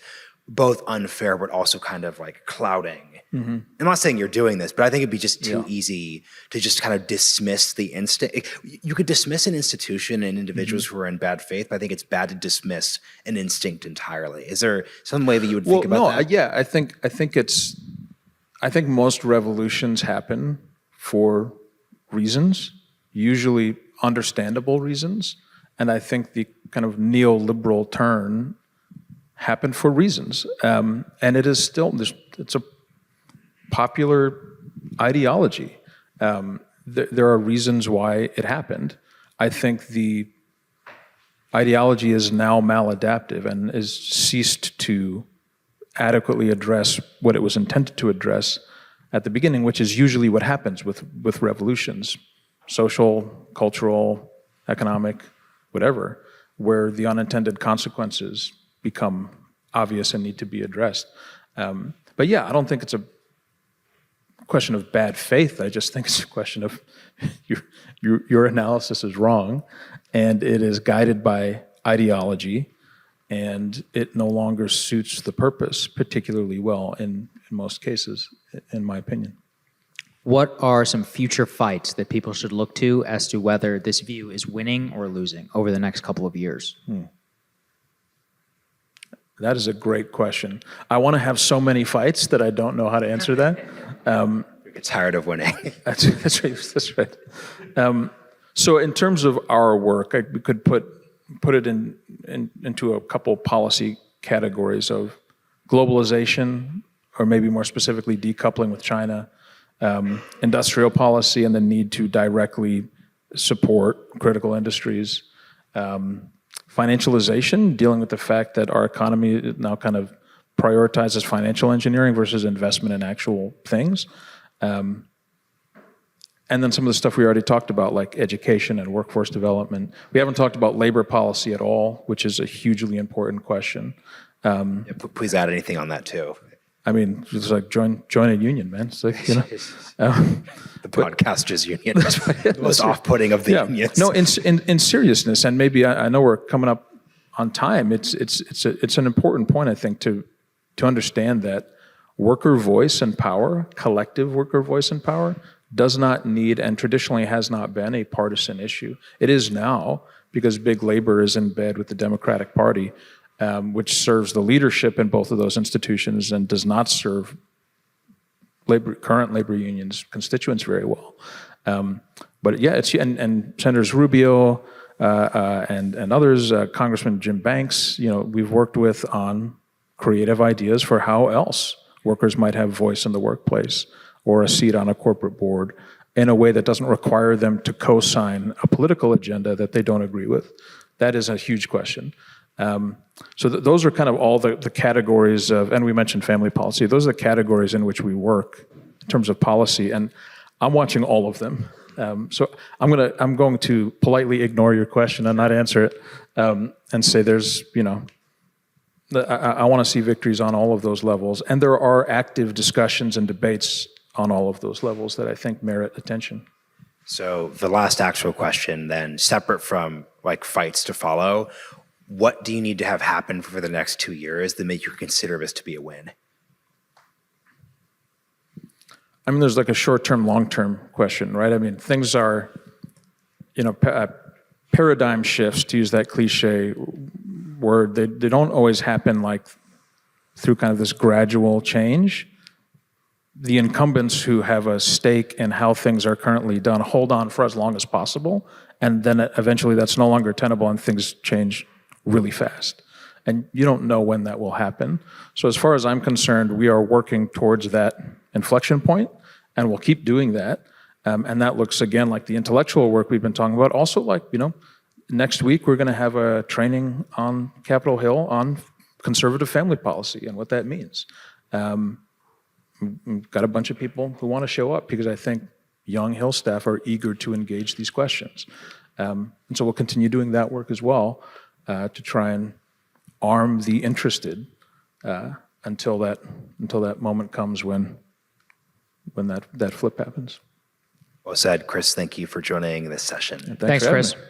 both unfair, but also kind of clouding. I'm not saying you're doing this, but I think it'd be just too easy to just kind of dismiss the instinct. You could dismiss an institution and individuals who are in bad faith, but I think it's bad to dismiss an instinct entirely. Is there some way that you would think about that? Yeah, I think most revolutions happen for reasons, usually understandable reasons, and I think the kind of neoliberal turn happened for reasons, and it is still, it's a popular ideology. There are reasons why it happened. I think the ideology is now maladaptive and is ceased to adequately address what it was intended to address at the beginning, which is usually what happens with revolutions, social, cultural, economic, whatever, where the unintended consequences become obvious and need to be addressed. But yeah, I don't think it's a question of bad faith. I just think it's a question of your analysis is wrong, and it is guided by ideology, and it no longer suits the purpose particularly well in most cases, in my opinion. What are some future fights that people should look to as to whether this view is winning or losing over the next couple of years? That is a great question. I want to have so many fights that I don't know how to answer that. We get tired of winning. That's right. So in terms of our work, we could put it into a couple policy categories of globalization, or maybe more specifically decoupling with China, industrial policy and the need to directly support critical industries, financialization, dealing with the fact that our economy now kind of prioritizes financial engineering versus investment in actual things. And then some of the stuff we already talked about, like education and workforce development. We haven't talked about labor policy at all, which is a hugely important question. Please add anything on that too. I mean, it's like join a union, man. It's like, The podcasters union is the most off-putting of the unions. No, in seriousness, and maybe I know we're coming up on time. It's an important point, I think, to understand that worker voice and power, collective worker voice and power, does not need and traditionally has not been a partisan issue. It is now, because big labor is in bed with the Democratic Party, which serves the leadership in both of those institutions and does not serve current labor unions' constituents very well. But yeah, and Senators Rubio and others, Congressman Jim Banks, we've worked with on creative ideas for how else workers might have voice in the workplace or a seat on a corporate board in a way that doesn't require them to co-sign a political agenda that they don't agree with. That is a huge question. So those are kind of all the categories of, and we mentioned family policy, those are the categories in which we work in terms of policy, and I'm watching all of them. So I'm going to politely ignore your question and not answer it, and say there's, I want to see victories on all of those levels, and there are active discussions and debates on all of those levels that I think merit attention. So the last actual question then, separate from like fights to follow, what do you need to have happen for the next 2 years that make you consider this to be a win? I mean, there's like a short-term, long-term question, right? I mean, things are, paradigm shifts, to use that cliche word, they don't always happen like through kind of this gradual change. The incumbents who have a stake in how things are currently done hold on for as long as possible, and then eventually that's no longer tenable and things change really fast. And you don't know when that will happen. So as far as I'm concerned, we are working towards that inflection point, and we'll keep doing that. And that looks, again, like the intellectual work we've been talking about. Also, like, next week we're going to have a training on Capitol Hill on conservative family policy and what that means. We've got a bunch of people who want to show up because I think young Hill staff are eager to engage these questions. And so we'll continue doing that work as well to try and arm the interested until that moment comes when that flip happens. Well said, Chris. Thank you for joining this session. Thanks, Chris. Me.